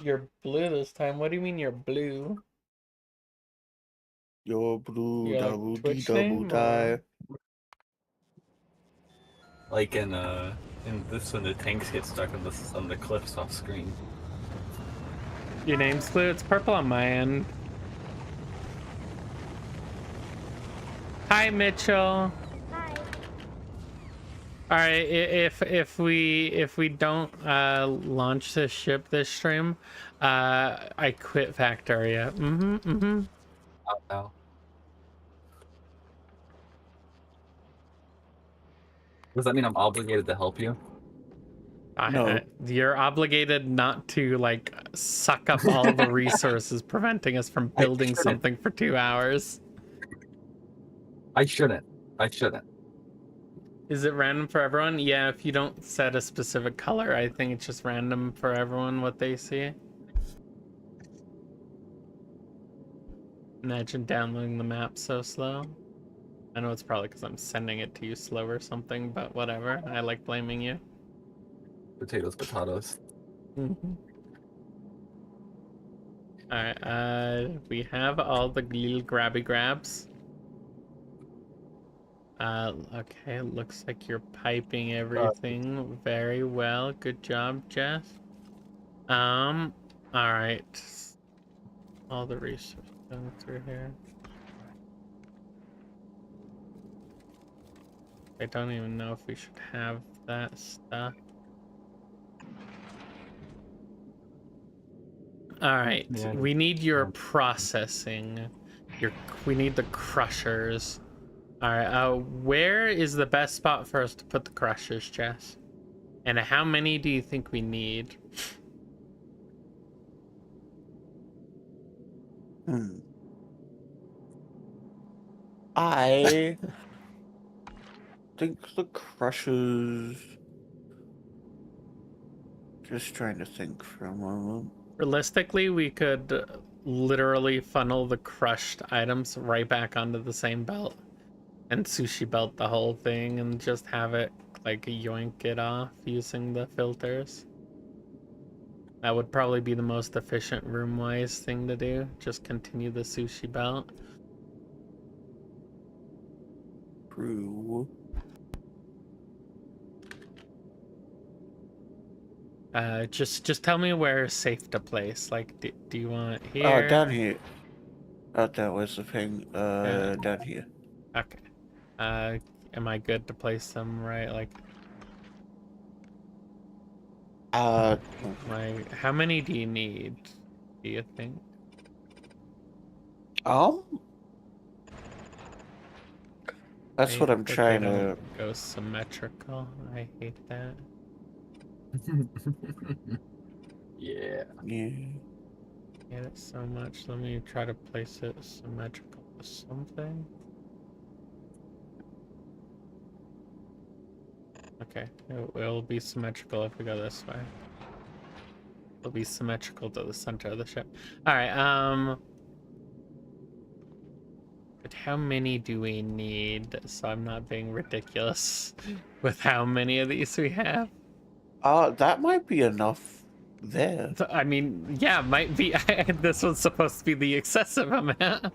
you're blue this time. What do you mean you're blue? You're blue, Your like double D, Twitch double name or die. Like in this when the tanks get stuck on the cliffs off screen. your name's blue? It's purple on my end. Hi, Mitchell. Hi. All right, if we don't launch this ship this stream, I quit Factorio. Oh no. Does that mean I'm obligated to help you? No. You're obligated not to like suck up all the resources preventing us from building something for 2 hours. I shouldn't. Is it random for everyone? Yeah, if you don't set a specific color, I think it's just random for everyone what they see. Imagine downloading the map so slow. I know it's probably because I'm sending it to you slow or something, but whatever. I like blaming you. Potatoes. Alright, we have all the little grabby grabs. Okay, looks like you're piping everything very well. Good job, Jeff. Alright. All the research going through here. I don't even know if we should have that stuff. Alright, Yeah. we need your processing. We need the crushers. Alright, where is the best spot for us to put the crushers, Jess? And how many do you think we need? I think the crushers. Just trying to think for a moment. Realistically, we could literally funnel the crushed items right back onto the same belt and sushi belt the whole thing and just have it like yoink it off using the filters. That would probably be the most efficient room-wise thing to do. Just continue the sushi belt. True. Just tell me where is safe to place. Like, do you want here? Down here. That was the thing. Down here. Okay. Am I good to place them right? Like, how many do you need? Do you think? That's what I'm trying to go symmetrical. I hate that. Yeah. Yeah. Hate it so much. Let me try to place it symmetrical to something. Okay, it'll be symmetrical if we go this way. It'll be symmetrical to the center of the ship. Alright, but how many do we need? So I'm not being ridiculous with how many of these we have. That might be enough there. I mean, yeah, might be. This one's supposed to be the excessive amount.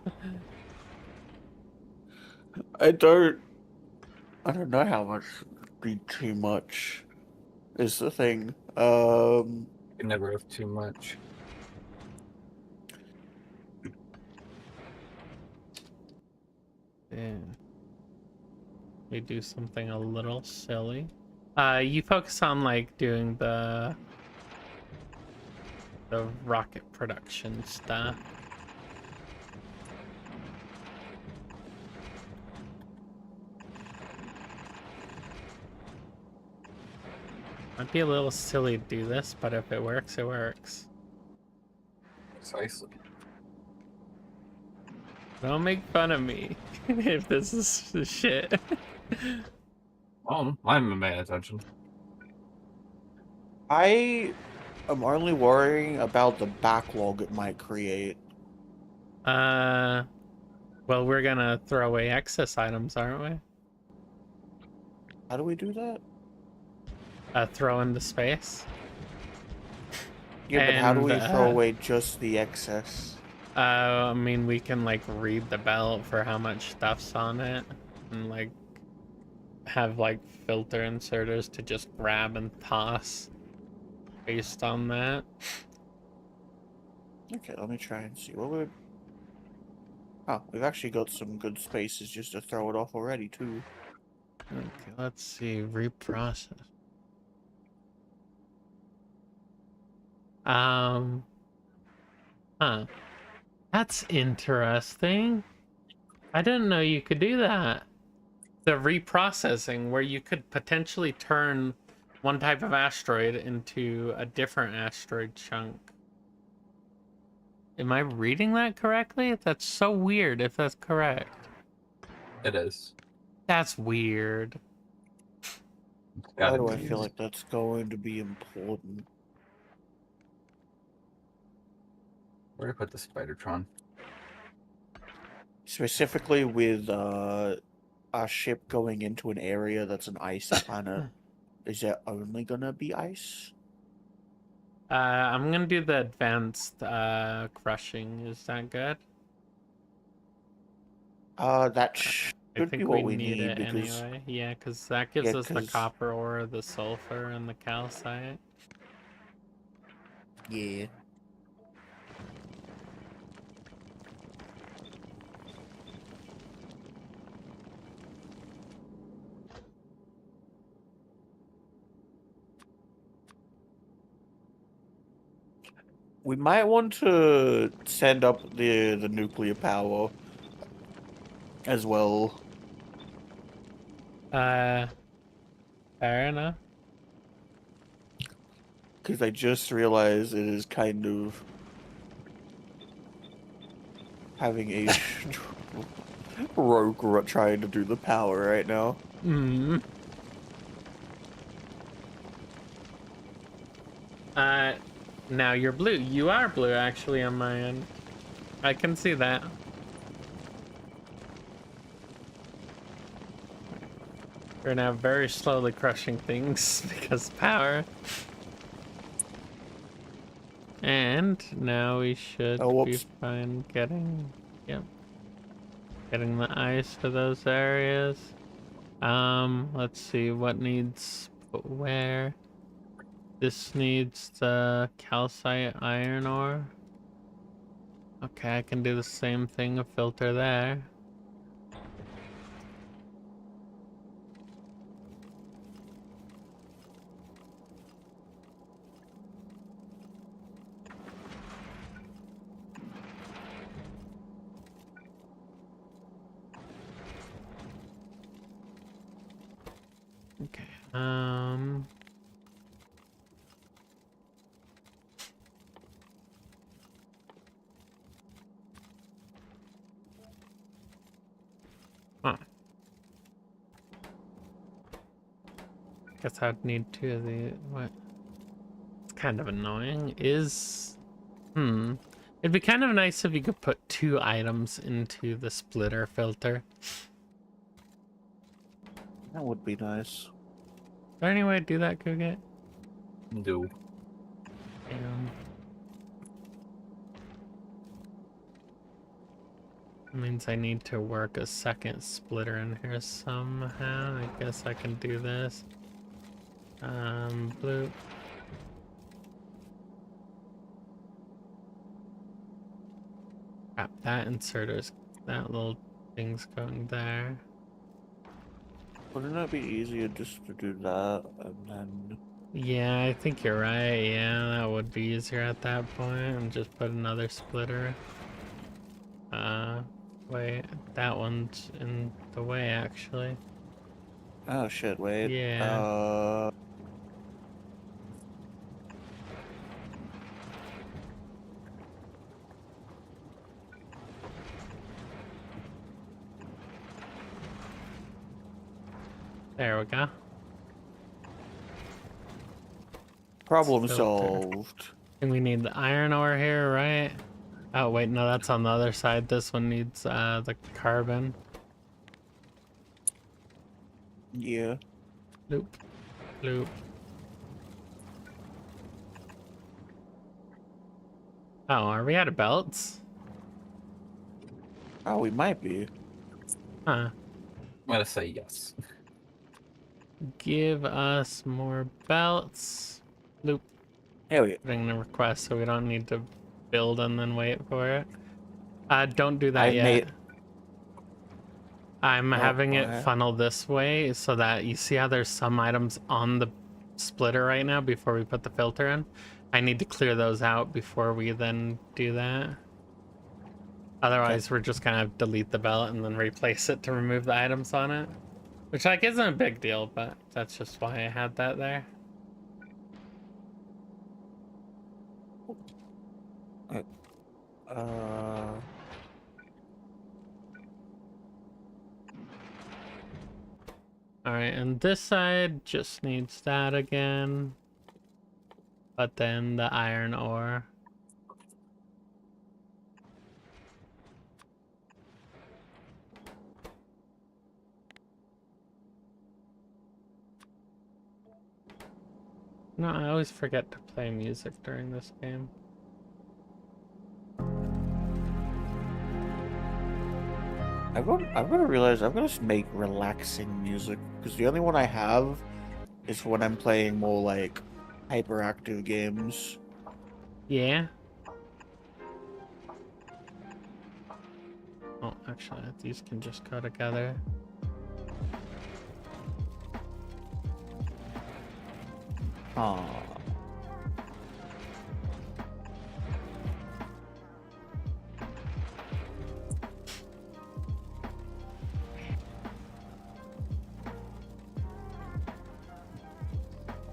I don't know how much would be too much is the thing. You can never have too much. Yeah. We do something a little silly. You focus on like doing the rocket production stuff. Might be a little silly to do this, but if it works, it works. Precisely. Don't make fun of me if this is shit. I'm paying attention. I am only worrying about the backlog it might create. Well, we're gonna throw away excess items, aren't we? How do we do that? Throw into space. Yeah, but how do And we throw away just the excess? I mean, we can like read the belt for how much stuff's on it, and like have like filter inserters to just grab and toss based on that. Okay, let me try and see what would. Oh, we've actually got some good spaces just to throw it off already too. Okay, let's see. Reprocess. Um, huh. That's interesting. I didn't know you could do that. The reprocessing, where you could potentially turn one type of asteroid into a different asteroid chunk. Am I reading that correctly? That's so weird if that's correct. It is. That's weird. Why Gotta do be I feel used. like that's going to be important? Where to put the Spidertron? Specifically with our ship going into an area that's an ice planet. Is there only gonna be ice? I'm gonna do the advanced crushing. Is that good? That I should be think we what we need need it because anyway. Yeah, because that gives yeah, us the because copper ore, the sulfur, and the calcite. yeah. We might want to send up the nuclear power as well. Uh, Fair enough. Because I just realized it is kind of having a rogue trying to do the power right now. Hmm. Uh, Now you're blue. You are blue, actually, on my end. I can see that. We're now very slowly crushing things because power. And now we should Oh, be whoops. fine getting, yep, getting the ice for those areas. Let's see what needs put where. This needs the calcite iron ore. Okay, I can do the same thing, a filter there. Okay. Huh. Guess I'd need two of the what? It's kind of annoying. It'd be kind of nice if you could put two items into the splitter filter. That would be nice. Is there any way to do that, Kuget? No. Means I need to work a second splitter in here somehow. I guess I can do this. Blue. Crap, that inserter's, that little thing's going there. Wouldn't it be easier just to do that and then... Yeah, I think you're right. Yeah, that would be easier at that point. And just put another splitter. Wait, that one's in the way, actually. Oh shit, wait. Yeah. There we go. Problem Filter. solved. And we need the iron ore here, right? Oh, wait, no, that's on the other side. This one needs the carbon. Yeah. Loop. Loop. Oh, are we out of belts? Oh, we might be. Huh. I'm gonna say yes. Give us more belts. Loop. Here we. Putting the request so we don't need to build and then wait for it. Don't do that I've yet. made. I'm Oh, having go it ahead. funnel this way so that you see how there's some items on the splitter right now before we put the filter in. I need to clear those out before we then do that. Otherwise, we're just gonna delete the belt and then replace it to remove the items on it. Which, like, isn't a big deal, but that's just why I had that there. Uh. Alright, and this side just needs that again. But then the iron ore. No, I always forget to play music during this game. I've got to realize I've got to make relaxing music because the only one I have is when I'm playing more like hyperactive games. Yeah. Oh, actually, these can just go together. Oh.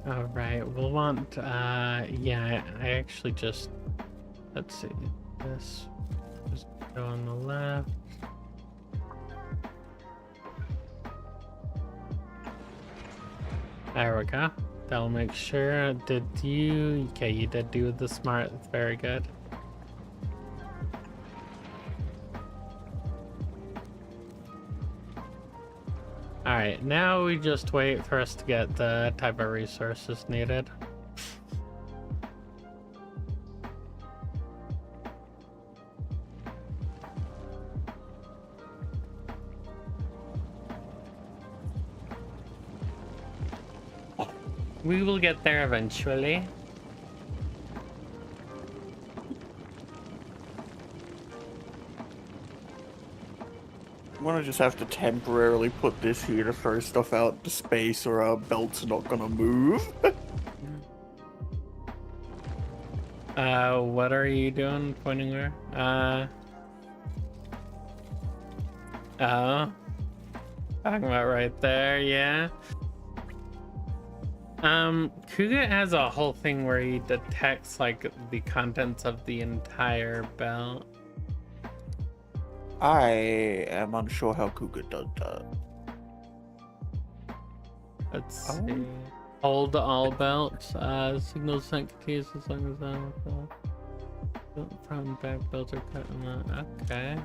All right, we'll want, yeah, I actually just, let's see, this just go on the left. There we go. That'll make sure. Did you, okay, you did do the smart, very good. Alright, now we just wait for us to get the type of resources needed. We will get there eventually. I'm gonna just have to temporarily put this here to throw stuff out to space or our belt's not gonna move. What are you doing? Pointing where? Oh. Talking about right there, yeah. Kuga has a whole thing where he detects, like, the contents of the entire belt. I am unsure how Kuga does that. Let's Oh. see. Hold all belts. Signals sent keys as long as front and back belts are cut in the. Okay.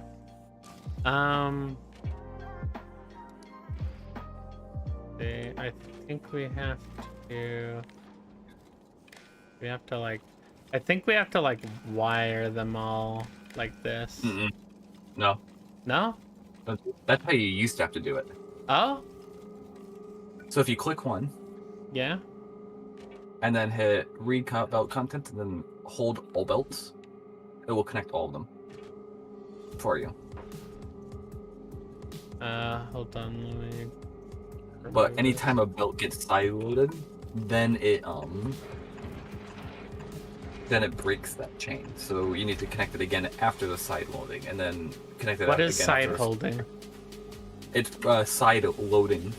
See, I think we have to. We have to like. I think we have to like wire them all like this. Mm-mm. No, No? that's how you used to have to do it. Oh? So if you click one Yeah. and then hit read belt content and then hold all belts, it will connect all of them for you. Hold on, let me. But remove anytime a belt gets side loaded, then it breaks that chain. So you need to connect it again after the side loading, and then connect it What again is side after holding? It's side loading,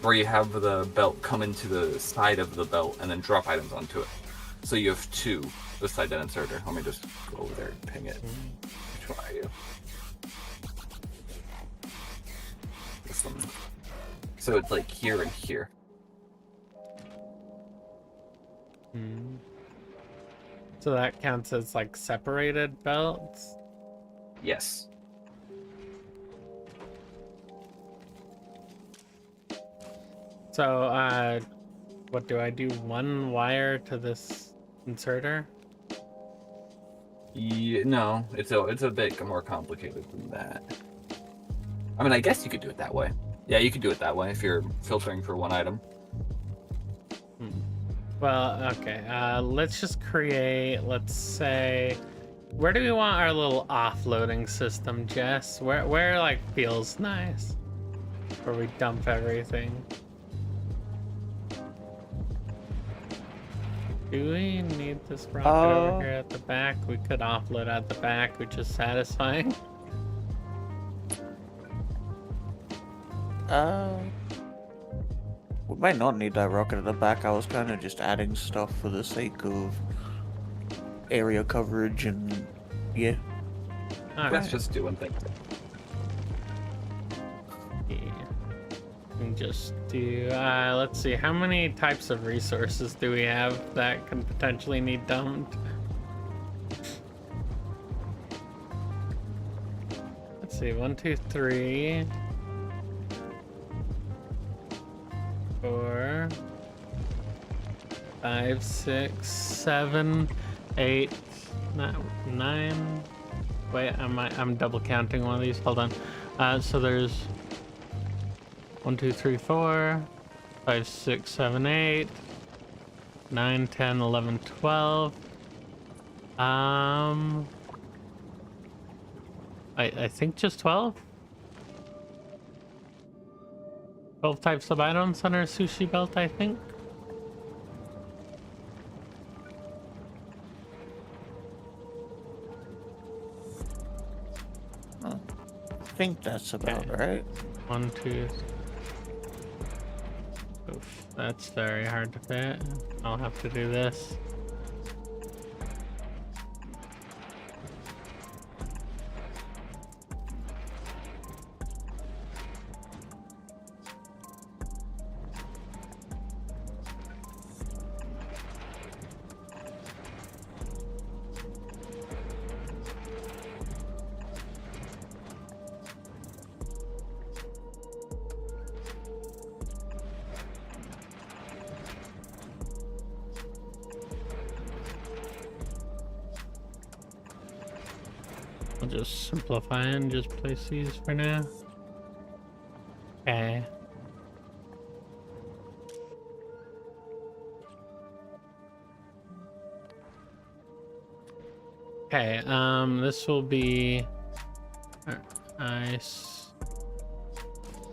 where you have the belt come into the side of the belt and then drop items onto it. So you have two beside that inserter. Let me just go over there and ping it. Which one are you? This one. So it's like here and here. Hmm. So that counts as like separated belts? Yes. So, what do I do? One wire to this inserter? Yeah, no, it's a bit more complicated than that. I mean, I guess you could do it that way. Yeah, you could do it that way if you're filtering for one item. Well, okay. Let's just create. Let's say, where do we want our little offloading system, Jess? Where like feels nice, where we dump everything. Do we need this rocket over here at the back? We could offload at the back, which is satisfying. We might not need that rocket at the back. I was kind of just adding stuff for the sake of area coverage and yeah. All Let's right. just do one thing. Yeah. And just do. Let's see. How many types of resources do we have that can potentially need dumped? Let's see. 1, 2, 3. 4, 5, 6, 7, 8, 9. Wait, I'm double counting one of these. Hold on. So there's 1, 2, 3, 4, 5, 6, 7, 8, 9, 10, 11, 12. I think just 12. 12 types of items on our sushi belt, I think. I think that's about right. 1, 2. Oof, that's very hard to fit. I'll have to do this. I'll just simplify and just place these for now. Okay. Okay, this will be ice.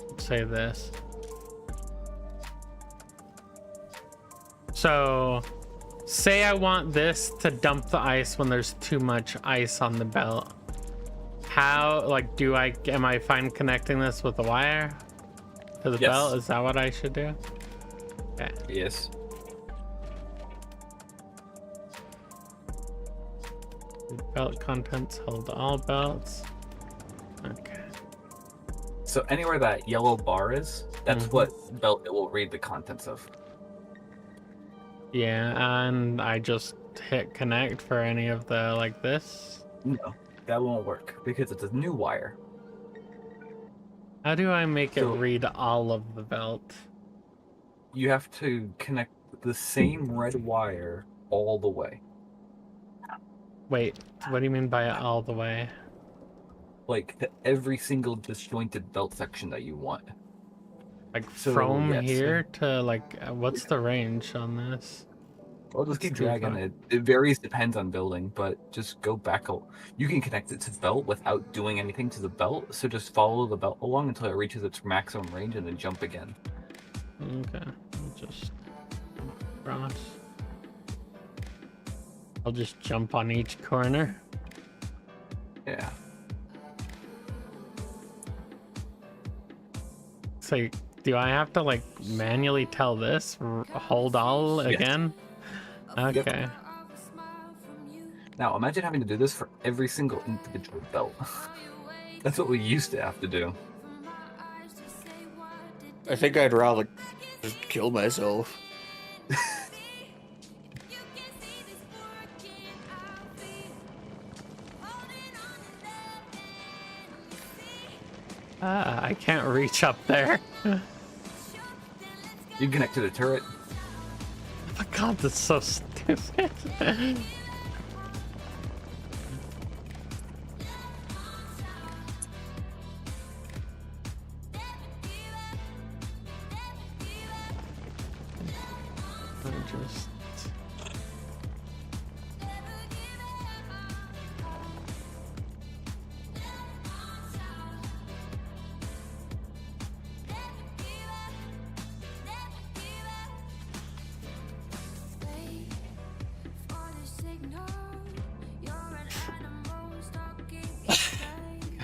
Let's say this. So, say I want this to dump the ice when there's too much ice on the belt. How, like, am I fine connecting this with the wire to the Yes. belt? Is that what I should do? Okay. Yes. Belt contents hold all belts. Okay. So anywhere that yellow bar is, that's what belt it will read the contents of. Yeah, and I just hit connect for any of the, like this. No, that won't work because it's a new wire. How do I make it So- read all of the belt? You have to connect the same red wire all the way. Wait, what do you mean by all the way? Like to every single disjointed belt section that you want. Like So, from yes. here to like, what's the range on this? Well, just keep Let's do dragging that. it. It varies, depends on building, but just go back. You can connect it to belt without doing anything to the belt, so just follow the belt along until it reaches its maximum range and then jump again. Okay, I'll just cross. I'll just jump on each corner. Yeah. So, do I have to like manually tell this hold all Yes. again? Okay. Now imagine having to do this for every single individual belt. That's what we used to have to do. I think I'd rather just kill myself. I can't reach up there. You can connect to the turret. Oh my god, that's so stupid. just...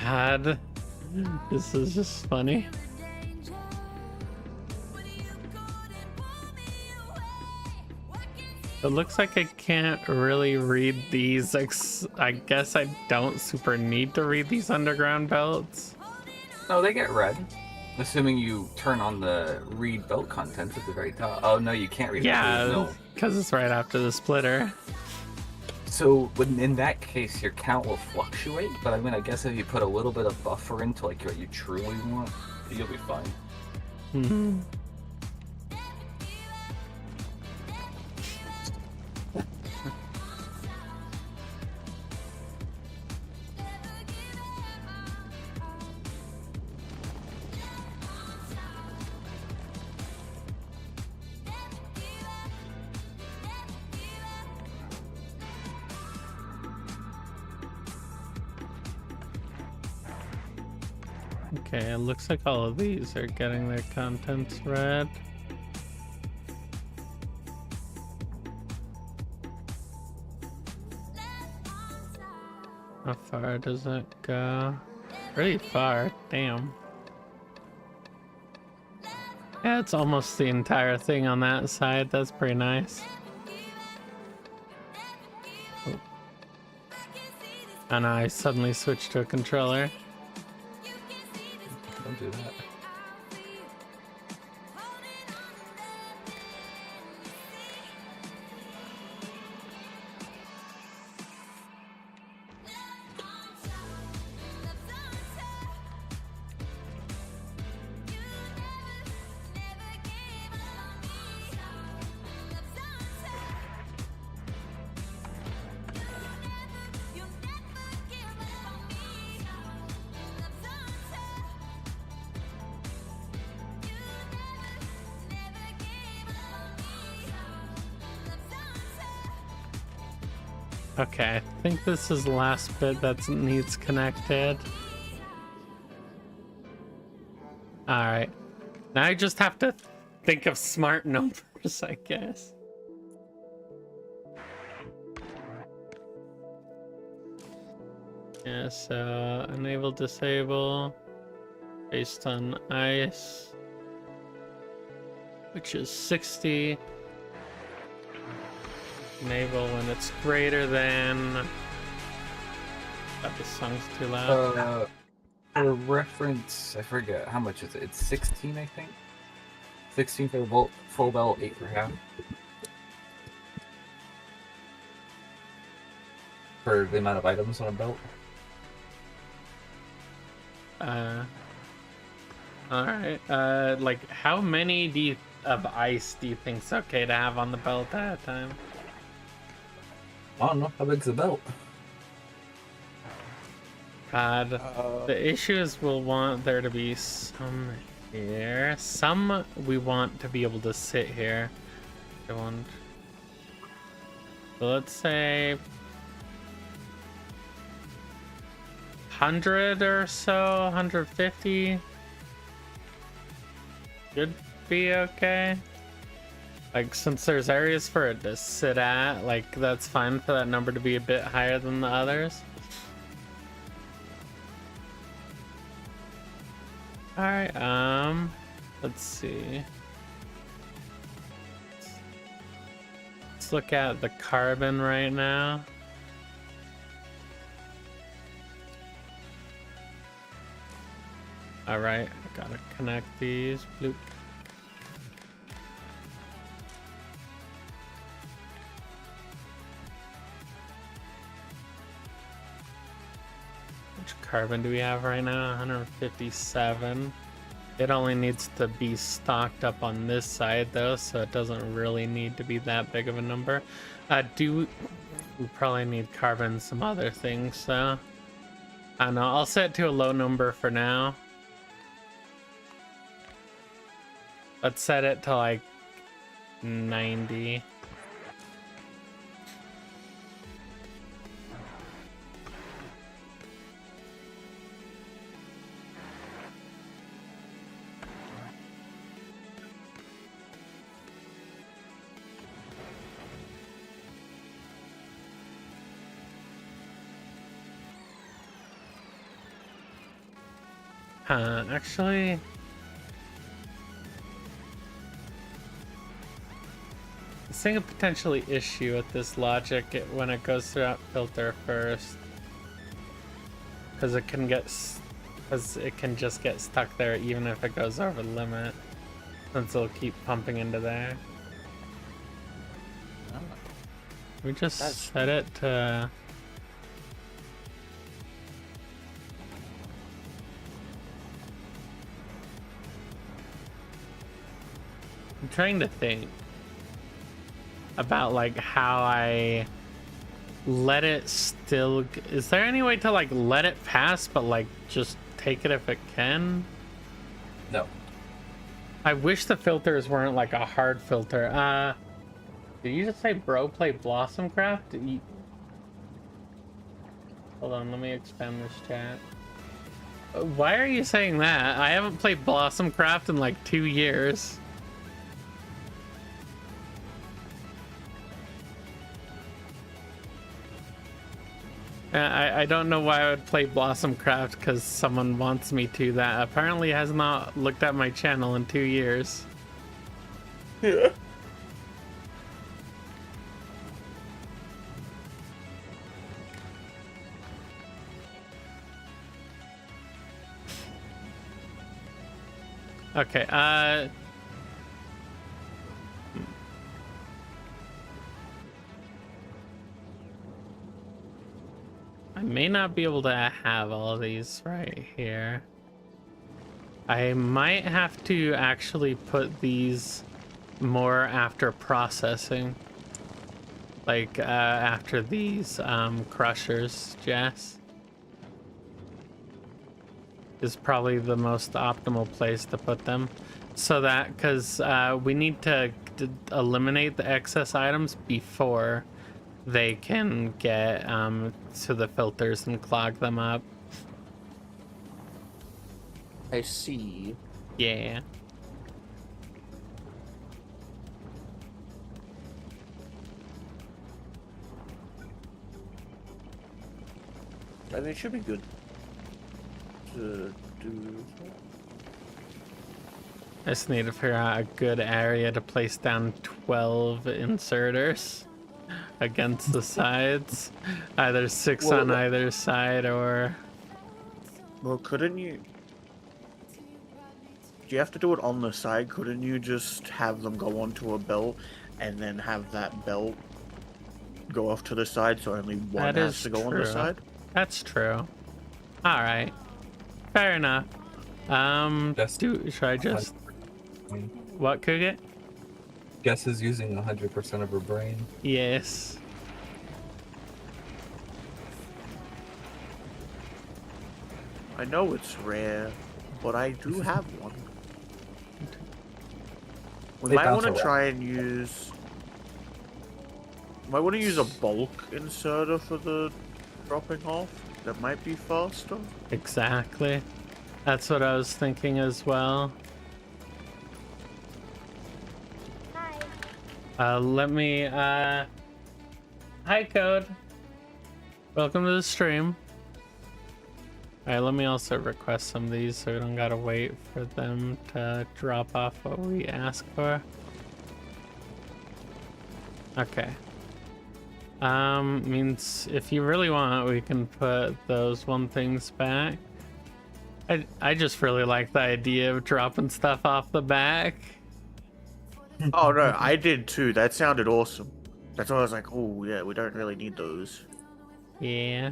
God, this is just funny. It looks like I can't really read these. I guess I don't super need to read these underground belts. No, they get read. Assuming you turn on the read belt contents at the very top. Oh, no, you can't read it. Yeah, because it's right after the splitter. So in that case, your count will fluctuate, but I mean, I guess if you put a little bit of buffer into like what you truly want, you'll be fine. Mm-hmm. Okay, it looks like all of these are getting their contents read. How far does it go? Pretty far, damn. Yeah, it's almost the entire thing on that side. That's pretty nice. Oh. And I suddenly switched to a controller. Don't do that. Okay, I think this is the last bit that needs connected. Alright. Now I just have to think of smart numbers, I guess. Yeah, so enable, disable, based on ice, which is 60. Enable when it's greater than... God, this song's too loud. For reference, I forget, how much is it? It's 16, I think? 16 for the full belt, 8 for half. For the amount of items on a belt. Alright, like, how many of ice do you think's okay to have on the belt at a time? I don't know, how big's the belt? God, the issue is we'll want there to be some here. Some we want to be able to sit here. So let's say 100 or so, 150 should be okay. Like, since there's areas for it to sit at, like, that's fine for that number to be a bit higher than the others. Alright, let's see. Let's look at the carbon right now. Alright, I gotta connect these. Bloop. Carbon do we have right now? 157. It only needs to be stocked up on this side though, so it doesn't really need to be that big of a number. We probably need carbon and some other things, so I don't know. I'll set it to a low number for now. Let's set it to like 90. Actually, seeing a potentially issue with this logic when it goes through that filter first, because it can just get stuck there even if it goes over the limit, since it'll keep pumping into there. We just set it to. I'm trying to think about like how I let it still. Is there any way to like let it pass but like just take it if it can? No. I wish the filters weren't like a hard filter. Did you just say bro play Blossomcraft? Hold on, let me expand this chat. Why are you saying that? I haven't played Blossomcraft in like 2 years. I don't know why I would play Blossomcraft because someone wants me to that apparently has not looked at my channel in 2 years. Yeah. Okay, I may not be able to have all of these right here. I might have to actually put these more after processing. Like, after these, crushers, Jess. Is probably the most optimal place to put them. So that, because we need to eliminate the excess items before they can get to the filters and clog them up. I see. Yeah. I mean, it should be good to do. I just need to figure out a good area to place down 12 inserters against the sides. Either 6 on either side or... Well, couldn't you... Do you have to do it on the side? Couldn't you just have them go onto a belt and then have that belt go off to the side so only one has to go on the side? That's true. Alright. Fair enough. Should I just... What, Cougar? Guess is using 100% of her brain. Yes. I know it's rare, but I do have one. We might want to try and use... Might want to use a bulk inserter for the dropping off. That might be faster. Exactly. That's what I was thinking as well. Let me, Hi, Code. Welcome to the stream. Alright, let me also request some of these so we don't gotta wait for them to drop off what we ask for. Okay. Means if you really want, we can put those one things back. I just really like the idea of dropping stuff off the back. Oh no, I did too. That sounded awesome. That's why I was like, oh yeah, we don't really need those. Yeah.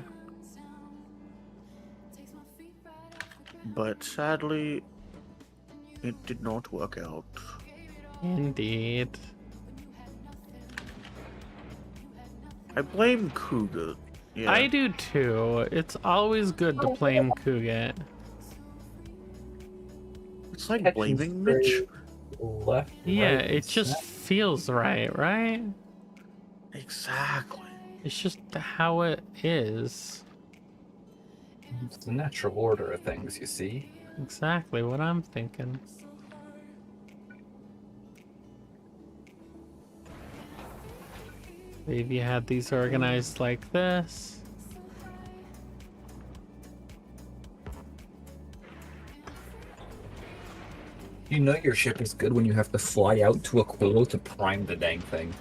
But sadly, it did not work out. Indeed. I blame Cougar. Yeah. I do too. It's always good to blame Cougar. It's like blaming Mitch. Left. Yeah, right, it just center. feels right, right? Exactly. It's just how it is. It's the natural order of things, you see. Exactly what I'm thinking. If you had these organized like this. You know your ship is good when you have to fly out to Aquilo to prime the dang thing.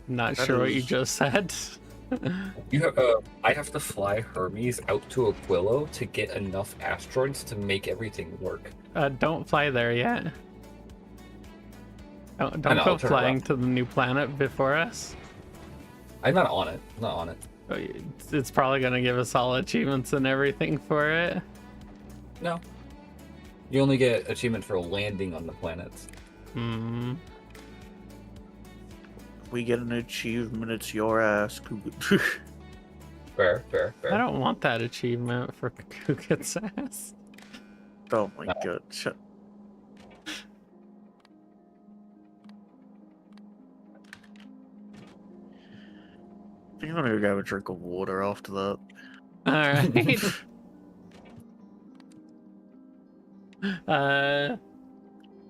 Not That sure what you is- just said. You have, I have to fly Hermes out to Aquilo to get enough asteroids to make everything work. Don't fly there yet. Don't I know, go I'll turn flying around. to the new planet before us. I'm not on it. I'm not on it. It's probably gonna give us all achievements and everything for it. No. You only get achievement for landing on the planets. Hmm. We get an achievement, it's your ass. Fair, fair, fair. I don't want that achievement for Kukit's ass. Oh my No. god. Shut. I think I'm gonna go have a drink of water after that. Alright.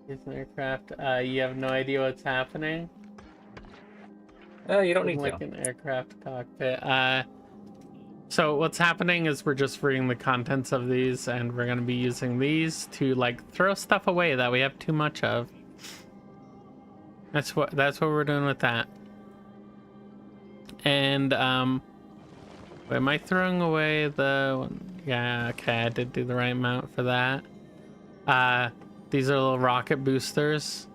Here's an aircraft. You have no idea what's happening? You don't Looking need like to. an aircraft cockpit. So what's happening is we're just reading the contents of these, and we're gonna be using these to like throw stuff away that we have too much of. That's what we're doing with that. And am I throwing away the? Yeah, okay, I did do the right amount for that. These are little rocket boosters.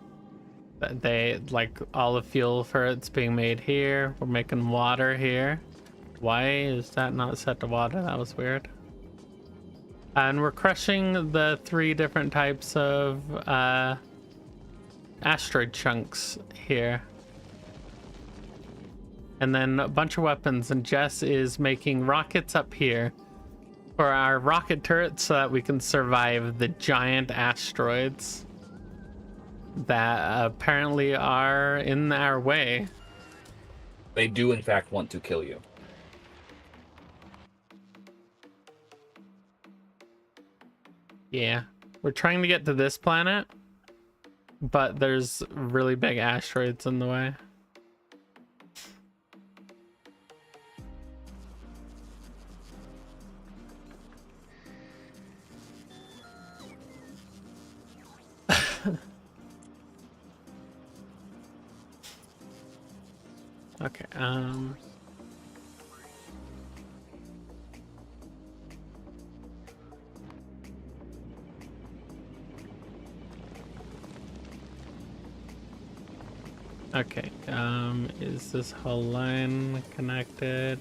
They like all the fuel for it's being made here. We're making water here. Why is that not set to water? That was weird. And we're crushing the 3 different types of asteroid chunks here. And then a bunch of weapons, and Jess is making rockets up here for our rocket turrets so that we can survive the giant asteroids that apparently are in our way. They do, in fact, want to kill you. Yeah, we're trying to get to this planet, but there's really big asteroids in the way. Okay, okay, is this whole line connected?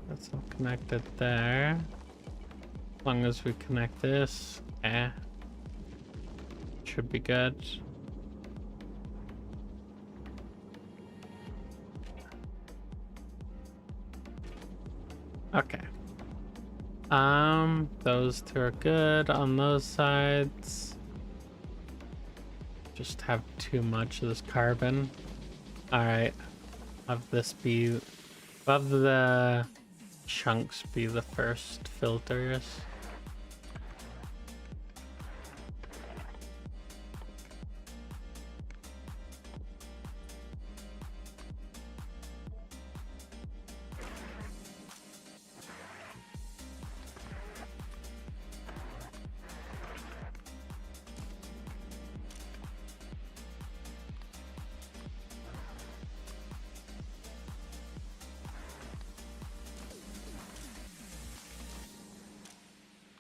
That's all connected there. As long as we connect this, yeah, should be good. Okay. Those 2 are good on those sides. Just have too much of this carbon. Alright. Have this be above the chunks be the first filters.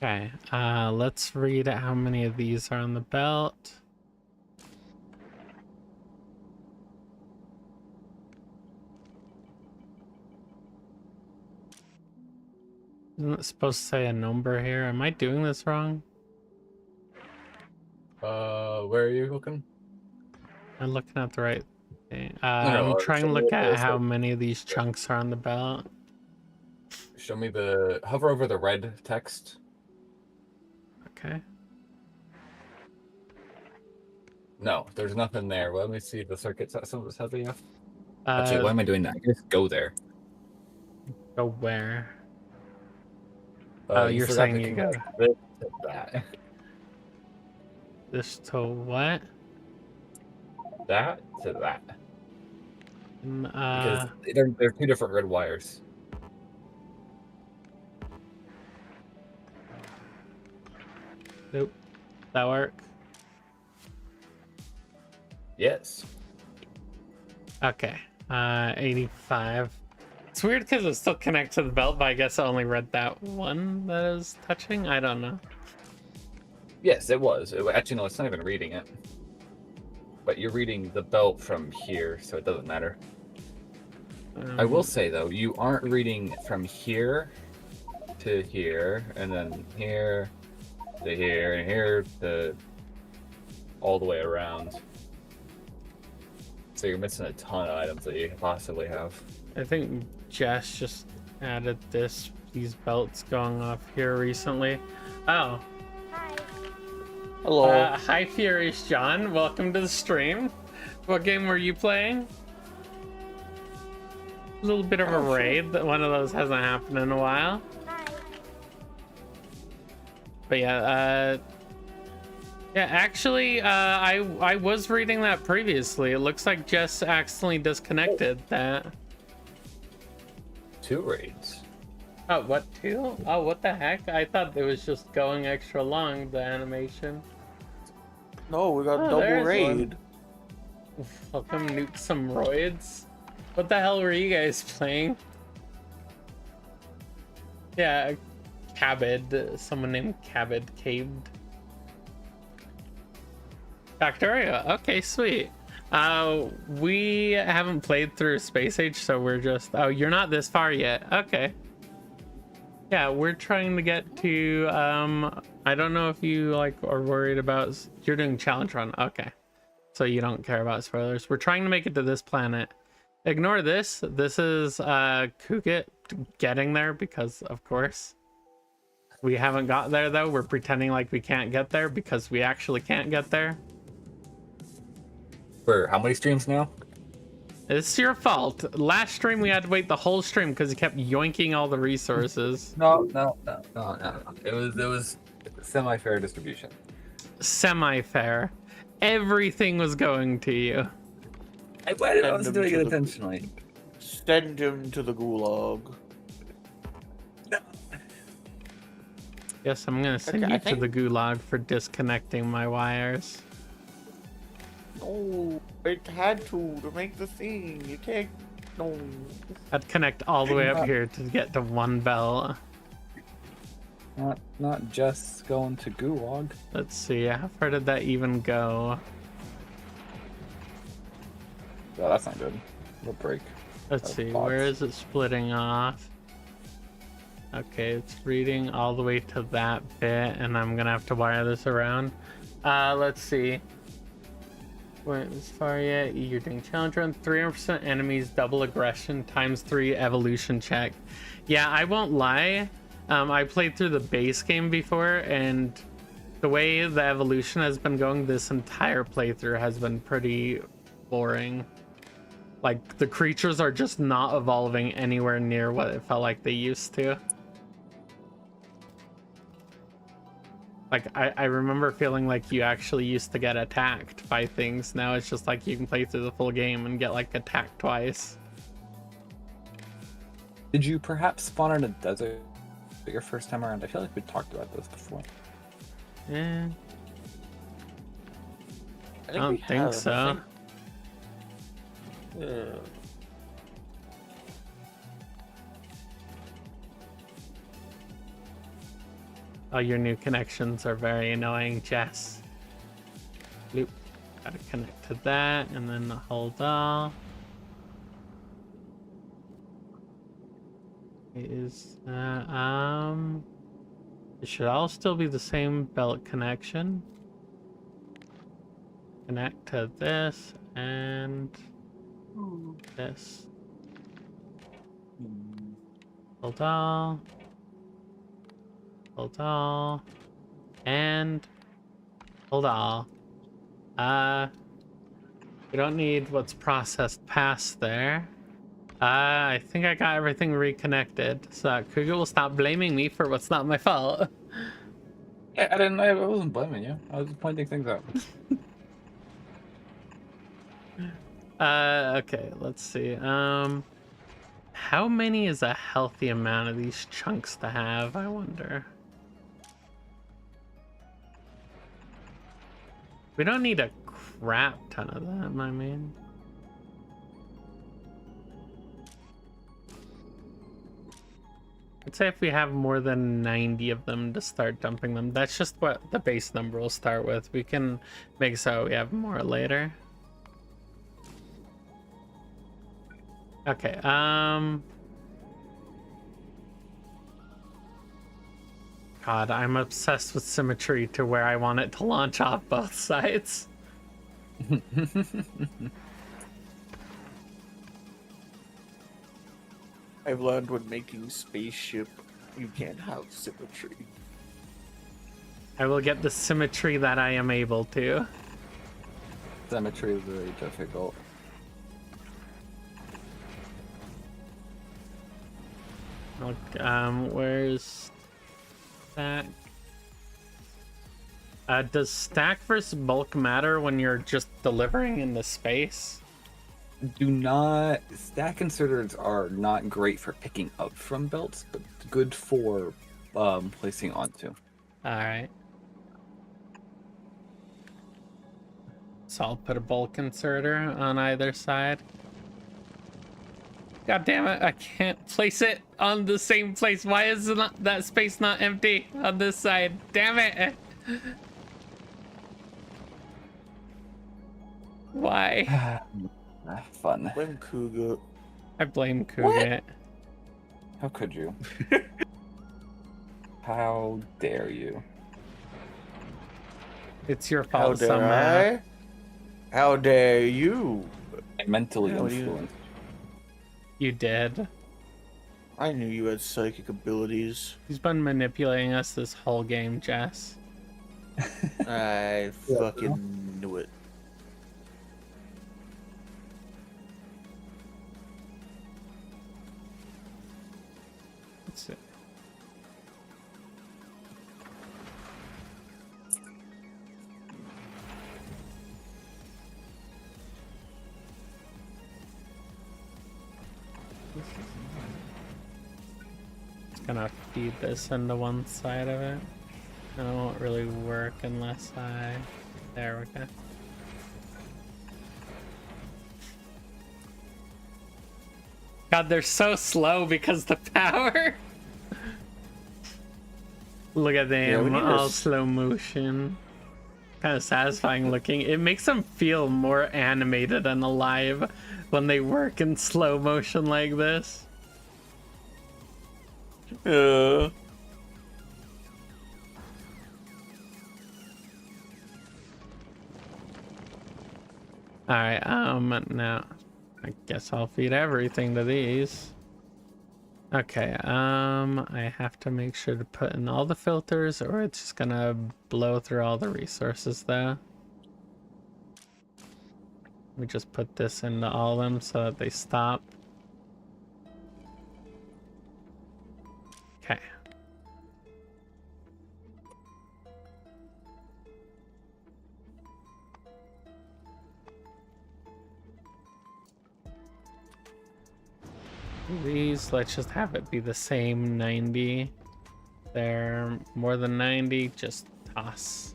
Okay, let's read how many of these are on the belt. Isn't it supposed to say a number here? Am I doing this wrong? Where are you looking? I'm looking at the right thing. No, I'm trying to look at how like, many of these chunks are on the belt. Show me the hover over the red text. Okay. No, there's nothing there. Well, let me see the circuits that some of us have. Actually, Uh, why am I doing that? I just go there. go where? Oh, You you're forgot saying to you connect go this to that. this to what? That to that. Because Uh, they're two different red wires. nope. That work? Yes. Okay. 85. It's weird because it's still connected to the belt, but I guess I only read that one that is touching. I don't know. Yes, it was. Actually, no, it's not even reading it. But you're reading the belt from here, so it doesn't matter. I will say, though, you aren't reading from here to here, and then here to here, and here to all the way around. So you're missing a ton of items that you possibly have. I think Jess just added these belts going off here recently. Oh. Hello. Hi, Furious John. Welcome to the stream. What game were you playing? A little bit of a raid. One of those hasn't happened in a while. But yeah, actually, I was reading that previously. It looks like Jess accidentally disconnected that. 2 raids. Oh, what, 2? Oh, what the heck? I thought it was just going extra long, the animation. No, we got double there's raid. Welcome, nuke some roids. What the hell were you guys playing? Yeah, Cabid. Someone named Cabid caved. Factorio. Okay, sweet. We haven't played through Space Age, so we're just... Oh, you're not this far yet. Okay. Yeah, we're trying to get to... I don't know if you, like, are worried about... You're doing challenge run. Okay. So you don't care about spoilers. We're trying to make it to this planet. Ignore this. This is, Kuget getting there because, of course. We haven't got there, though. We're pretending like we can't get there because we actually can't get there. For how many streams now? It's your fault. Last stream we had to wait the whole stream because he kept yoinking all the resources. No. It was semi-fair distribution. Semi-fair. Everything was going to you. I was doing it intentionally. Send him to the gulag. Yes, I'm gonna send you to the gulag for disconnecting my wires. No, it had to make the thing. You can't. No. I'd connect all the way up here to get to one bell. Not just going to gulag. Let's see, how far did that even go? Oh, that's not good. It'll break. Let's see, where is it splitting off? Okay, it's reading all the way to that bit, and I'm gonna have to wire this around. Let's see. Went as far yet. You're doing challenge run. 300% enemies, double aggression, ×3 evolution check. Yeah, I won't lie. I played through the base game before, and the way the evolution has been going this entire playthrough has been pretty boring. Like, the creatures are just not evolving anywhere near what it felt like they used to. Like, I remember feeling like you actually used to get attacked by things. Now it's just like you can play through the full game and get, like, attacked twice. Did you perhaps spawn in a desert your first time around? I feel like we talked about this before. Yeah. I we don't think have, so. Yeah. Oh, your new connections are very annoying, Jess. Loop. Gotta connect to that and then hold off. Is it should all still be the same belt connection. Connect to this and this. Hold all. Hold all. And hold all. We don't need what's processed past there. I think I got everything reconnected, so that Kuga will stop blaming me for what's not my fault. Yeah, I wasn't blaming you. I was pointing things out. Okay, let's see. How many is a healthy amount of these chunks to have, I wonder? We don't need a crap ton of them, I mean. I'd say if we have more than 90 of them to start dumping them. That's just what the base number will start with. We can make so we have more later. Okay, God, I'm obsessed with symmetry to where I want it to launch off both sides. I've learned when making spaceship, you can't have symmetry. I will get the symmetry that I am able to. Symmetry is very difficult. Look, where's stack? Does stack versus bulk matter when you're just delivering into space? Do not stack inserters are not great for picking up from belts, but good for placing onto. All right. So I'll put a bulk inserter on either side. God damn it, I can't place it on the same place. Why is that space not empty on this side? Damn it. Why? Fun. Blame Kuga. I blame Kuga. How could you? How dare you? It's your How fault dare somehow. I? How dare you? I mentally How do you- influenced. You did. I knew you had psychic abilities. He's been manipulating us this whole game, Jess. I fucking knew it. Let's see. Just gonna feed this into one side of it. And it won't really work unless I... There we go. God, they're so slow because the power. Look at Yeah, we them, need to all s- slow motion. Kind of satisfying looking. It makes them feel more animated and alive when they work in slow motion like this. Yeah. Alright, now I guess I'll feed everything to these. Okay, I have to make sure to put in all the filters or it's just gonna blow through all the resources though. We just put this into all of them so that they stop. Okay. These, let's just have it be the same 90. They're more than 90, just toss.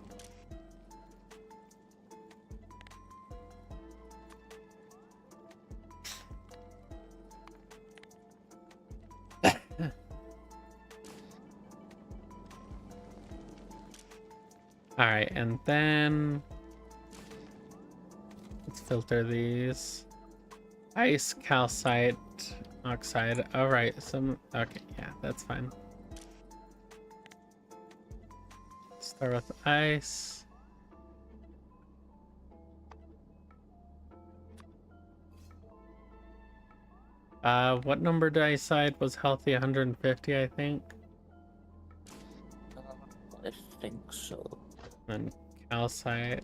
Alright, and then let's filter these. Ice, calcite, oxide. Alright, okay, yeah, that's fine. Start with ice. What number did I decide was healthy? 150, I think. I think so. And calcite.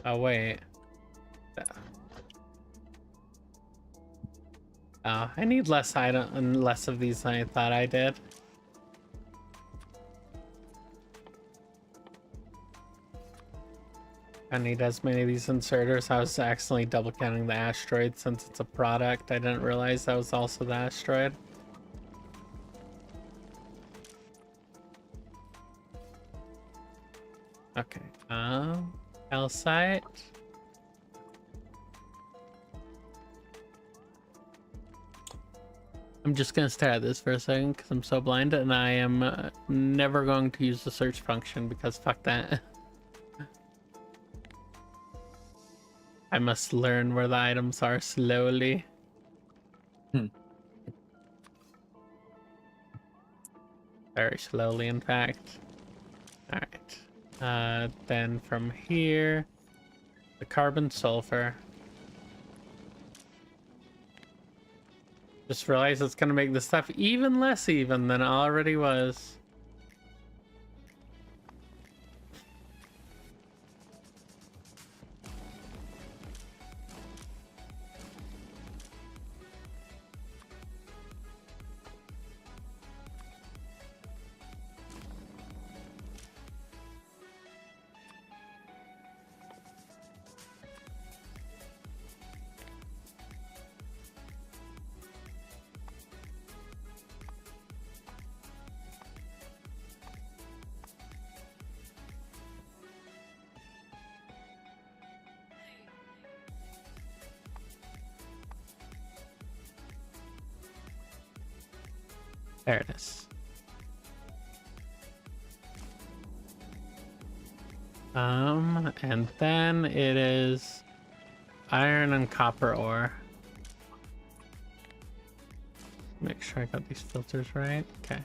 Oh wait. I need less item and less of these than I thought I did. I need as many of these inserters. I was accidentally double counting the asteroid since it's a product. I didn't realize that was also the asteroid. Okay. Calcite. I'm just gonna stare at this for a second because I'm so blind, and I am never going to use the search function because fuck that. I must learn where the items are slowly. Very slowly, in fact. Alright. Then from here, the carbon sulfur. Just realized it's gonna make this stuff even less even than it already was. There it is. And then it is iron and copper ore. Make sure I got these filters right. Okay.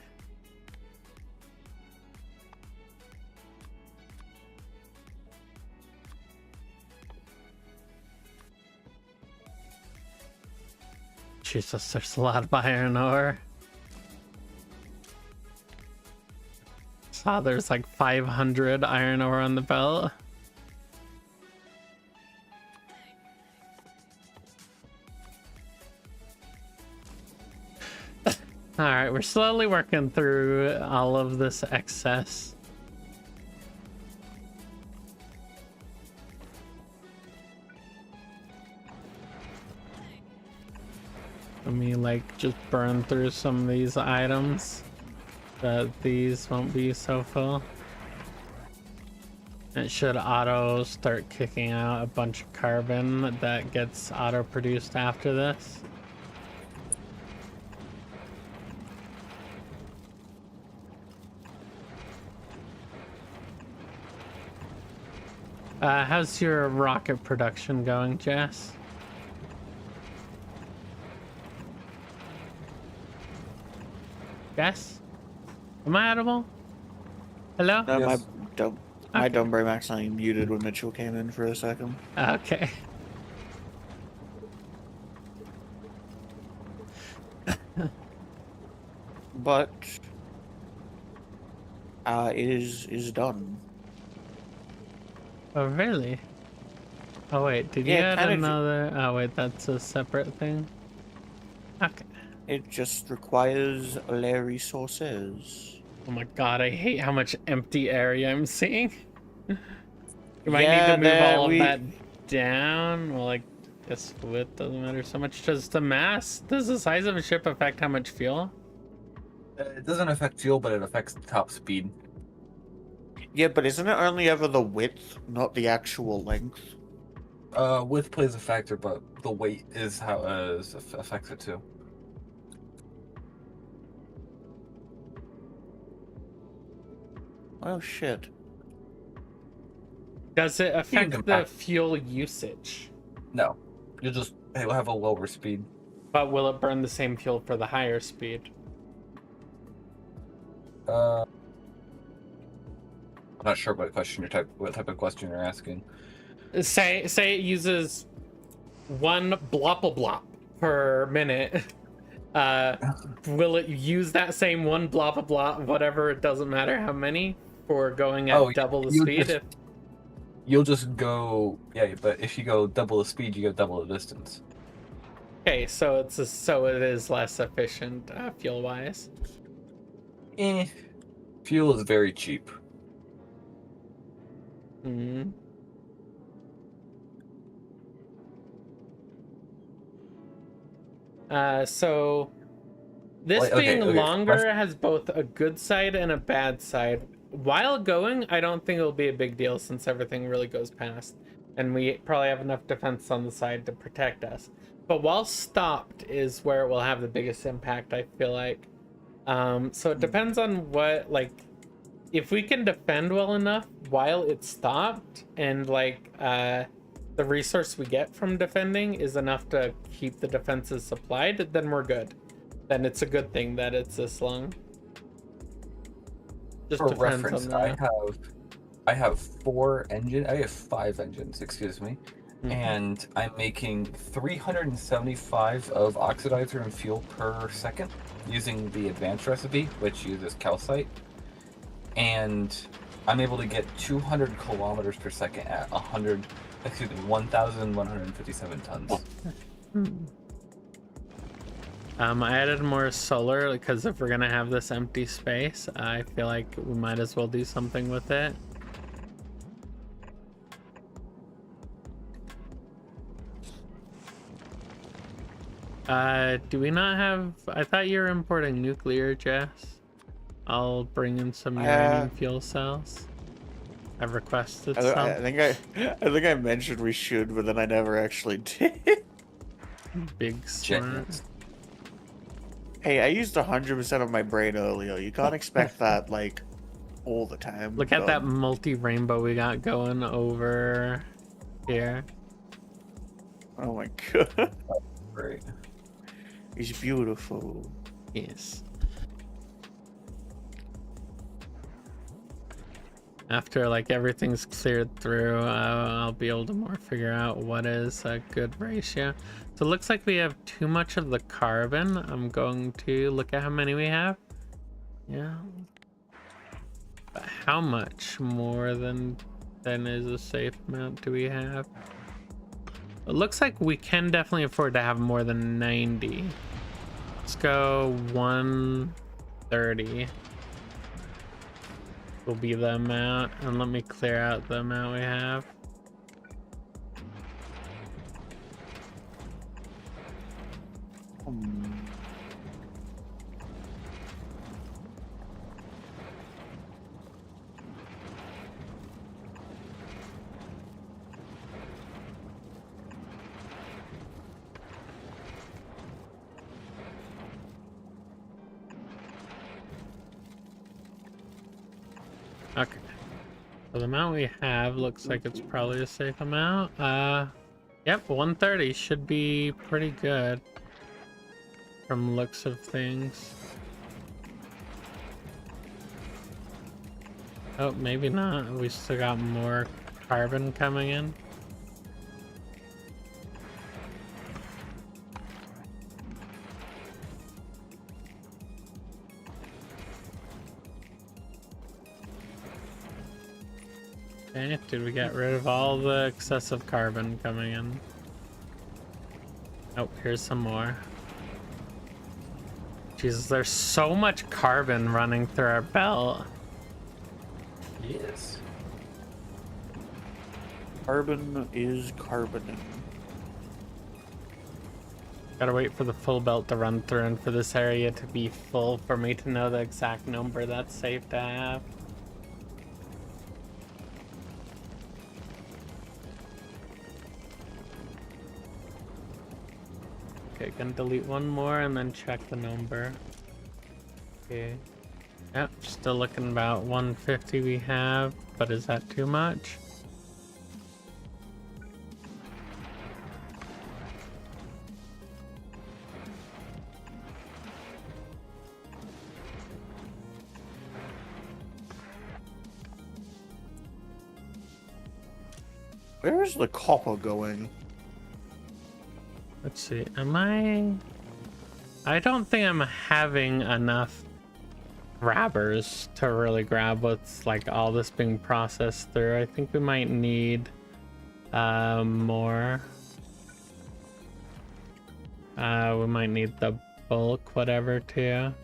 Jesus, there's a lot of iron ore. Saw there's like 500 iron ore on the belt. Alright, we're slowly working through all of this excess. Let me like just burn through some of these items. That these won't be so full. It should auto start kicking out a bunch of carbon that gets auto produced after this. How's your rocket production going, Jess? Jess? Am I audible? Hello? No, Yes. my dumb brain accidentally muted when Mitchell came in for a second. Okay. But it is done. Oh, really? Oh, wait, did you Yeah, add kinda another? Oh, wait, that's a separate thing. Okay. It just requires layer resources. Oh my god, I hate how much empty area I'm seeing. You might Yeah, need to move all of we- that down. Well, like, this width doesn't matter so much. Does the mass, does the size of a ship affect how much fuel? It doesn't affect fuel, but it affects the top speed. Yeah, but isn't it only ever the width, not the actual length? Width plays a factor, but the weight is how affects it too. Oh shit. Does it affect the compact. fuel usage? No, it'll have a lower speed. But will it burn the same fuel for the higher speed? I'm not sure what type of question you're asking. Say it uses one blop-a-blop per minute. Will it use that same one blah blah blah whatever, it doesn't matter how many, for going at double the speed? You'll just go, yeah, but if you go double the speed, you go double the distance. Okay, so it is less efficient fuel wise. Fuel is very cheap. Hmm. So this being longer has both a good side and a bad side. While going, I don't think it'll be a big deal since everything really goes past, and we probably have enough defense on the side to protect us. But while stopped is where it will have the biggest impact, I feel like. So it depends on what, like, if we can defend well enough while it's stopped, and like the resource we get from defending is enough to keep the defenses supplied, then we're good. Then it's a good thing that it's this long. Just For depends reference, on the... I have 5 engines, excuse me, and I'm making 375 of oxidizer and fuel per second using the advanced recipe, which uses calcite, and I'm able to get 200 kilometers per second at 1,157 tons. I added more solar because if we're gonna have this empty space, I feel like we might as well do something with it. Do we not have... I thought you were importing nuclear, Jess. I'll bring in some uranium fuel cells. I've requested some. I think I mentioned we should, but then I never actually did. Big smart. Hey, I used 100% of my brain earlier. You can't expect that, like, all the time. Look at that multi-rainbow we got going over here. Oh my god. Great. It's beautiful. Yes. After, like, everything's cleared through, I'll be able to more figure out what is a good ratio. So it looks like we have too much of the carbon. I'm going to look at how many we have. Yeah. But how much more than is a safe amount do we have? It looks like we can definitely afford to have more than 90. Let's go 130. Will be the amount, and let me clear out the amount we have. Okay. So the amount we have looks like it's probably a safe amount. Yep, 130 should be pretty good from looks of things. Oh, maybe not. We still got more carbon coming in. Okay, did we get rid of all the excessive carbon coming in? Oh, here's some more. Jesus, there's so much carbon running through our belt. Yes. Carbon is carboning. Gotta wait for the full belt to run through and for this area to be full for me to know the exact number that's safe to have. Okay, gonna delete one more and then check the number. Okay. Yep, still looking about 150 we have, but is that too much? Where is the copper going? Let's see, I don't think I'm having enough grabbers to really grab what's like all this being processed through. I think we might need more. We might need the bulk whatever too.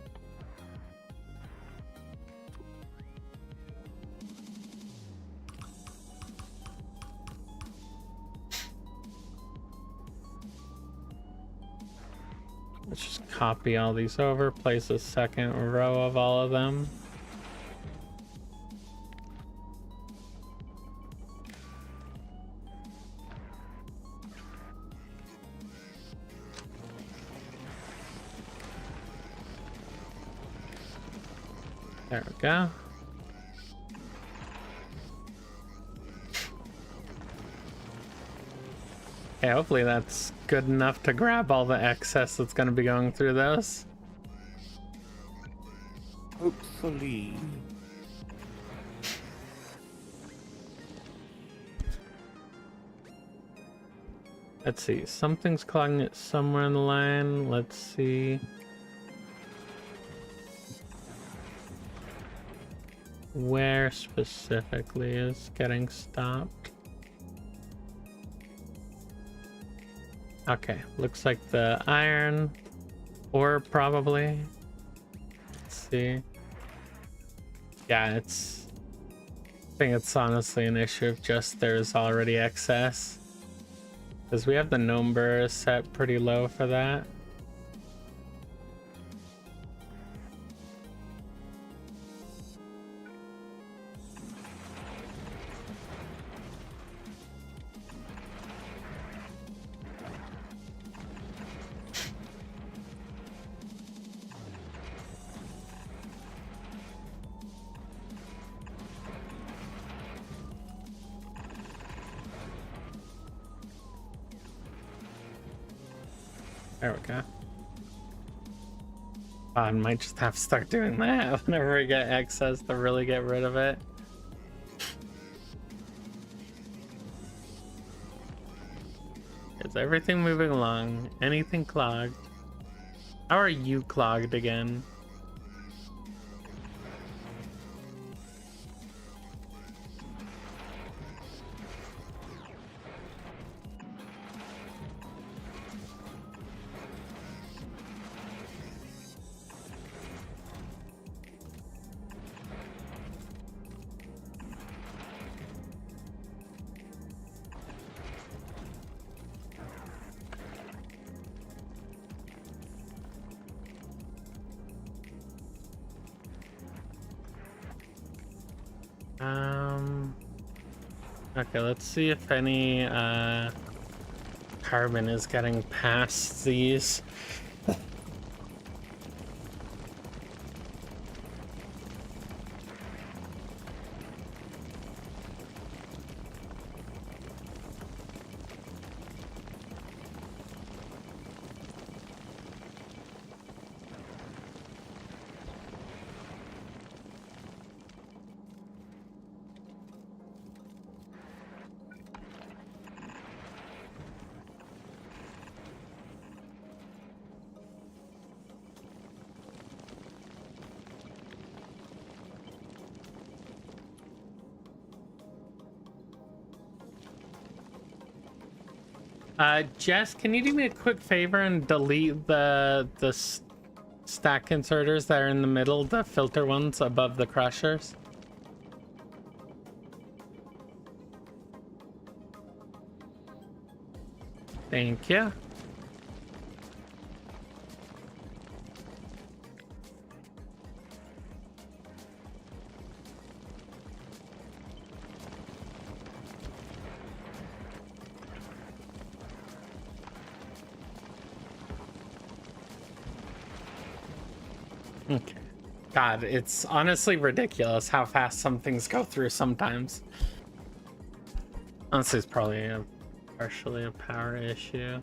Let's just copy all these over, place a second row of all of them. There we go. Okay, hopefully that's good enough to grab all the excess that's going to be going through those. Hopefully. Let's see, something's clogging it somewhere in the line. Let's see. Where specifically is getting stopped? Okay, looks like the iron ore probably. Let's see. Yeah, I think it's honestly an issue of just there's already excess. Because we have the number set pretty low for that. There we go. I might just have to start doing that whenever we get excess to really get rid of it. Is everything moving along? Anything clogged? How are you clogged again? Okay, let's see if any carbon is getting past these. Jess, can you do me a quick favor and delete the stack inserters that are in the middle, the filter ones above the crushers? Thank you. Okay. God, it's honestly ridiculous how fast some things go through sometimes. Honestly, it's probably partially a power issue.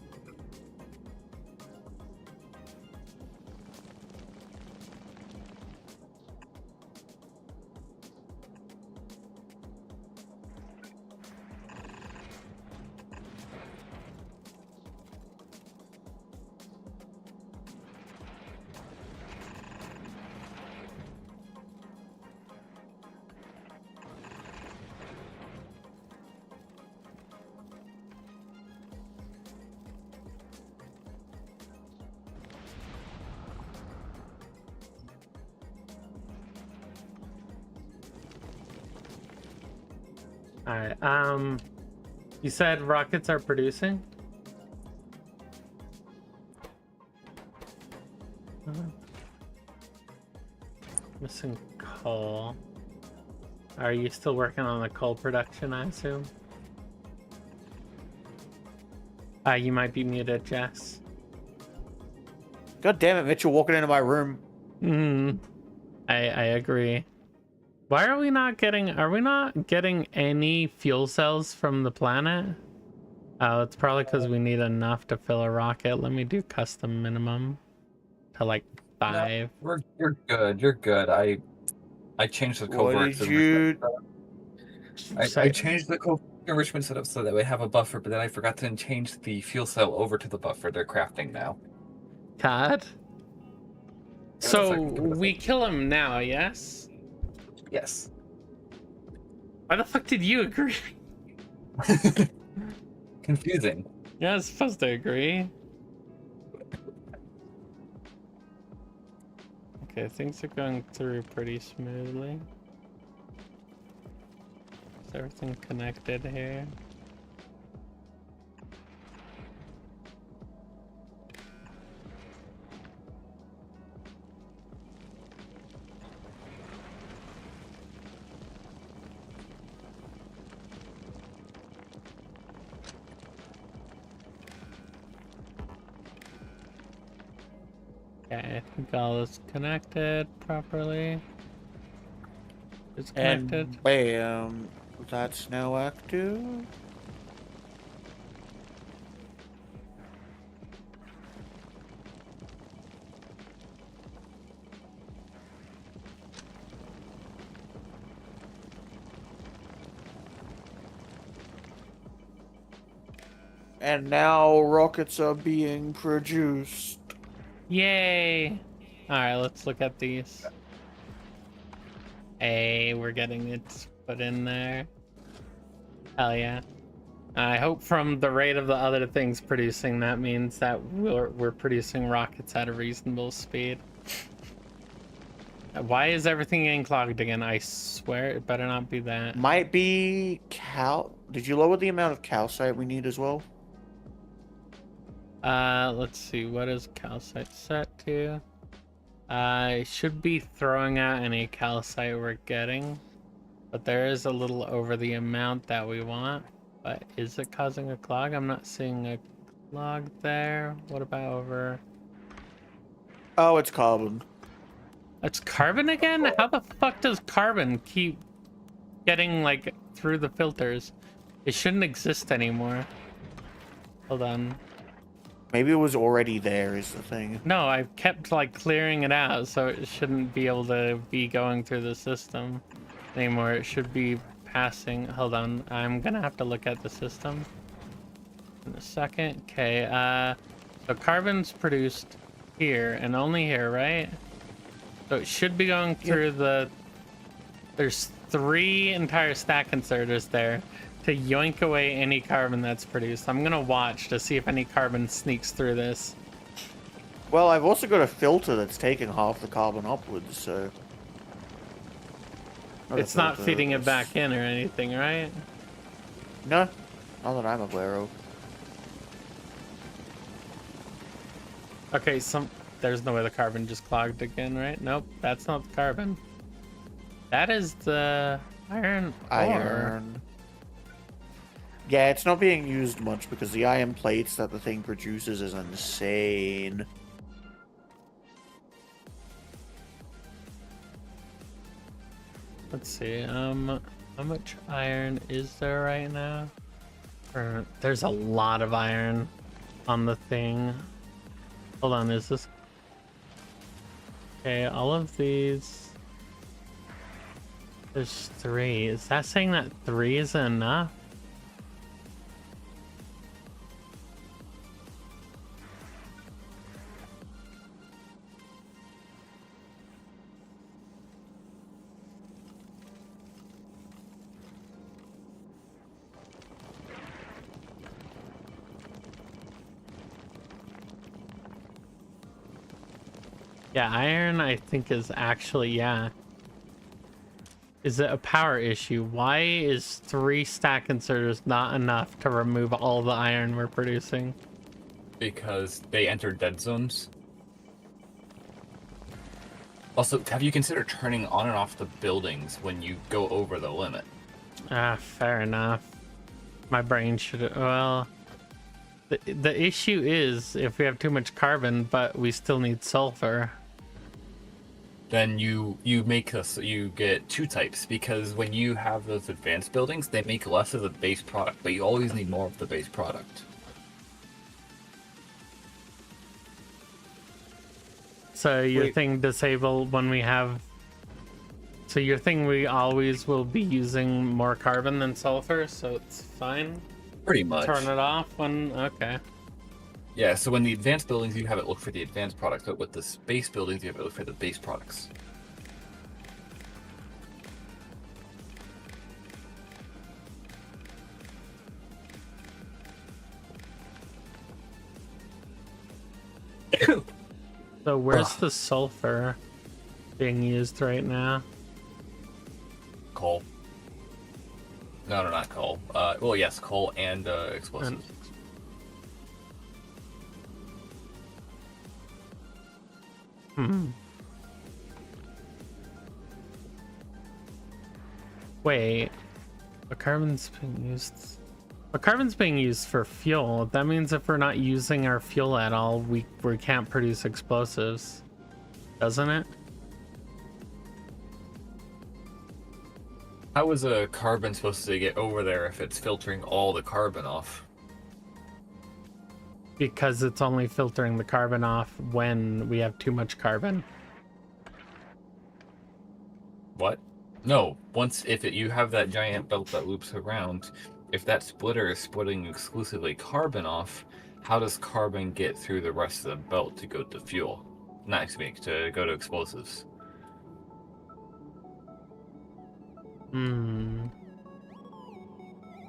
Alright, you said rockets are producing? Missing coal. Are you still working on the coal production, I assume? You might be muted, Jess. God damn it, Mitchell, walking into my room. I agree. Why are we not getting any fuel cells from the planet? Oh, it's probably because we need enough to fill a rocket. Let me do custom minimum to like 5. No, you're good. You're good. I changed the What covert did you... I changed the covert enrichment setup so that we have a buffer, but then I forgot to change the fuel cell over to the buffer. They're crafting now. God. Give it a So second, give it a we second. kill him now, yes? Yes. Why the fuck did you agree? Confusing. You're not supposed to agree. Okay, things are going through pretty smoothly. Is everything connected here? Okay, I think all is connected properly. It's connected. And bam, that's now active. And now rockets are being produced. Yay! Alright, let's look at these. Hey, we're getting it put in there. Hell yeah. I hope from the rate of the other things producing, that means that we're producing rockets at a reasonable speed. Why is everything getting clogged again? I swear it better not be that. Might be cal... Did you lower the amount of calcite we need as well? Let's see, what is calcite set to? I should be throwing out any calcite we're getting, but there is a little over the amount that we want. But is it causing a clog? I'm not seeing a clog there. What about over? Oh, it's carbon. It's carbon again? How the fuck does carbon keep getting like through the filters? It shouldn't exist anymore. Hold on. Maybe it was already there is the thing. No, I've kept like clearing it out, so it shouldn't be able to be going through the system anymore. It should be passing. Hold on, I'm gonna have to look at the system in a second. Okay, so carbon's produced here and only here, right? So it should be going through the... There's 3 entire stack inserters there to yoink away any carbon that's produced. I'm gonna watch to see if any carbon sneaks through this. Well, I've also got a filter that's taking half the carbon upwards, so... It's not feeding it back in or anything, right? No, not that I'm aware of. Okay, there's no way the carbon just clogged again, right? Nope, that's not the carbon. That is the iron ore. Iron. Yeah, it's not being used much because the iron plates that the thing produces is insane. Let's see, how much iron is there right now? There's a lot of iron on the thing. Hold on, is this... Okay, all of these... There's 3. Is that saying that 3 is enough? Yeah, iron I think is actually, yeah. Is it a power issue? Why is 3 stack inserters not enough to remove all the iron we're producing? Because they enter dead zones. Also, have you considered turning on and off the buildings when you go over the limit? Ah, fair enough. My brain should... Well... The issue is if we have too much carbon, but we still need sulfur. Then you get 2 types, because when you have those advanced buildings, they make less of the base product, but you always need more of the base product. So your thing disabled when we have... So your thing, we always will be using more carbon than sulfur, so it's fine? Pretty much. Turn it off when... Okay. Yeah, so when the advanced buildings, you have it look for the advanced products, but with the base buildings, you have it look for the base products. So where's the sulfur being used right now? Coal. No, not coal. Well, yes, coal and explosives. Wait, but carbon's being used. But carbon's being used for fuel. That means if we're not using our fuel at all, we can't produce explosives, doesn't it? How is a carbon supposed to get over there if it's filtering all the carbon off? Because it's only filtering the carbon off when we have too much carbon. What? No, you have that giant belt that loops around, if that splitter is splitting exclusively carbon off, how does carbon get through the rest of the belt to go to fuel? Not, excuse me, to go to explosives.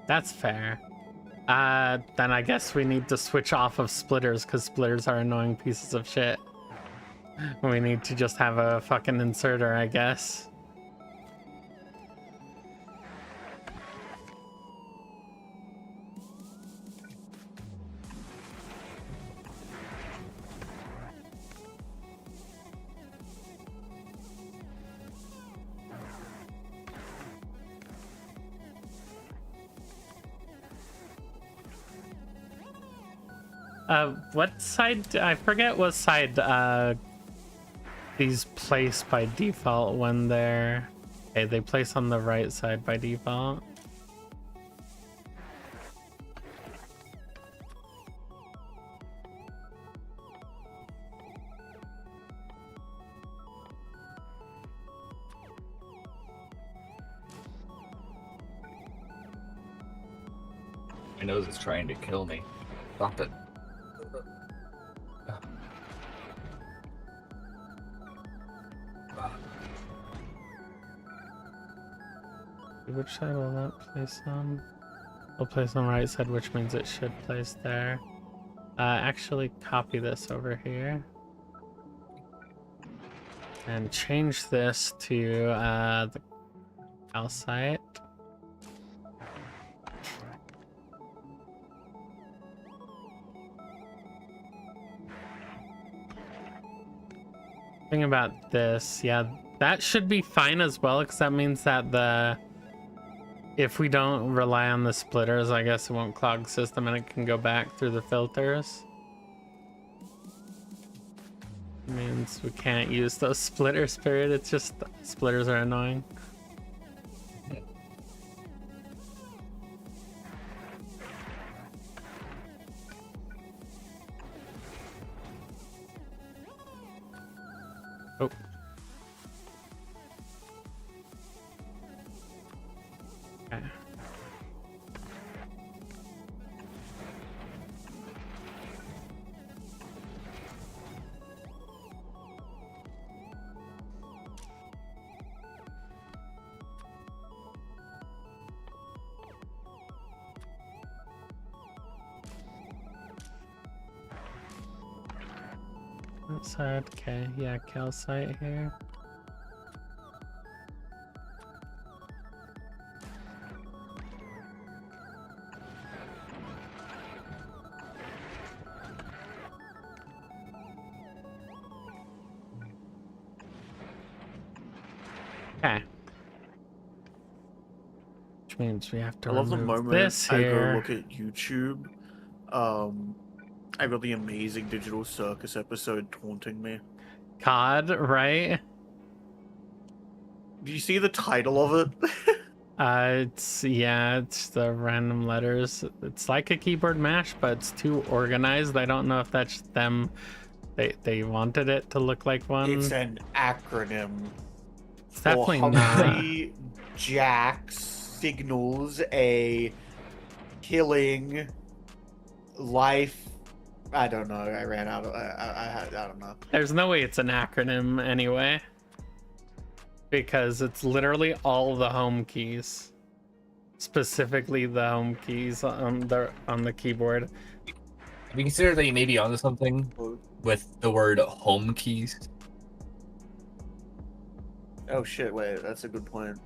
That's fair. Then I guess we need to switch off of splitters, because splitters are annoying pieces of shit. We need to just have a fucking inserter, I guess. What side? I forget what side these place by default when they're... Okay, they place on the right side by default. My nose is trying to kill me. Stop it. Which side will that place on? It'll place on the right side, which means it should place there. Actually copy this over here. And change this to the calcite. Thing about this, yeah, that should be fine as well, because that means that if we don't rely on the splitters, I guess it won't clog the system and it can go back through the filters. It means we can't use those splitters, period. It's just splitters are annoying. Oh. Okay. Outside, okay, yeah, calcite here. Okay. Which means we have to I love the remove moment this I go here. look at YouTube. I got the amazing Digital Circus episode taunting me. COD, right? Do you see the title of it? It's the random letters. It's like a keyboard mash, but it's too organized. I don't know if that's them. They wanted it to look like It's one. an acronym It's for definitely not. Humphrey Jack signals a killing life. I don't know. I ran out of. I don't know. There's no way it's an acronym anyway. Because it's literally all the home keys. Specifically the home keys on the keyboard. Have you considered that you may be onto something with the word home keys? Oh shit! Wait, that's a good point.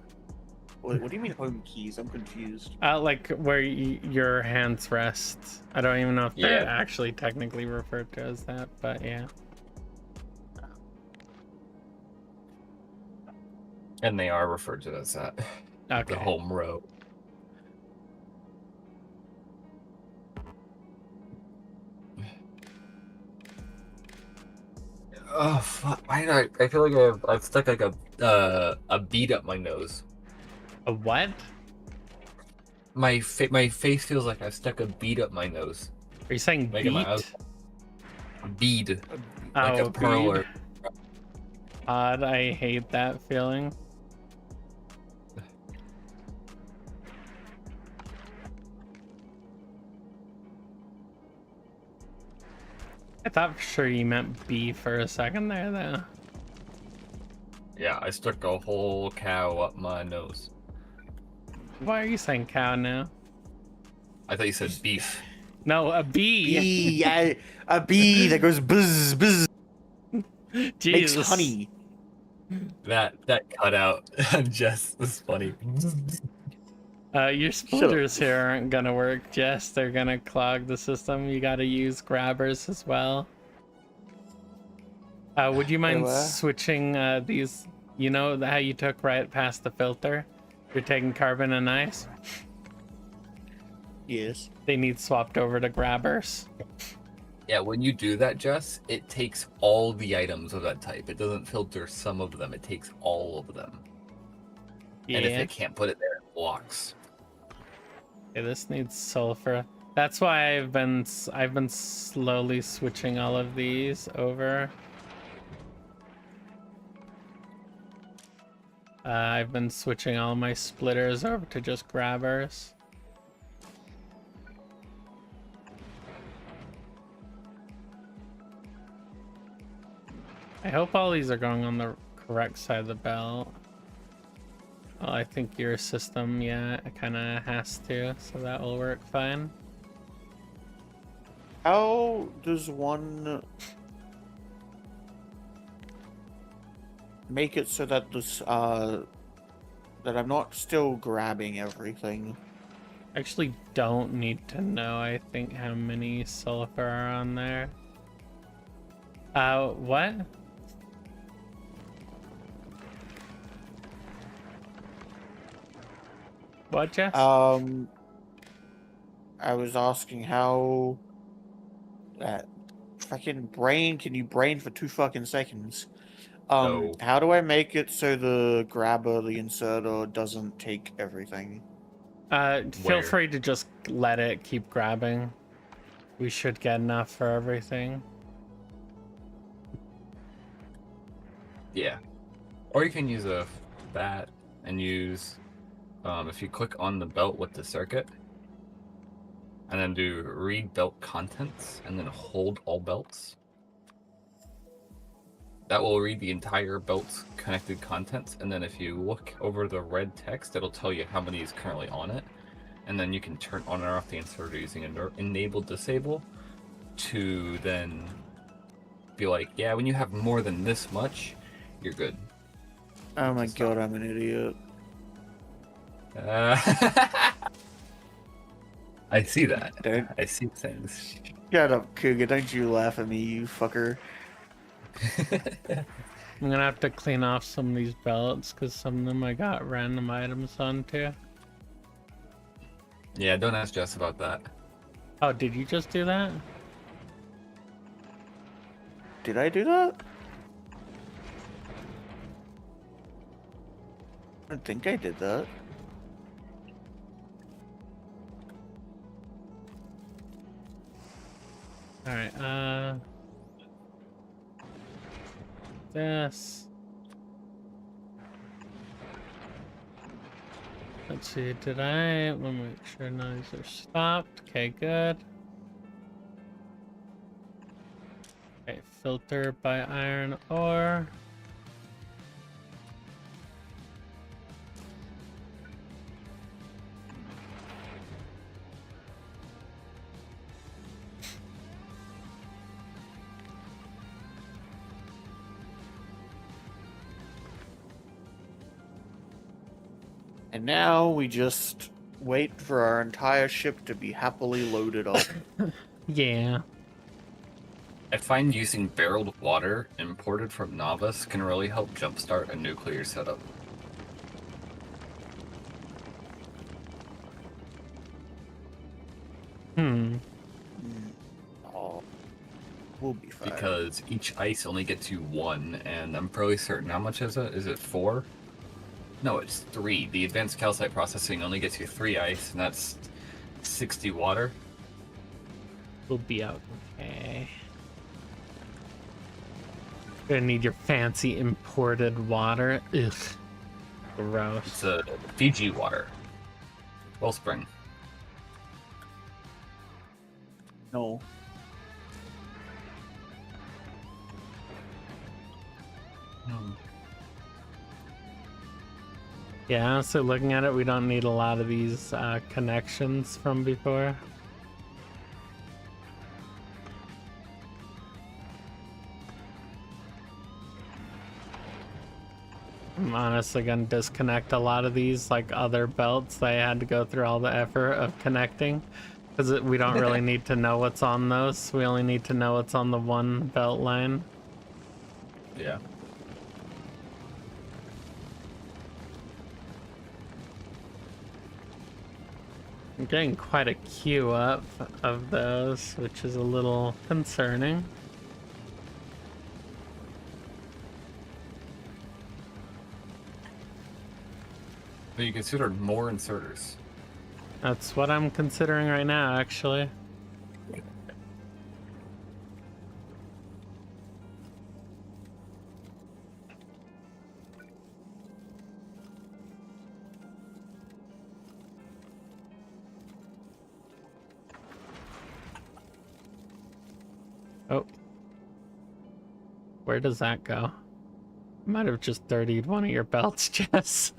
What do you mean home keys? I'm confused. Like where your hands rest. I don't even know if they're Yeah. actually technically referred to as that, but yeah. And they are referred to as that. Okay. The home row. Oh fuck! I feel like I've stuck like a bead up my nose. A what? My face feels like I've stuck a bead up my nose. Are you saying Making my beat? bead, like Oh, a pearl. bead. Odd. I hate that feeling. I thought for sure you meant B for a second there, though. Yeah, I stuck a whole cow up my nose. Why are you saying cow now? I thought you said beef. No, a bee. Bee, a bee that goes buzz buzz makes Jesus. honey. That cut out just was funny. Your splitters here aren't gonna work, Jess. They're gonna clog the system. You gotta use grabbers as well. Would you mind what? switching these? You know how you took right past the filter? You're taking carbon and ice. Yes. They need swapped over to grabbers. Yeah, when you do that, Jess, it takes all the items of that type. It doesn't filter some of them. It takes all of them. Yeah. And if it can't put it there, it blocks. Okay, this needs sulfur. That's why I've been slowly switching all of these over. I've been switching all my splitters over to just grabbers. I hope all these are going on the correct side of the belt. Well, I think your system, yeah, it kind of has to, so that will work fine. How does one make it so that this that I'm not still grabbing everything? Actually don't need to know, I think, how many sulfur are on there. What? What, Jess? I was asking how that fucking brain, can you brain for 2 fucking seconds? No. How do I make it so the grabber, the inserter, doesn't take everything? Feel Where? free to just let it keep grabbing. We should get enough for everything. Yeah. Or you can use that and use, if you click on the belt with the circuit, and then do read belt contents, and then hold all belts. That will read the entire belt's connected contents, and then if you look over the red text, it'll tell you how many is currently on it, and then you can turn on or off the inserter using enable disable to then be like, yeah, when you have more than this much, you're good. Oh my god, I'm an idiot. I see that. Don't I see things. shut up, Cougar. Don't you laugh at me, you fucker. I'm gonna have to clean off some of these belts because some of them I got random items onto. Yeah, don't ask Jess about that. Oh, did you just do that? Did I do that? I don't think I did that. Alright, this. Let's see, did I? Let me make sure none of these are stopped. Okay, good. Okay, filter by iron ore. And now we just wait for our entire ship to be happily loaded up. Yeah. I find using barreled water imported from Navas can really help jumpstart a nuclear setup. Hmm. Oh, we'll be fine. Because each ice only gets you 1, and I'm fairly certain. How much is it? Is it 4? No, it's 3. The advanced calcite processing only gets you 3 ice, and that's 60 water. We'll be okay. Gonna need your fancy imported water. Ugh. Gross. It's a Fiji water. Wellspring. No. Yeah, honestly, looking at it, we don't need a lot of these connections from before. I'm honestly gonna disconnect a lot of these, like other belts. They had to go through all the effort of connecting, because we don't really need to know what's on those. We only need to know what's on the one belt line. Yeah. I'm getting quite a queue up of those, which is a little concerning. But you considered more inserters. That's what I'm considering right now, actually. Oh. Where does that go? Might have just dirtied one of your belts, Jess.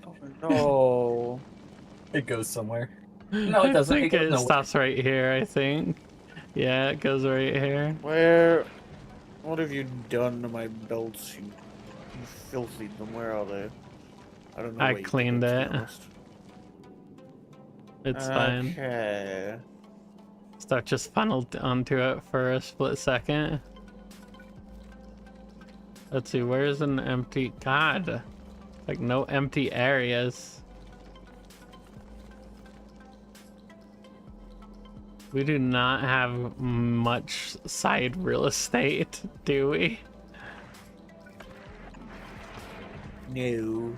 Oh, no. It goes somewhere. No, it doesn't. I think It goes it nowhere. stops right here, I think. Yeah, it goes right here. Where? What have you done to my belts? You filthy them. Where are they? I don't know. I where you put cleaned them, to it. be honest. It's fine. Okay. Stuff just funneled onto it for a split second. Let's see, where's an empty... God. Like, no empty areas. We do not have much side real estate, do we? No.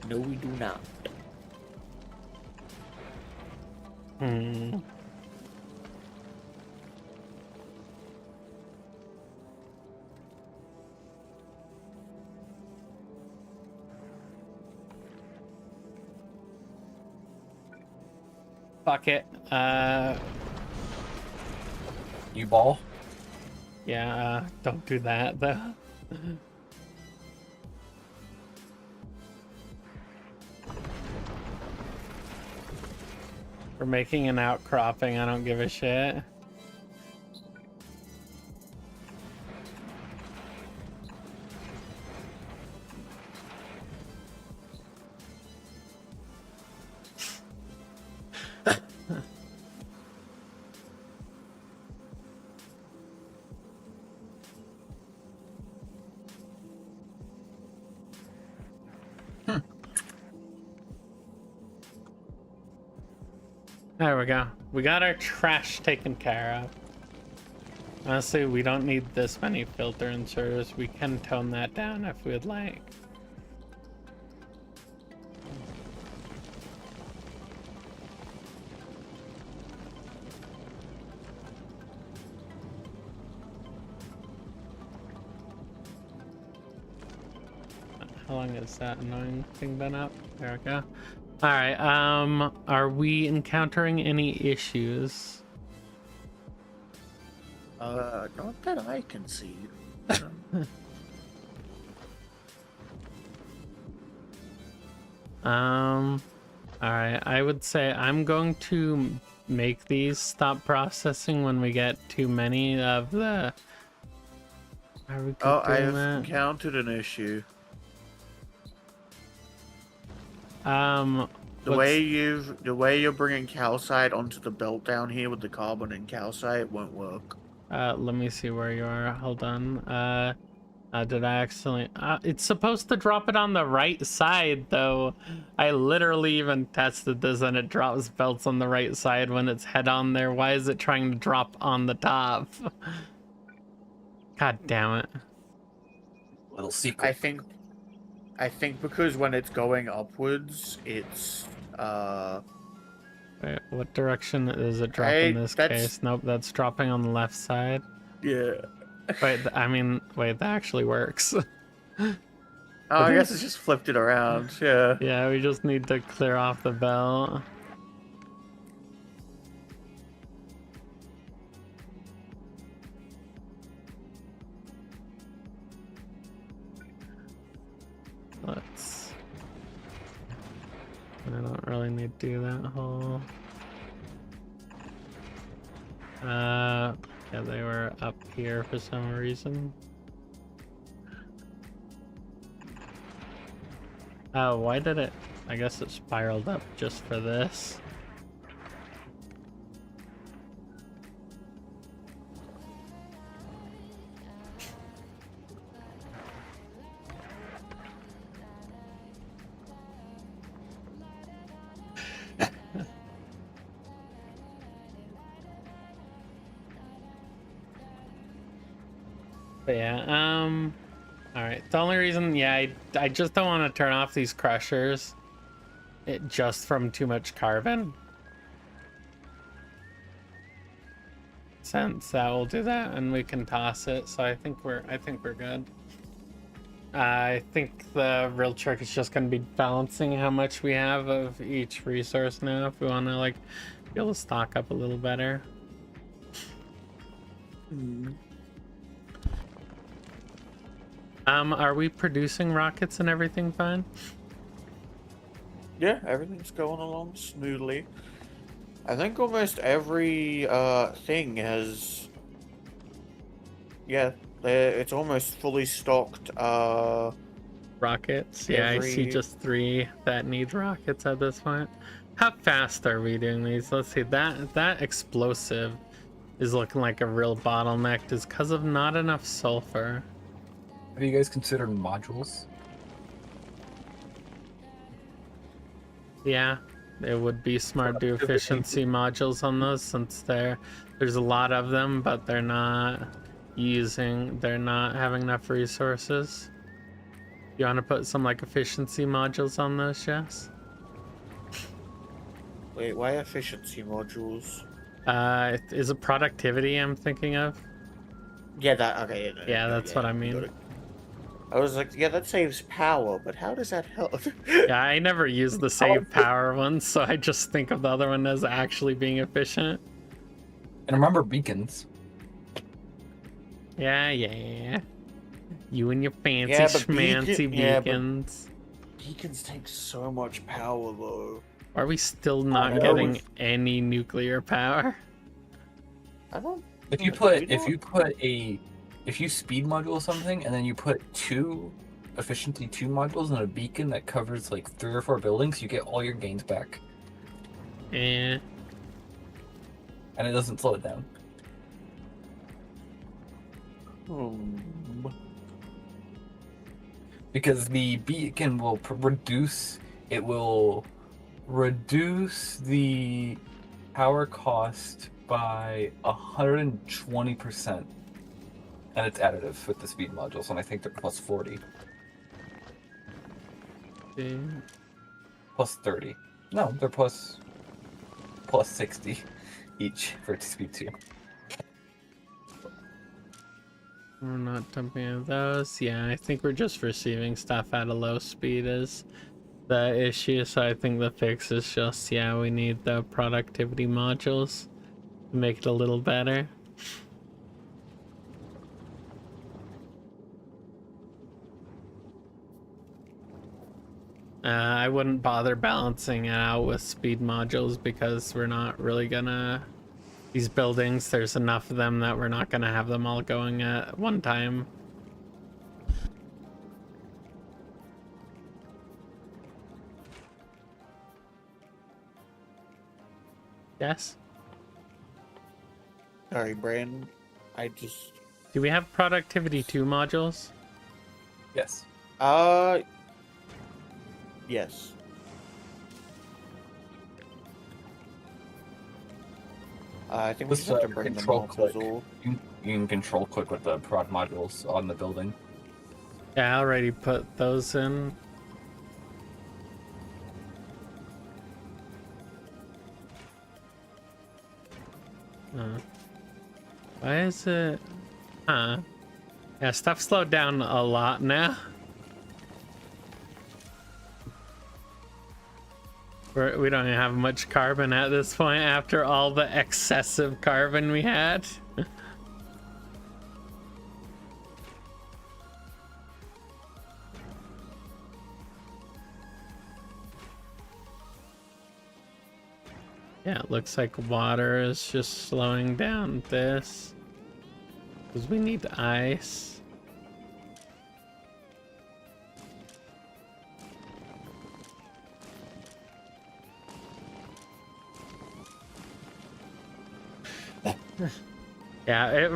No, we do not. Hmm. Fuck it. You ball? Yeah, don't do that, though. For making an outcropping, I don't give a shit. There we go. We got our trash taken care of. Honestly, we don't need this many filter inserters. We can tone that down if we'd like. How long has that annoying thing been up? There we go. All right. Are we encountering any issues? Not that I can see. All right. I would say I'm going to make these stop processing when we get too many of the. Are we Oh, I doing have that? encountered an issue. Um, The what's- way you're bringing calcite onto the belt down here with the carbon and calcite won't work. let me see where you are. Hold on. Did I accidentally? It's supposed to drop it on the right side, though. I literally even tested this, and it drops belts on the right side when it's head on there. Why is it trying to drop on the top? God damn it! Little secret. I think because when it's going upwards, it's Wait, what direction is it dropping in this that's- case? Nope, that's dropping on the left side. yeah. Wait, wait, that actually works. Oh, I guess it's just flipped it around. Yeah. Yeah, we just need to clear off the belt. Let's. I don't really need to do that whole. Yeah, they were up here for some reason. Oh, why did it? I guess it spiraled up just for this. But yeah, alright. The only reason, yeah, I just don't want to turn off these crushers. Just from too much carbon. Since that will do that, and we can toss it, so I think we're good. I think the real trick is just gonna be balancing how much we have of each resource now if we wanna like be able to stock up a little better. Are we producing rockets and everything fine? Yeah, everything's going along smoothly. I think almost every thing has. Yeah, it's almost fully stocked. Rockets? Yeah, I see just 3 that need rockets at this point. How fast are we doing these? Let's see, that explosive is looking like a real bottleneck is because of not enough sulfur. Have you guys considered modules? Yeah, it would be smart to do efficiency modules on those since there's a lot of them, but they're not having enough resources. You want to put some like efficiency modules on those, Jess? Wait, why efficiency modules? Is it productivity I'm thinking of? Yeah, that okay. Yeah, that's what I mean. got it. I was like, yeah, that saves power, but how does that help? Yeah, I never use the save power one, so I just think of the other one as actually being efficient. And remember beacons. Yeah. You and your fancy Yeah, but schmancy yeah, but- beacons. Beacons take so much power, though. Are we still not I know. getting any nuclear power? I don't. If you speed module something and then you put 2 efficiency 2 modules in a beacon that covers like 3 or 4 buildings, you get all your gains back. Eh. And it doesn't slow it down. Because the beacon will reduce the power cost by 120%. And it's additive with the speed modules, and I think they're plus 40. See. Plus 30. No, they're plus 60 each for speed 2. We're not dumping those. Yeah, I think we're just receiving stuff at a low speed is the issue. So I think the fix is just, yeah, we need the productivity modules to make it a little better. I wouldn't bother balancing it out with speed modules because we're not really gonna... These buildings, there's enough of them that we're not gonna have them all going at one time. Yes? Sorry, Brandon. I just... Do we have productivity 2 modules? Yes. Yes. I think we This just have to bring them control all click. puzzle. You can control click with the prod modules on the building. Yeah, I already put those in. Why is it... Huh. Yeah, stuff slowed down a lot now. We don't even have much carbon at this point after all the excessive carbon we had. Yeah, it looks like water is just slowing down this. Because we need ice. Yeah,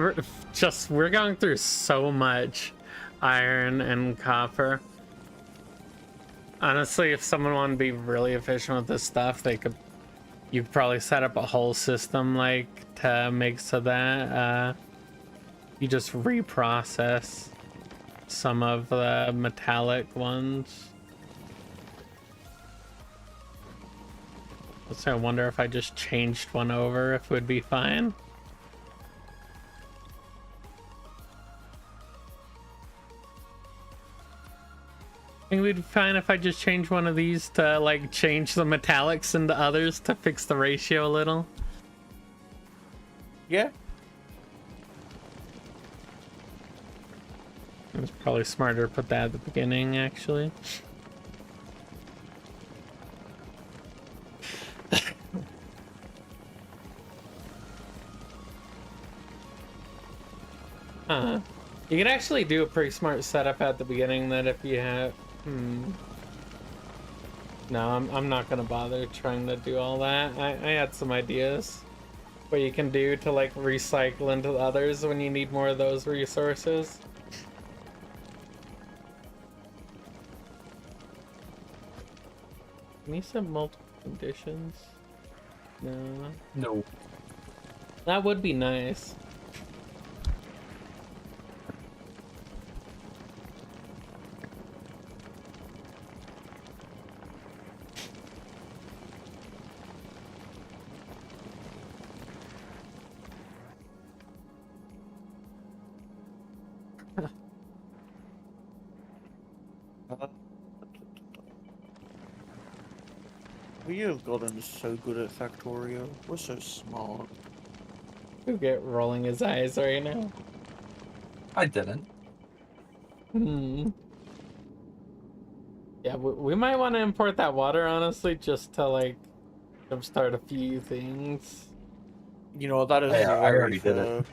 we're going through so much iron and copper. Honestly, if someone wanted to be really efficient with this stuff, you could probably set up a whole system like to make so that you just reprocess some of the metallic ones. So I wonder if I just changed one over, if it would be fine. I think we'd be fine if I just change one of these to like change the metallics into others to fix the ratio a little. Yeah. It's probably smarter to put that at the beginning, actually. Huh. You can actually do a pretty smart setup at the beginning that if you have... No, I'm not gonna bother trying to do all that. I had some ideas what you can do to like recycle into the others when you need more of those resources. Can you set multiple conditions? No. No. That would be nice. We have gotten so good at Factorio. We're so smart. Who get rolling his eyes right now? I didn't. Yeah, we might want to import that water, honestly, just to like jumpstart a few things. You know, that is I very already did fair. it.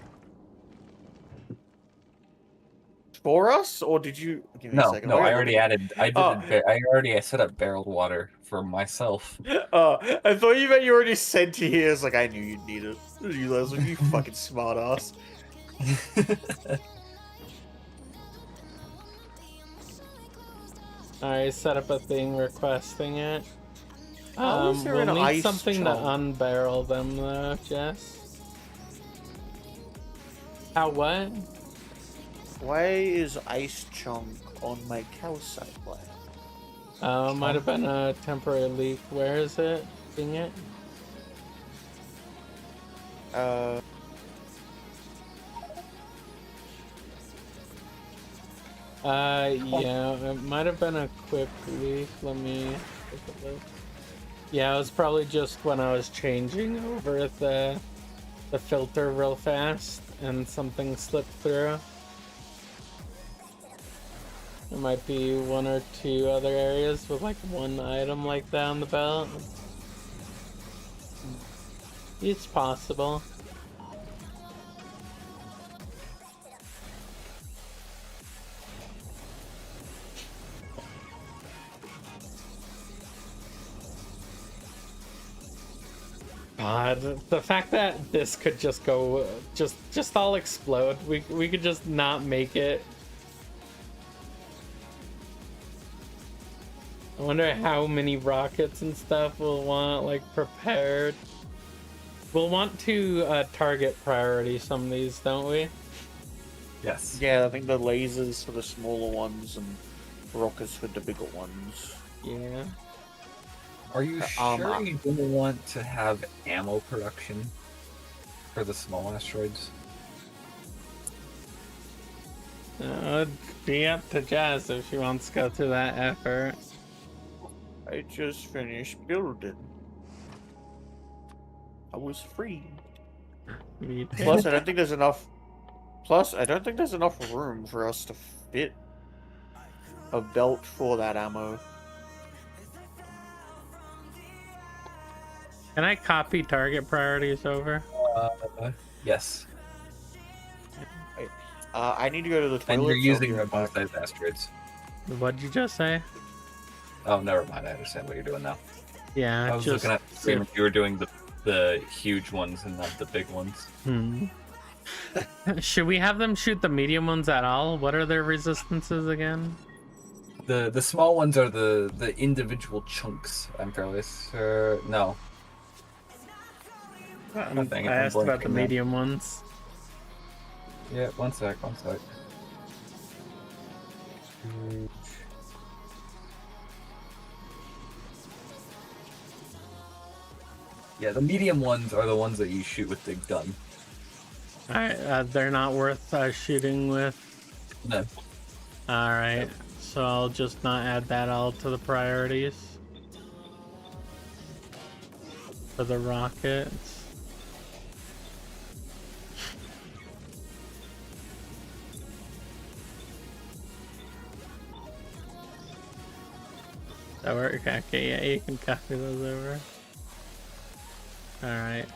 For us, or did you? Give me a No, second. no, Wait, I let already me- added. I did. Oh. I already set up barreled water for myself. Oh, I thought you meant you already sent to here. It's like I knew you'd need it. You guys, like, you fucking smart ass. Alright, set up a thing requesting it. How is there we'll an need ice something to chunk? unbarrel them though, Jess. How what? Why is ice chunk on my calcite plant? Might have been a temporary leak. Where is it? Seeing it? Uh, Yeah, it might have been a quick leak. Let me take a look. Yeah, it was probably just when I was changing over the filter real fast and something slipped through. There might be one or two other areas with like one item like that on the belt. It's possible. The fact that this could just go, just all explode. We could just not make it. I wonder how many rockets and stuff we'll want like prepared. We'll want to target priority some of these, don't we? Yes. yeah, I think the lasers for the smaller ones and rockets for the bigger ones. Yeah. Are you sure you don't want to have ammo production for the small asteroids? It'd be up to Jess if she wants to go through that effort. I just finished building. I was free. Me too. Plus, I don't think there's enough. Plus, I don't think there's enough room for us to fit a belt for that ammo. Can I copy target priorities over? Yes. I need to go to the toilet. And you're so I'll be using right back. both size asteroids. What'd you just say? Oh, never mind. I understand what you're doing now. Yeah, I was just looking at the screen. You were doing the huge ones and not the big ones. Should we have them shoot the medium ones at all? What are their resistances again? The small ones are the individual chunks. I'm fairly sure. No. I asked about the medium ones. Yeah, one sec. Yeah, the medium ones are the ones that you shoot with the gun. Alright, they're not worth shooting with. No. Alright, so I'll just not add that all to the priorities. For the rockets. That work? Okay, yeah, you can copy those over. Alright.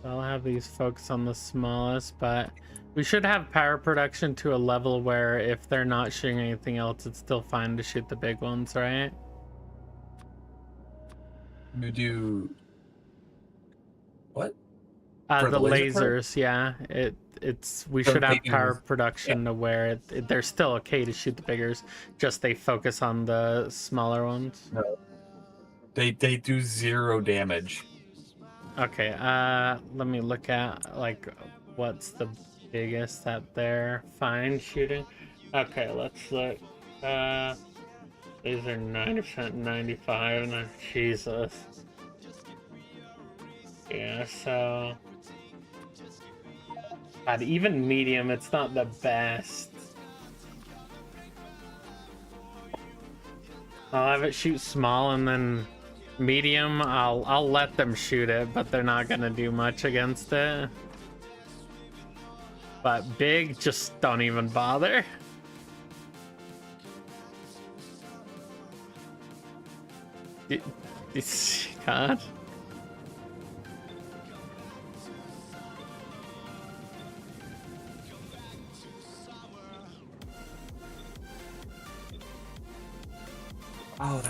I'll have these focus on the smallest, but we should have power production to a level where if they're not shooting anything else, it's still fine to shoot the big ones, right? You do what? The the laser part? lasers, yeah. We So should have they power use- production to where they're still okay to shoot the biggers, just they focus on the smaller ones. No. They do 0 damage. Okay, let me look at like what's the biggest that they're fine shooting. Okay, let's look. These are 90%, 95, and Jesus. Yeah, so God, even medium, it's not the best. I'll have it shoot small, and then medium, I'll let them shoot it, but they're not gonna do much against it. But big, just don't even bother. God. Oh,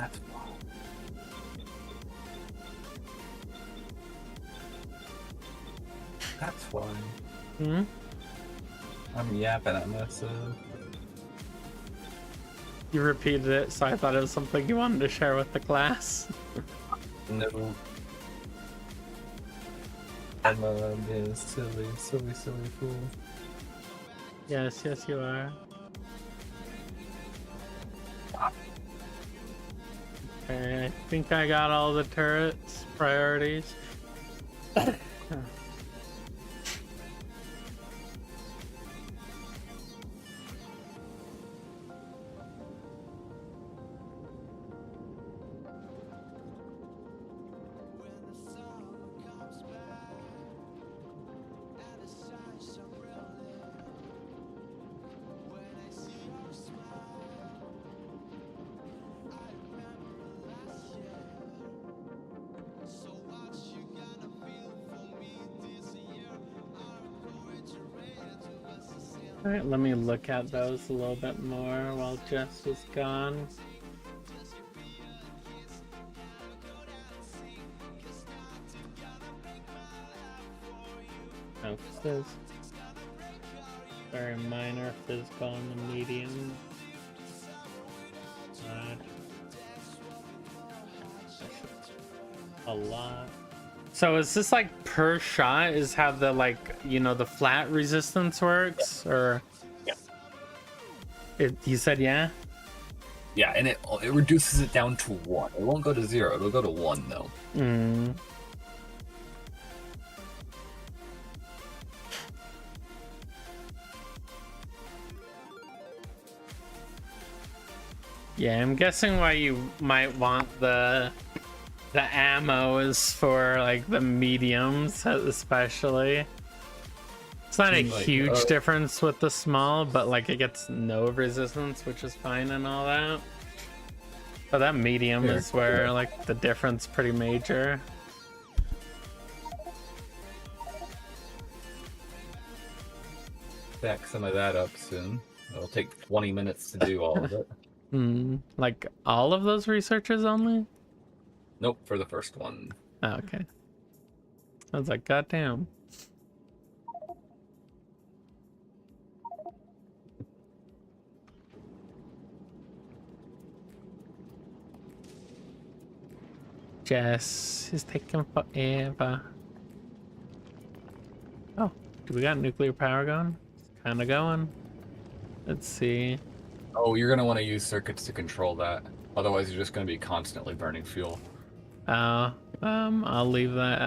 that's why. Hmm? I'm yapping at myself. You repeated it, so I thought it was something you wanted to share with the class. No. I'm being silly fool. Yes, yes, you are. Okay, I think I got all the turrets priorities. Alright, let me look at those a little bit more while Jess is gone. No fizz. Very minor physical on the medium. A lot. So is this like per shot is how the like, you know, the flat resistance works? Or Yeah. You said yeah? Yeah, and it reduces it down to 1. It won't go to 0, it'll go to 1 though. Mm. Yeah, I'm guessing why you might want the ammo is for like the mediums especially. It's not a Like, huge difference with the small, but like it gets no resistance, which is fine and all that. But that medium Sure. is where like the difference pretty major. Stack some of that up soon. It'll take 20 minutes to do all of it. Like all of those researchers only? Nope, for the first one. Oh, okay. I was like, goddamn. Jess is taking forever. Oh, do we got nuclear power going? It's kind of going. Let's see. Oh, you're going to want to use circuits to control that. Otherwise, you're just going to be constantly burning fuel. I'll leave that.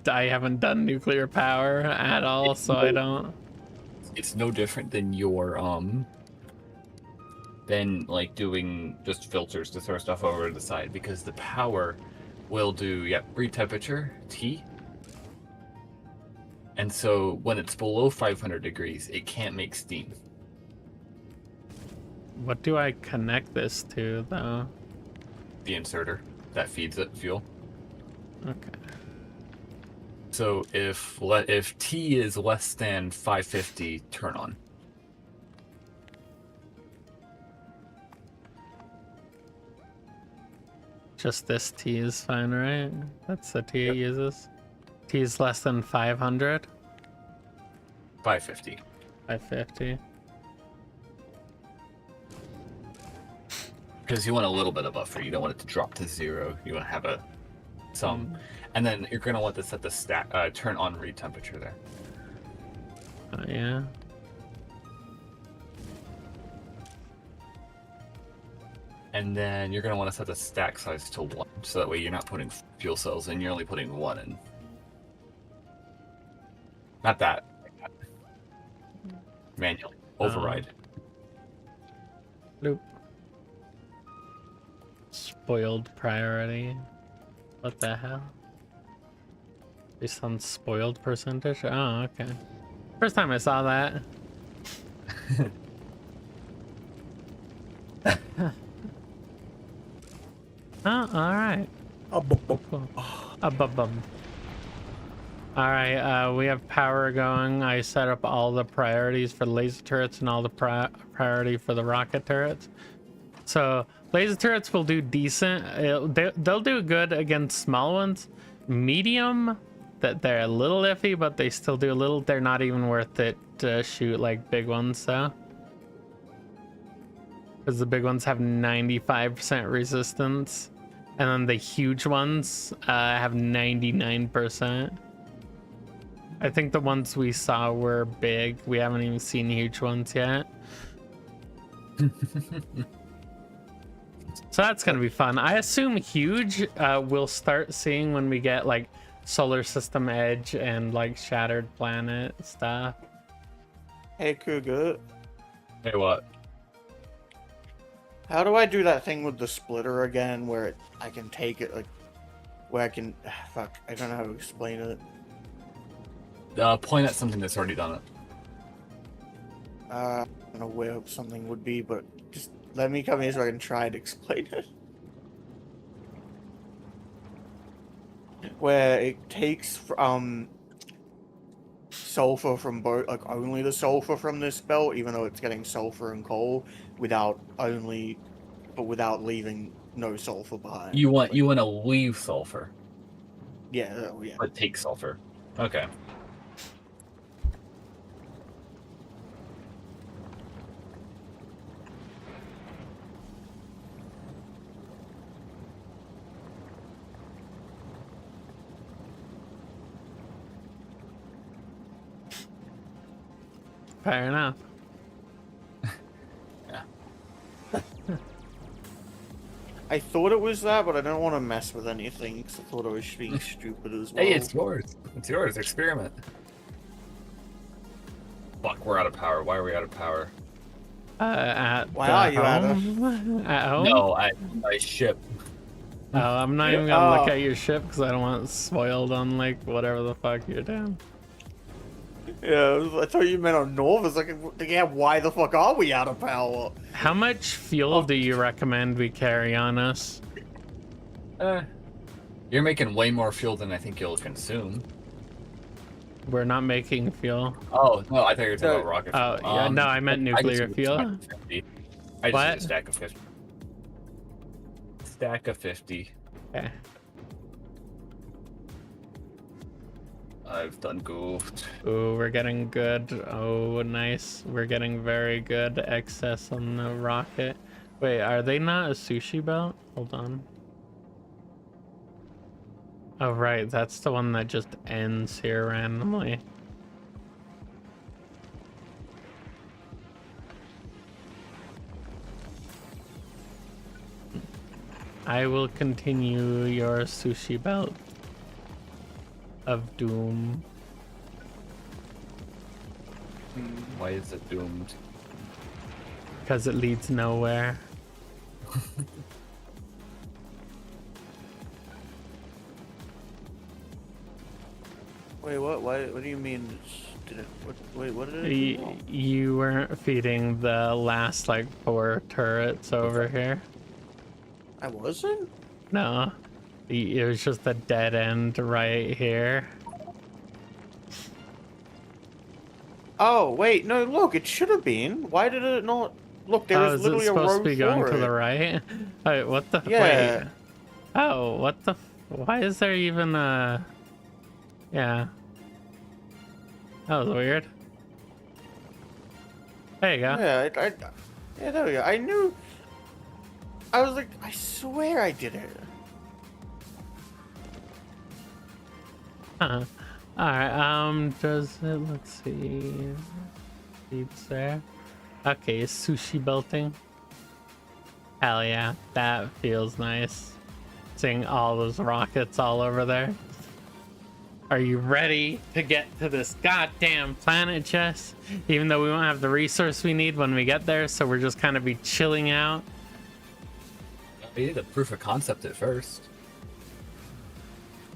I haven't done nuclear power at all, so I don't. It's no different than your than like doing just filters to throw stuff over to the side, because the power will do breed temperature T, and so when it's below 500 degrees, it can't make steam. What do I connect this to though? The inserter that feeds it fuel. Okay. So if T is less than 550, turn on. Just this T is fine, right? That's the T it uses. T is less than 500. 550. 550. Because you want a little bit of buffer. You don't want it to drop to 0. You want to have some. And then you're going to want to set the turn on read temperature there. Oh, yeah. And then you're going to want to set the stack size to 1. So that way you're not putting fuel cells in. You're only putting 1 in. Not that. Manually. Override. Nope. Spoiled priority. What the hell? Based on spoiled percentage? Oh, okay. First time I saw that. Oh, alright. Cool. Alright, we have power going. I set up all the priorities for the laser turrets and all the priority for the rocket turrets. So, laser turrets will do decent. They'll do good against small ones. Medium, that they're a little iffy, but they still do a little. They're not even worth it to shoot like big ones, though. Because the big ones have 95% resistance. And then the huge ones have 99%. I think the ones we saw were big. We haven't even seen huge ones yet. So that's going to be fun. I assume huge we'll start seeing when we get like Solar System Edge and like Shattered Planet stuff. Hey, Cougar. Hey, what? How do I do that thing with the splitter again, where I can take it, like, where I can... Fuck, I don't know how to explain it. Point at something that's already done it. I don't know where something would be, but just let me come here so I can try and explain it. Where it takes, sulfur from both, like, only the sulfur from this belt, even though it's getting sulfur and coal, without leaving no sulfur behind. You want to leave sulfur, Yeah, yeah. but take sulfur. Okay. Fair enough. Yeah. I thought it was that, but I don't want to mess with anything because I thought I was being stupid as well. Hey, it's yours. It's yours. Experiment. Fuck, we're out of power. Why are we out of power? At Why the are you out of- home? At home? No, my ship. Oh, I'm not even gonna look at your ship because I don't want it spoiled on like whatever the fuck you're doing. Yeah, I thought you meant on North. It's like, yeah, why the fuck are we out of power? How much fuel do you recommend we carry on us? You're making way more fuel than I think you'll consume. We're not making fuel. Oh, no, I thought you were talking about rocket fuel. Oh, yeah, no, I meant nuclear fuel. I just What? need a stack of 50. Stack of 50. Okay. I've done goofed. Ooh, we're getting good. Oh, nice. We're getting very good excess on the rocket. Wait, are they not a sushi belt? Hold on. Oh, right. That's the one that just ends here randomly. I will continue your sushi belt of doom. Why is it doomed? Because it leads nowhere. Wait, what? Why? What do you mean? Did it? Wait, what did it do? You weren't feeding the last like 4 turrets over here. I wasn't? No. It was just a dead end right here. Oh, wait, no, look, it should have been. Why did it not? Look, there Oh, was is it literally a road supposed to be going for to it. the right? Wait, what the? Yeah. Wait. Oh, what the? Why is there even a? Yeah. That was weird. There you go. Yeah, yeah, there we go. I knew. I was like, I swear I did it. All right. Does it? Let's see. Seats there. Okay, sushi belting. Hell yeah, that feels nice. Seeing all those rockets all over there. Are you ready to get to this goddamn planet, Jess? Even though we won't have the resource we need when we get there, so we're just kind of be chilling out. We need a proof of concept at first.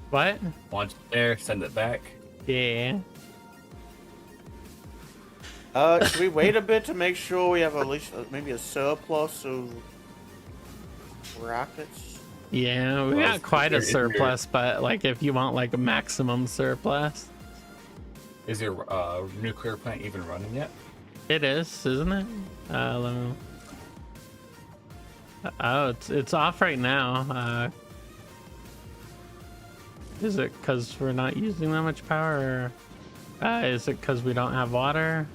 What? Launch it there, send it back. Yeah. Should we wait a bit to make sure we have at least maybe a surplus of rockets? Yeah, we Well, got quite a if you're- surplus, but like if you want like a maximum surplus, Is your nuclear plant even running yet? it is, isn't it? Let me... Oh, it's off right now. Is it because we're not using that much power, or is it because we don't have water?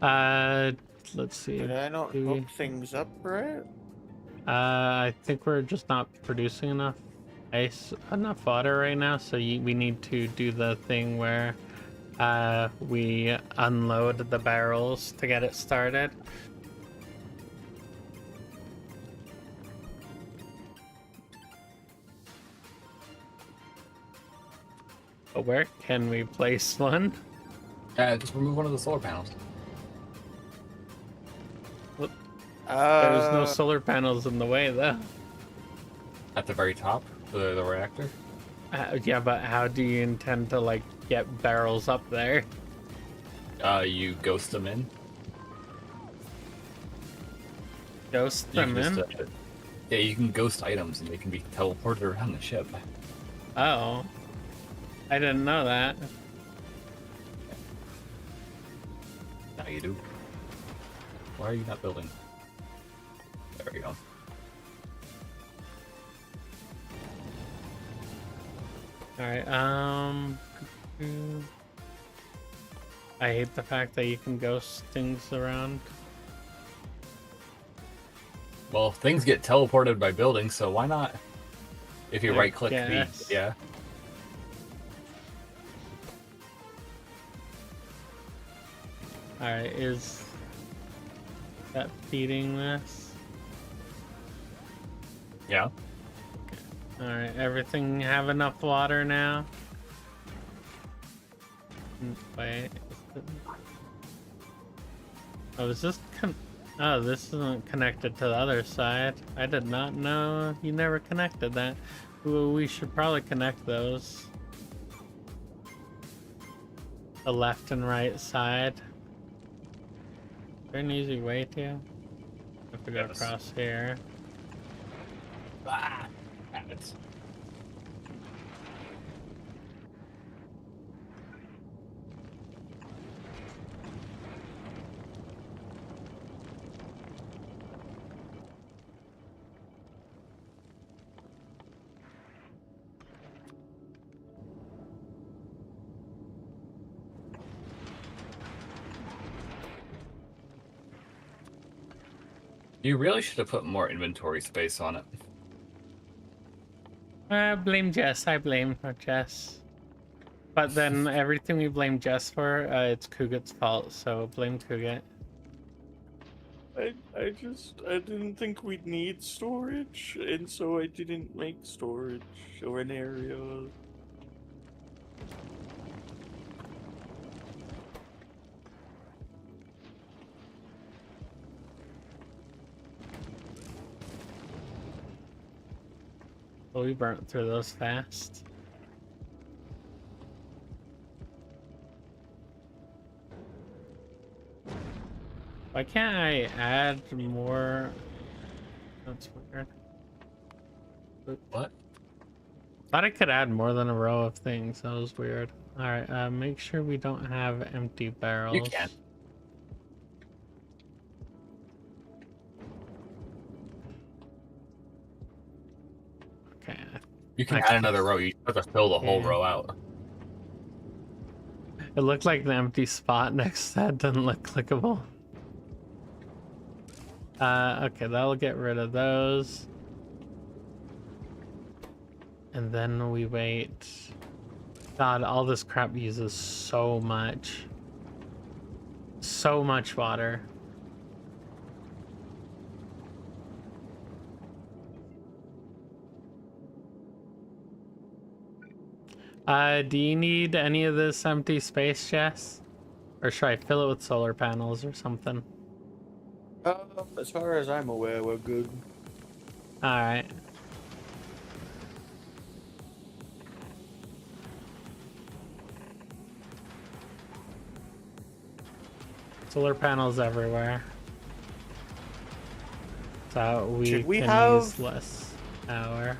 Let's see. Did I not Do we- hook things up right? I think we're just not producing enough enough water right now, so we need to do the thing where we unload the barrels to get it started. But where can we place one? Just remove one of the solar panels. There's no solar panels in the way, though. At the very top, the reactor. Yeah, but how do you intend to, like, get barrels up there? You ghost them in. Ghost You them can in? just, yeah, you can ghost items and they can be teleported around the ship. Oh. I didn't know that. Now you do. Why are you not building? There we go. Alright, I hate the fact that you can ghost things around. Well, things get teleported by building, so why not? If you I right click guess. yeah. Alright, is that feeding this? Yeah. Alright, everything have enough water now? Wait. Oh, is this oh, this isn't connected to the other side. I did not know you never connected that. Ooh, we should probably connect those. The left and right side. Is there an easy way to? Have to go Yes. across here. Ah, habits. You really should have put more inventory space on it. I blame Jess. I blame Jess. But then everything we blame Jess for, it's Kugat's fault. So blame Kugat. I didn't think we'd need storage, and so I didn't make storage or an area. Well, we burnt through those fast. Why can't I add more? That's weird. What? Thought I could add more than a row of things. That was weird. All right, make sure we don't have empty barrels. You can. Okay. You can I add can- another row. You have to fill the whole Yeah. row out. It looked like the empty spot next to that didn't look clickable. Okay, that'll get rid of those. And then we wait. God, all this crap uses so much. So much water. Do you need any of this empty space, Jess? Or should I fill it with solar panels or something? As far as I'm aware, we're good. Alright. Solar panels everywhere. So we Should we can have- use less power.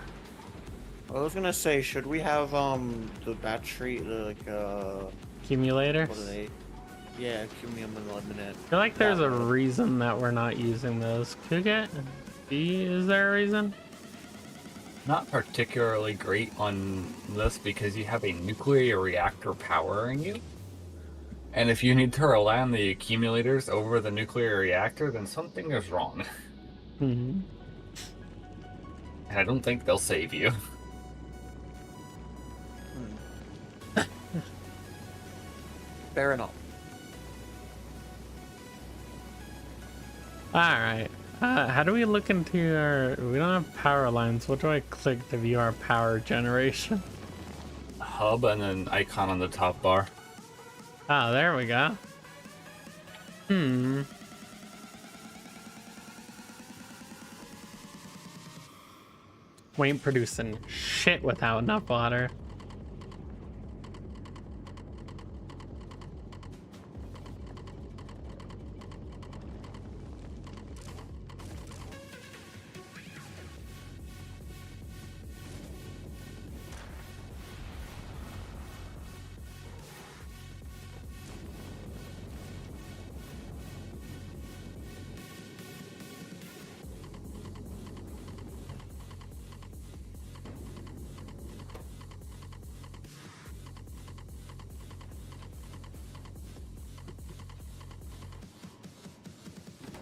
I was gonna say, should we have the battery, Accumulators? what are they? Yeah, Cumium and Lemonade. I feel like there's a That one. reason that we're not using those. Kuget? Is there a reason? not particularly great on this because you have a nuclear reactor powering you. And if you need to rely on the accumulators over the nuclear reactor, then something is wrong. Mm-hmm. And I don't think they'll save you. Fair enough. Alright. How do we look into our... We don't have power lines. What do I click to view our power generation? Hub and an icon on the top bar. Oh, there we go. We ain't producing shit without enough water.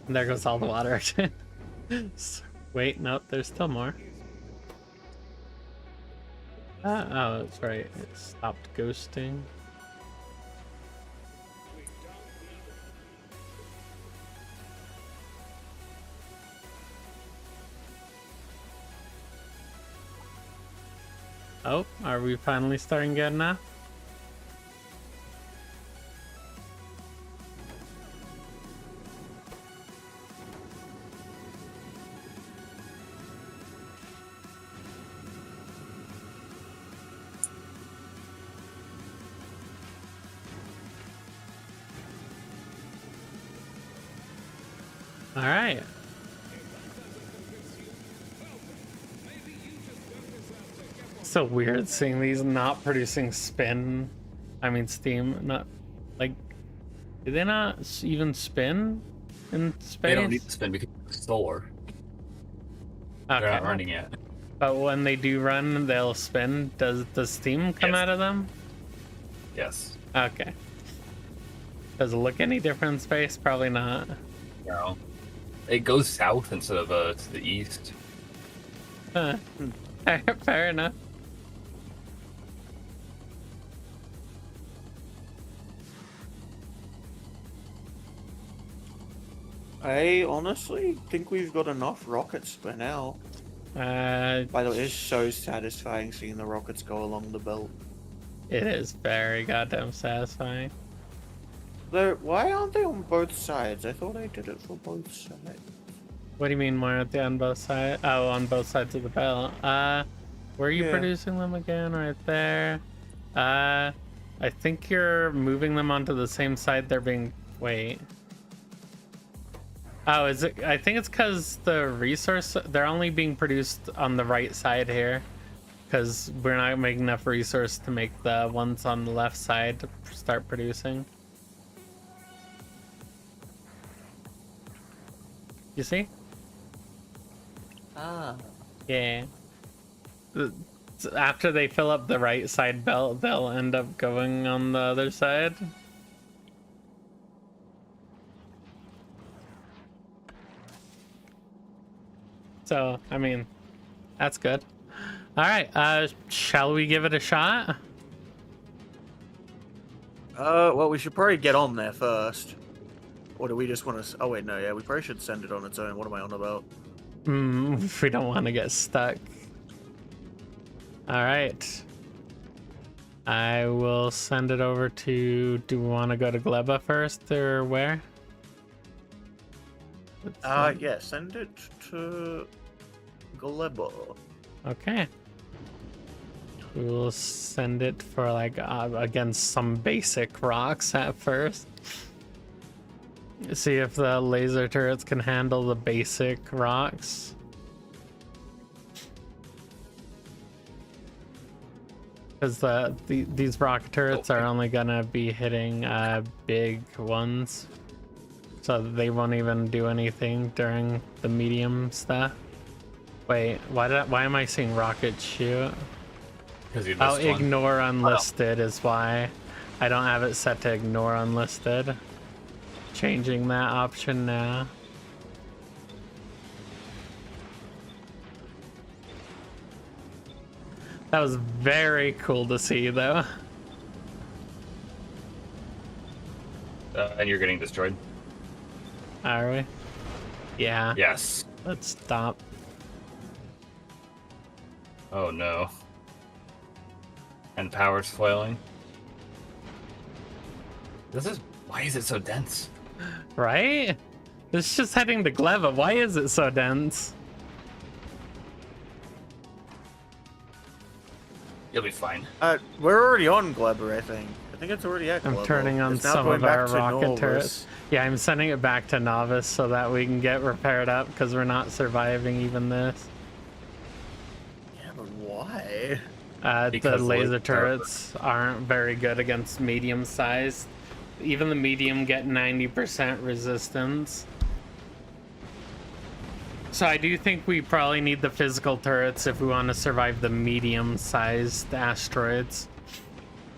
And there goes all the water. Wait, nope, there's still more. Oh, that's right. It stopped ghosting. Oh, are we finally starting good enough? All right. So weird seeing these not producing spin. I mean, steam. Not like. Do they not even spin in space? They don't need to spin because it's solar. Okay. They're not running yet. But when they do run, they'll spin. Does the steam come Yes. out of them? Yes. Okay. Does it look any different in space? Probably not. No. It goes south instead of to the east. Huh. Fair enough. I honestly think we've got enough rockets for now. By the way, it's so satisfying seeing the rockets go along the belt. It is very goddamn satisfying. Why aren't they on both sides? I thought I did it for both sides. What do you mean, why aren't they on both sides? Oh, on both sides of the belt. Where are you Yeah. producing them again? Right there. I think you're moving them onto the same side they're being... Wait. Oh, is it? I think it's because the resource... They're only being produced on the right side here. Because we're not making enough resource to make the ones on the left side to start producing. You see? Ah. Yeah. After they fill up the right side belt, they'll end up going on the other side. So, I mean, that's good. All right, shall we give it a shot? Well, we should probably get on there first. Or do we just want to... Oh, wait, no, yeah, we probably should send it on its own. What am I on about? We don't want to get stuck. All right. I will send it over to... Do we want to go to Gleba first, or where? Yeah, send it to... Glebo. Okay. We will send it for, like, against some basic rocks at first. See if the laser turrets can handle the basic rocks. Because these rock turrets are only gonna be hitting big ones. So they won't even do anything during the medium stuff. Wait, why am I seeing rocket shoot? Because you Oh, missed one. ignore unlisted is why. I don't have it set to ignore unlisted. Changing that option now. That was very cool to see, though. And you're getting destroyed. Are we? Yeah. Yes. Let's stop. Oh no. And power's flailing. Why is it so dense? Right? It's just heading to Gleva. Why is it so dense? You'll be fine. We're already on Glebber, I think. I think it's already at Glebber. I'm turning on It's now some going of back our to rocket Novus. turrets. Yeah, I'm sending it back to Novice so that we can get repaired up because we're not surviving even this. Yeah, but why? The Because laser laser turrets aren't very good against medium sized. Even the medium get 90% resistance. So I do think we probably need the physical turrets if we want to survive the medium sized asteroids.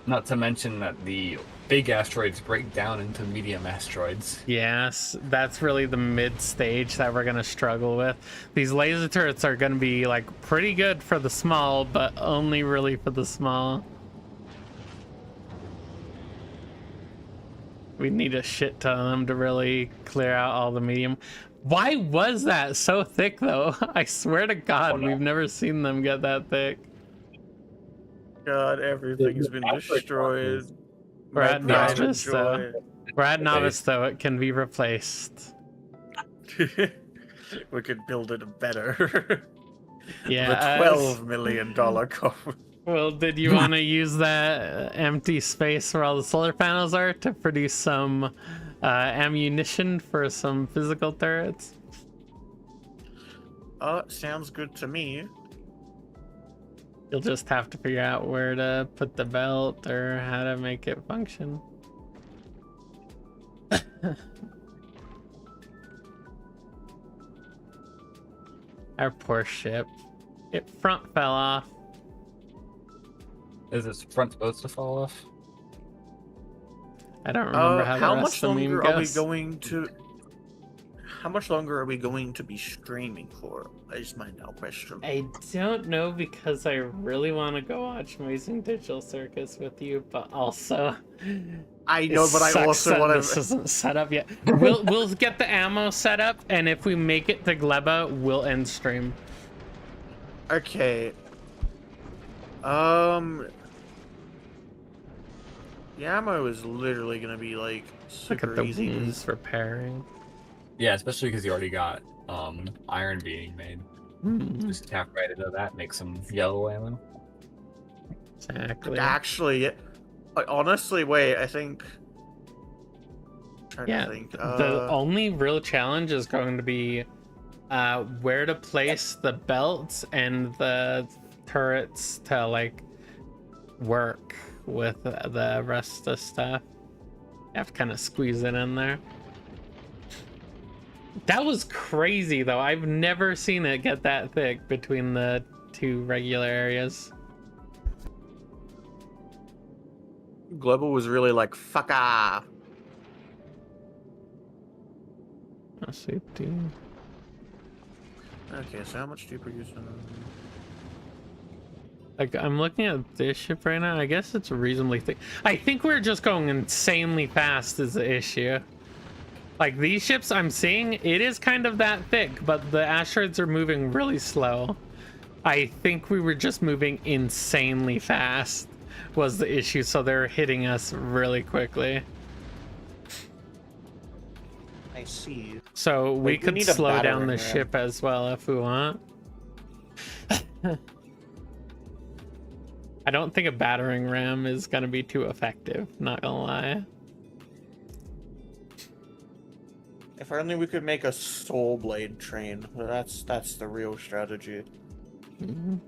Not to mention that the big asteroids break down into medium asteroids. Yes, that's really the mid stage that we're going to struggle with. These laser turrets are going to be like pretty good for the small, but only really for the small. We need a shit ton of them to really clear out all the medium. Why was that so thick though? I swear to God, Oh, no. we've never seen them get that thick. God, everything's been destroyed. We're at Minecraft Novice, though. enjoy. We're at Novice though, it can be replaced. We could build it better. Yeah. The $12 million cover. Well, did you want to use that empty space where all the solar panels are to produce some ammunition for some physical turrets? Sounds good to me. You'll just have to figure out where to put the belt or how to make it function. Our poor ship. It front fell off. Is this front supposed to fall off? I don't remember how the rest much of the meme longer are we goes. going to? How much longer are we going to be streaming for? Is my now question. I don't know because I really want to go watch Amazing Digital Circus with you, but also I know, but I sucks also that want this to. isn't set up yet. We'll get the ammo set up, and if we make it to Gleba, we'll end stream. Okay. The ammo is literally gonna be like Look super at the easy. wounds repairing. Yeah, especially because you already got iron being made. Just tap right into that, make some yellow ammo. Exactly. Actually, honestly, wait. I think. Trying Yeah. to think. The only real challenge is going to be where to place the belts and the turrets to like work with the rest of the stuff. You have to kind of squeeze it in there. That was crazy though. I've never seen it get that thick between the two regular areas. Global was really like fuck ah. Let's see, dude. Okay, so how much deeper you? Like, I'm looking at this ship right now. I guess it's reasonably thick. I think we're just going insanely fast is the issue. Like, these ships I'm seeing, it is kind of that thick, but the asteroids are moving really slow. I think we were just moving insanely fast was the issue, so they're hitting us really quickly. I see. So we Like, we could need a slow down battering the ram. ship as well if we want. I don't think a battering ram is going to be too effective, not gonna lie. If only we could make a soul blade train. That's the real strategy. Mhm.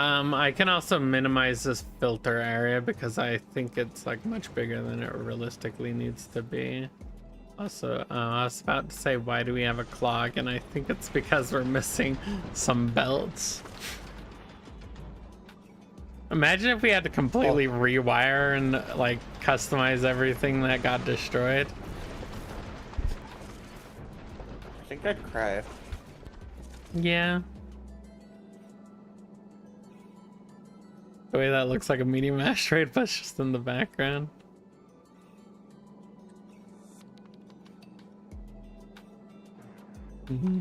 I can also minimize this filter area because I think it's like much bigger than it realistically needs to be. Also, I was about to say, why do we have a clog? And I think it's because we're missing some belts. Imagine if we had to completely rewire and like customize everything that got destroyed. I think I'd cry. Yeah. The way that looks like a medium asteroid, but it's just in the background. Mm-hmm.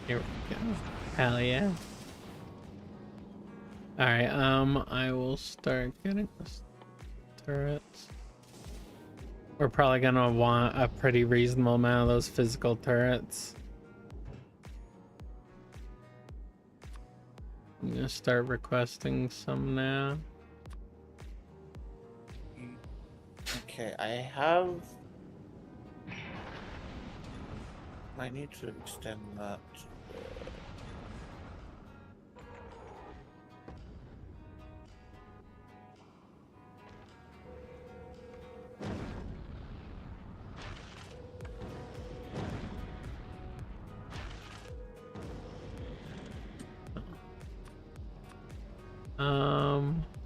Here we go. Hell yeah. Alright, I will start getting this turrets. We're probably gonna want a pretty reasonable amount of those physical turrets. I'm gonna start requesting some now. Okay, I have... I need to extend that.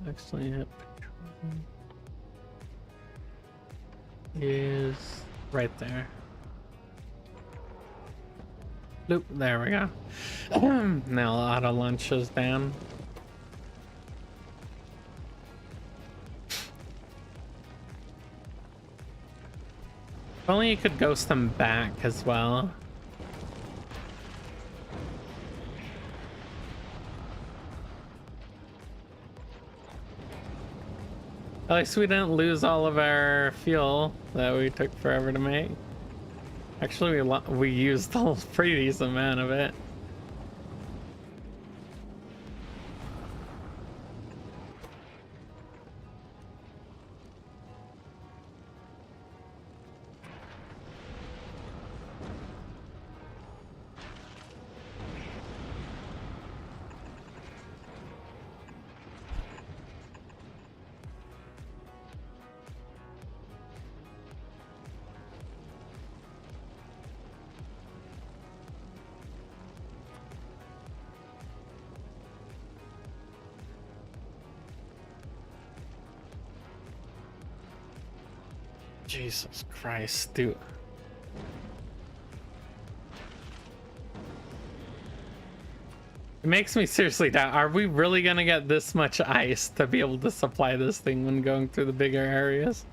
Actually, hit is right there. Loop, there we go. Now auto launches down. If only you could ghost them back as well. At least we didn't lose all of our fuel that we took forever to make. Actually, we used a pretty decent amount of it. Jesus Christ, dude. It makes me seriously doubt, are we really gonna get this much ice to be able to supply this thing when going through the bigger areas?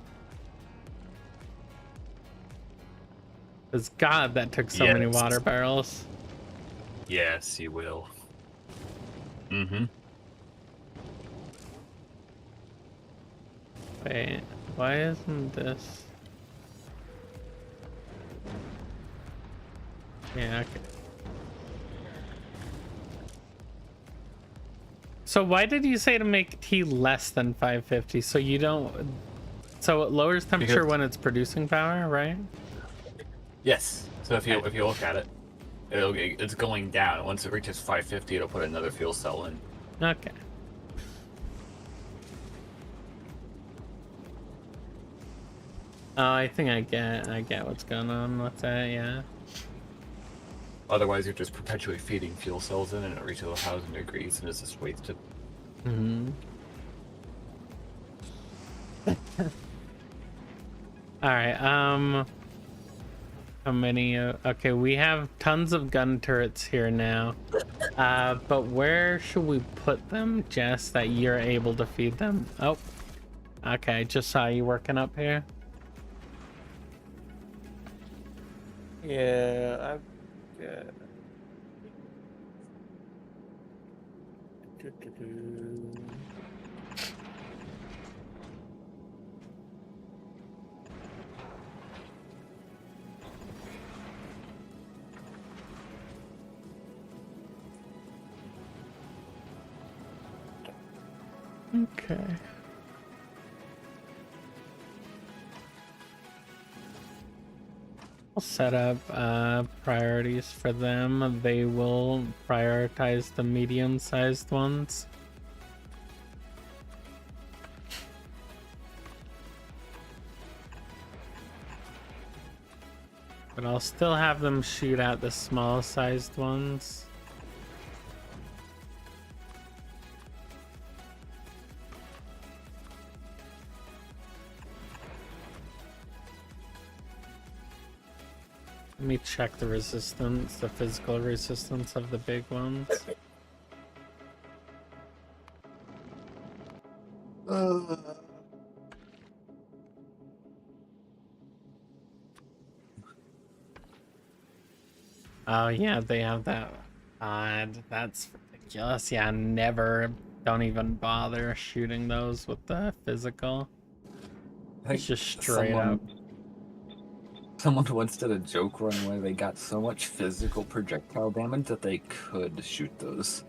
Because God, that took so many water barrels. Yes, you will. Mm-hmm. Wait, why isn't this? Yeah, okay. So why did you say to make T less than 550? So you don't... So it lowers temperature when it's producing power, right? Yes. So if you look at it, it's going down. Once it reaches 550, it'll put another fuel cell in. Okay. Oh, I think I get what's going on with that, yeah. Otherwise, you're just perpetually feeding fuel cells in, and it reaches 1,000 degrees, and it's just wasted. Mm-hmm. All right. How many? Okay, we have tons of gun turrets here now. But where should we put them, Jess? That you're able to feed them? Oh. Okay, just saw you working up here. Yeah, I've... Yeah. Okay. I'll set up priorities for them. They will prioritize the medium-sized ones. But I'll still have them shoot at the small-sized ones. Let me check the resistance, the physical resistance of the big ones. Oh yeah, they have that. God, that's ridiculous. Yeah, never. Don't even bother shooting those with the physical. I think It's just straight up. Someone once did a joke run where they got so much physical projectile damage that they could shoot those.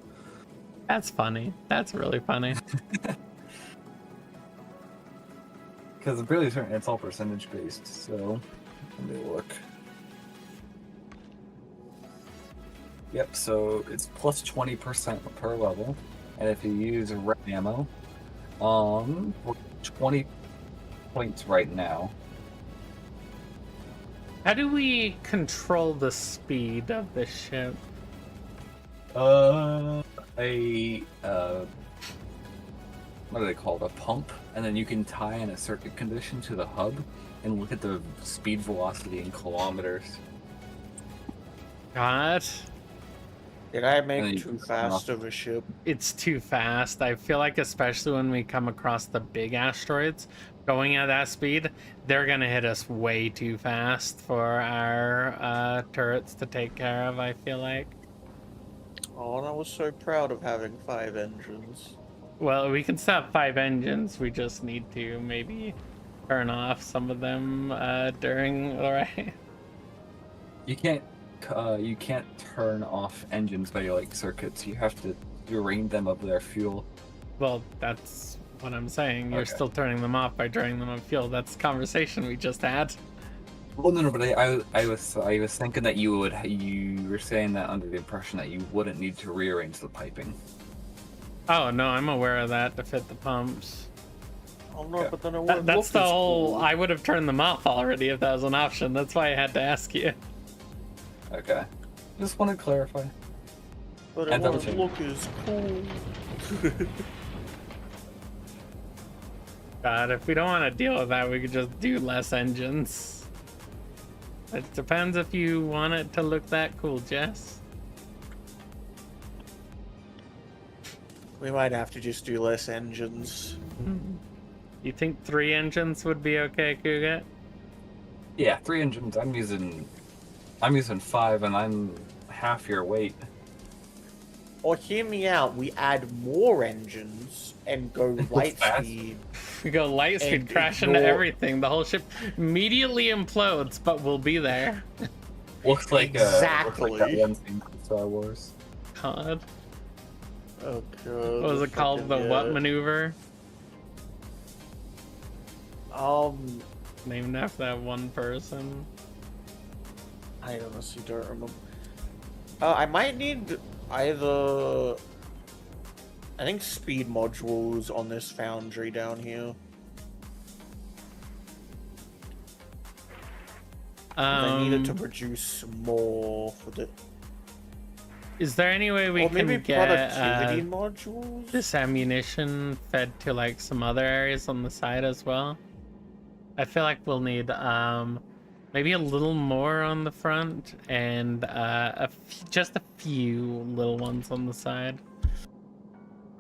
That's funny. That's really funny. Because I'm really certain it's all percentage based, so let me look. Yep, so it's plus 20% per level. And if you use red ammo, we're 20 points right now. How do we control the speed of the ship? What are they called? A pump, and then you can tie in a circuit condition to the hub and look at the speed velocity in kilometers. God, Did I And then make you too can fast of a ship? it's too fast. I feel like especially when we come across the big asteroids, going at that speed, they're gonna hit us way too fast for our turrets to take care of, I feel like. Oh, and I was so proud of having 5 engines. Well, we can stop 5 engines. We just need to maybe turn off some of them during. All right. You can't turn off engines by like circuits. You have to drain them of their fuel. Well, that's what I'm saying. You're Okay. still turning them off by draining them of fuel. That's the conversation we just had. Well, no, but I was thinking that you were saying that under the impression that you wouldn't need to rearrange the piping. Oh no, I'm aware of that to fit the pumps. Oh no, Okay. but then it wouldn't That's look the as whole. cool. I would have turned them off already if that was an option. That's why I had to ask you. Okay. Just want to clarify. But it And double wouldn't look as cool. God, if we don't want to deal with that, we could just do less engines. It depends if you want it to look that cool, Jess. We might have to just do less engines. You think 3 engines would be okay, Kugat? Yeah, 3 engines. I'm using 5, and I'm half your weight. Or hear me out, we add more engines and go light fast. speed. We go light speed, And crash into ignore- everything. The whole ship immediately implodes, but we'll be there. Looks like Exactly. that one scene from Star Wars. God. Oh god. What was it called? The what maneuver? Named after that one person. I honestly don't remember. I might need either. I think speed modules on this foundry down here. I needed to produce more for the. Is there any way we Or can maybe get productivity modules. this ammunition fed to like some other areas on the side as well? I feel like we'll need maybe a little more on the front and just a few little ones on the side.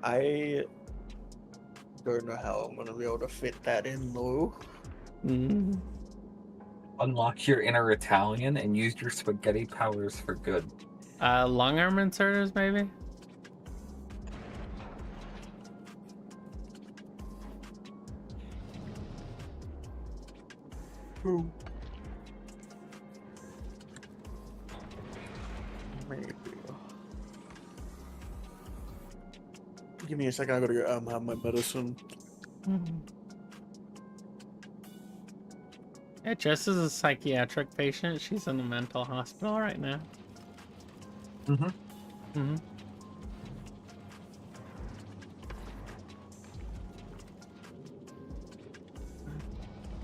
I don't know how I'm gonna be able to fit that in though. Mm. Unlock your inner Italian and use your spaghetti powers for good. Long arm inserters, maybe? Maybe. Give me a second. I gotta go have my medicine. Yeah, Jess is a psychiatric patient. She's in a mental hospital right now. Mm-hmm. Mm-hmm.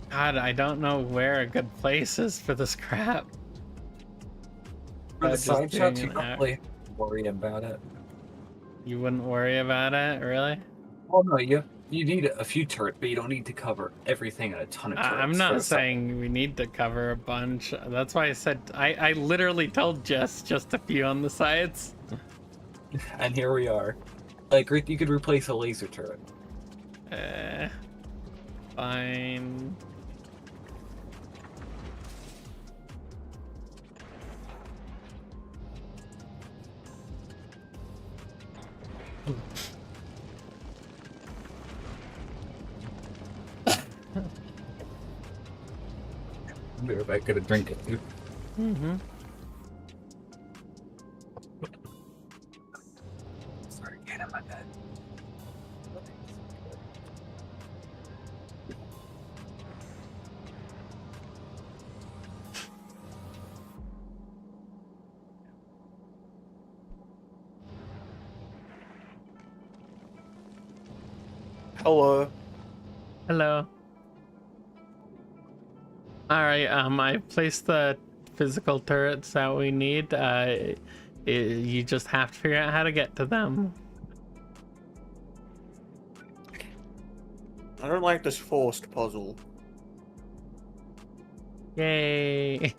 God, I don't know where a good place is for this crap. For the Just side shots, doing you an don't really worry about it. You wouldn't worry about it, really? Well, no, you need a few turrets, but you don't need to cover everything and a ton of turrets. I'm for not the side. saying we need to cover a bunch. That's why I said I literally told Jess just a few on the sides. And here we are. Like, you could replace a laser turret. Fine. I'll be right back. Get a drink it too. Mm-hmm. Sorry, get in my bed. Hello. Hello. Alright, I placed the physical turrets that we need. You just have to figure out how to get to them. I don't like this forced puzzle. Yay!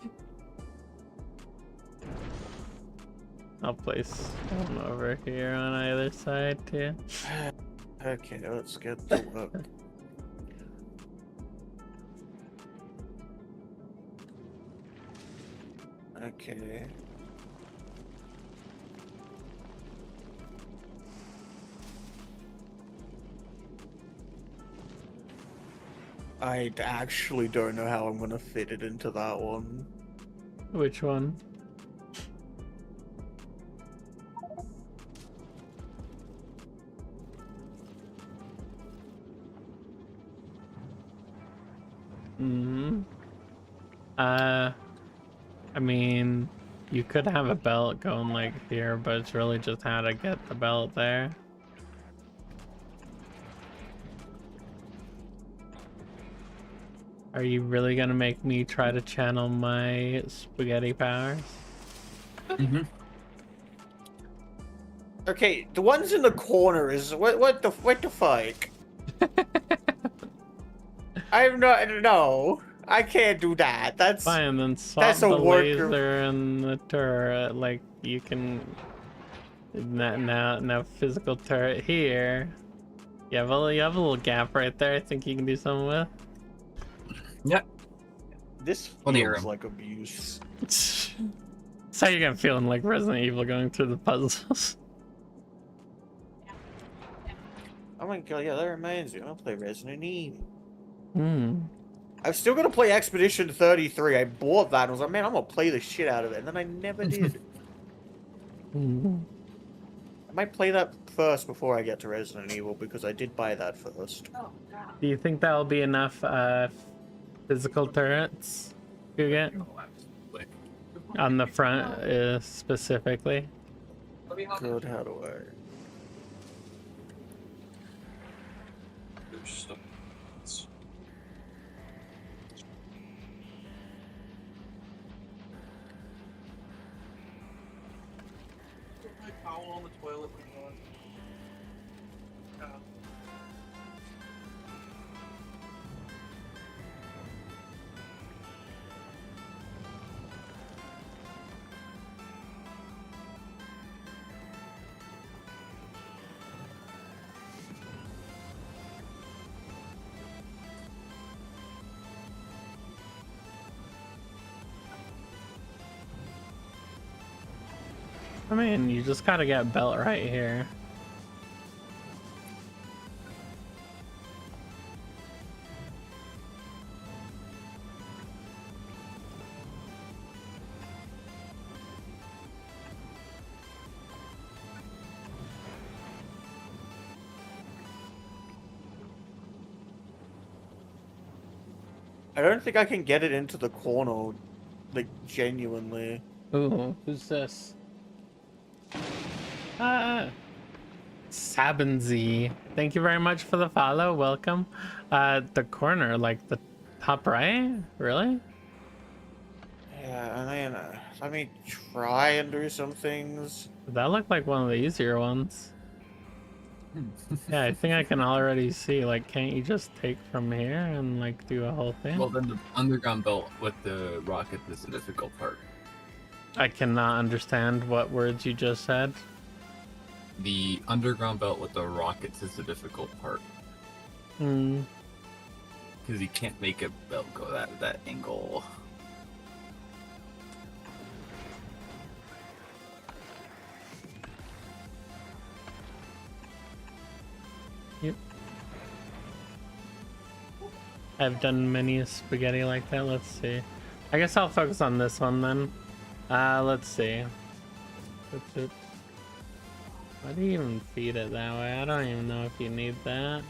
I'll place one over here on either side too. Okay, let's get to work. Okay. I actually don't know how I'm gonna fit it into that one. Which one? Hmm. I mean, you could have a belt going like here, but it's really just how to get the belt there. Are you really gonna make me try to channel my spaghetti powers? Mm-hmm. Okay, the ones in the corner is what the fuck? I'm not no. I can't do that. That's Fine, then swap that's a the worker. laser and the turret. Like you can now physical turret here. You have a little gap right there. I think you can do something with. Yep. This On the feels room. like abuse. That's how you're gonna feel in like Resident Evil going through the puzzles. Oh my god, yeah, that reminds me. I'm gonna play Resident Evil. Hmm. I'm still gonna play Expedition 33. I bought that and was like, man, I'm gonna play the shit out of it, and then I never did. Hmm. I might play that first before I get to Resident Evil because I did buy that first. Do you think that'll be enough physical turrets to get on the front specifically? Good, how do I? Towel on the toilet. I mean, you just gotta get belt right here. I don't think I can get it into the corner, like, genuinely. Ooh, who's this? Ah, Sabenzy. Thank you very much for the follow. Welcome. The corner, like the top right? Really? Yeah, I mean, let me try and do some things. That looked like one of the easier ones. Yeah, I think I can already see. Like, can't you just take from here and like do a whole thing? Well, then the underground belt with the rocket is the difficult part. I cannot understand what words you just said. The underground belt with the rockets is the difficult part Hmm. because you can't make a belt go that angle. Yep. I've done many a spaghetti like that. Let's see. I guess I'll focus on this one then. Let's see. Oops, oops. Why do you even feed it that way? I don't even know if you need that.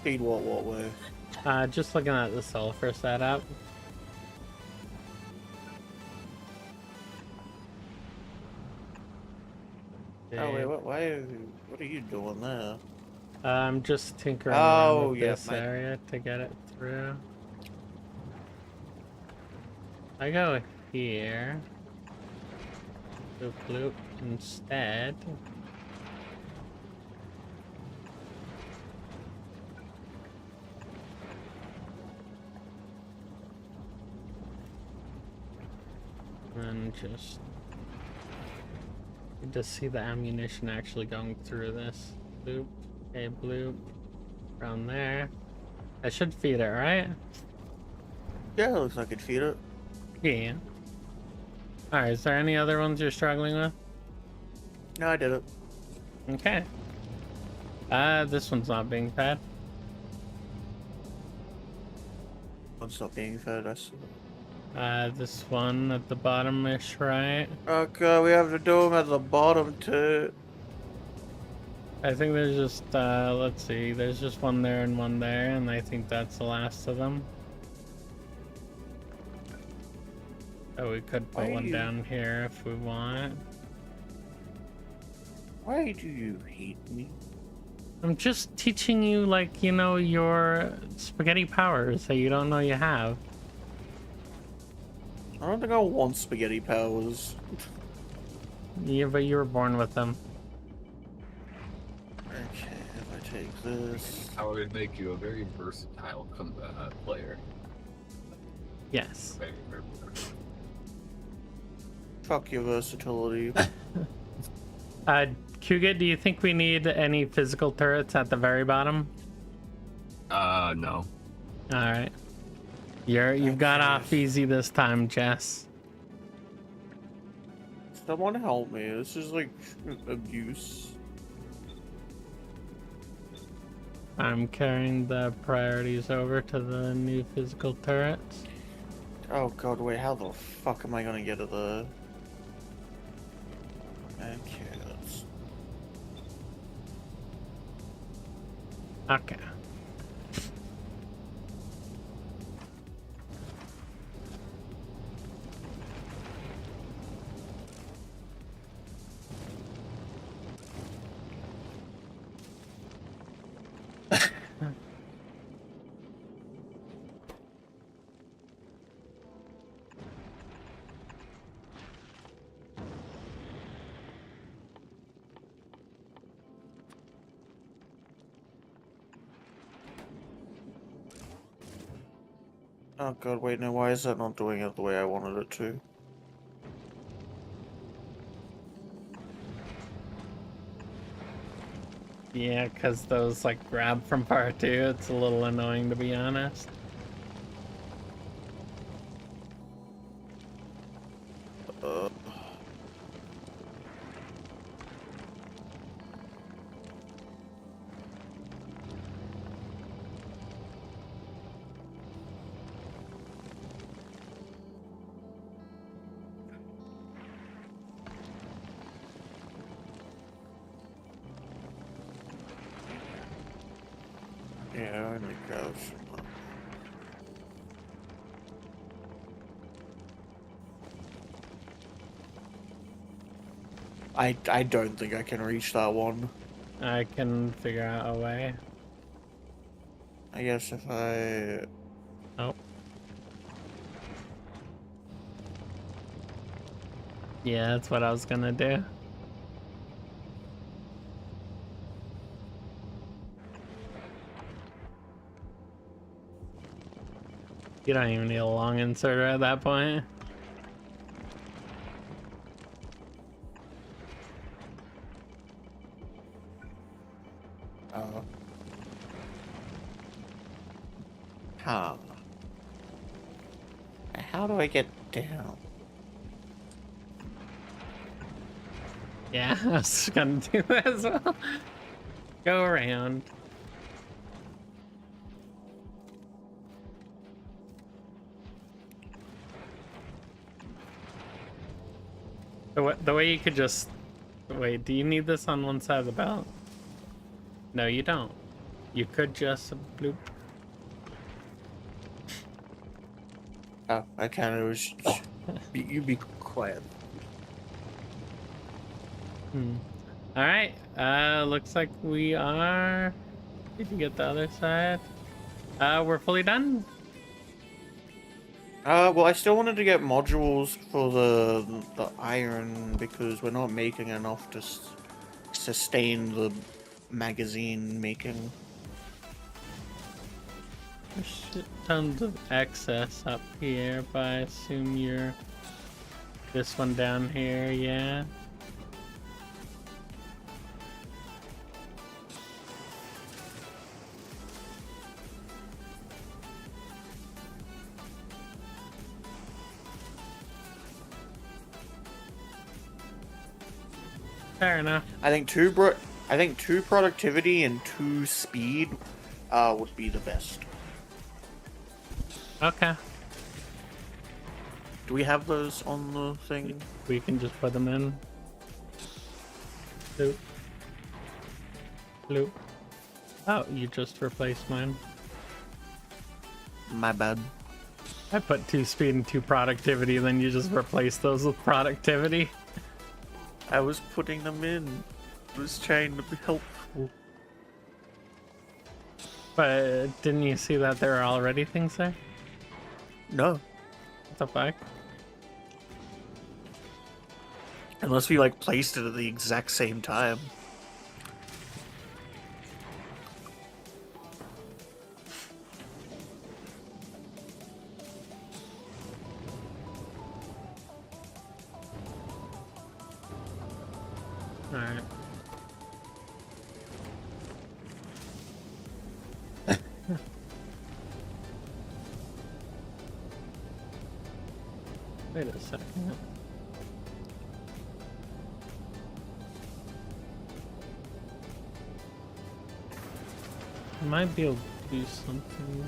Feed what way? Just looking at the sulfur setup. Oh wait, Okay. what are you doing there? I'm just tinkering Oh, around with yeah, this area to get it through. I go here. Bloop bloop instead. And just need to see the ammunition actually going through this. Bloop. Okay, bloop. Around there. I should feed it, right? Yeah, it looks like I could feed it. Yeah. Alright, is there any other ones you're struggling with? No, I did it. Okay. This one's not being fed. One's not being fed. I see. This one at the bottom-ish, right? Okay, we have the dome at the bottom too. I think there's just, let's see, there's just one there and one there, and I think that's the last of them. Oh, we could put Why one you- down here if we want. Why do you hate me? I'm just teaching you, like, you know, your spaghetti powers that you don't know you have. I don't think I want spaghetti powers. Yeah, but you were born with them. Okay, if I take this. How it would make you a very versatile player. Yes. Very, very versatile. Fuck your versatility. Kuget, do you think we need any physical turrets at the very bottom? No. Alright. You've got off easy this time, Jess. Someone help me. This is like abuse. I'm carrying the priorities over to the new physical turrets. Oh god, wait, how the fuck am I gonna get it there? Okay, that's... Okay. Oh god, wait, no, why is that not doing it the way I wanted it to? Yeah, because those like grab from part 2, it's a little annoying to be honest. Uh... Yeah, I only grab some. I don't think I can reach that one. I can figure out a way. I guess if I... Oh. Yeah, that's what I was gonna do. You don't even need a long inserter at that point. Huh. How do I get down? Yeah, I was gonna do that as well. Go around. The way you could just... Wait, do you need this on one side of the belt? No, you don't. You could just bloop. Oh, I kind of was... You be quiet. Alright, looks like we are... Did you get the other side? We're fully done. Well, I still wanted to get modules for the iron because we're not making enough to sustain the magazine making. There's tons of excess up here, but I assume you're this one down here, yeah. Fair enough. I think two productivity and 2 speed would be the best. Okay. Do we have those on the thing? We can just put them in. Loop. Loop. Oh, you just replaced mine. My bad. I put 2 speed and 2 productivity, then you just replace those with productivity. I was putting them in. I was trying to be helpful. But didn't you see that there are already things there? No. What the fuck? Unless we like placed it at the exact same time. Alright. Wait a second. I might be able to do something here.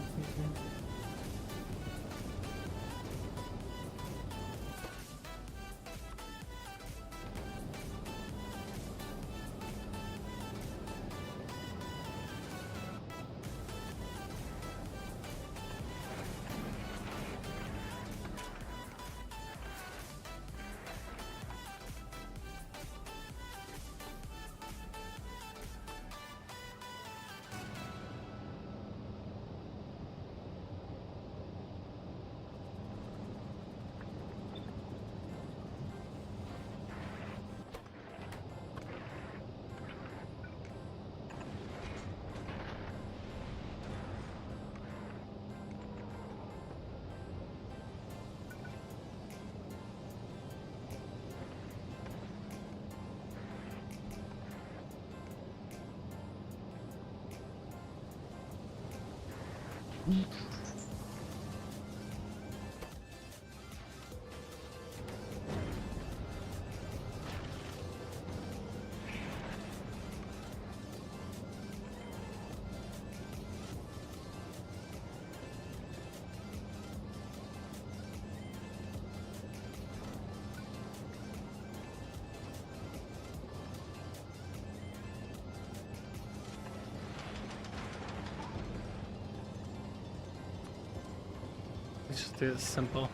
Let's just do it simple.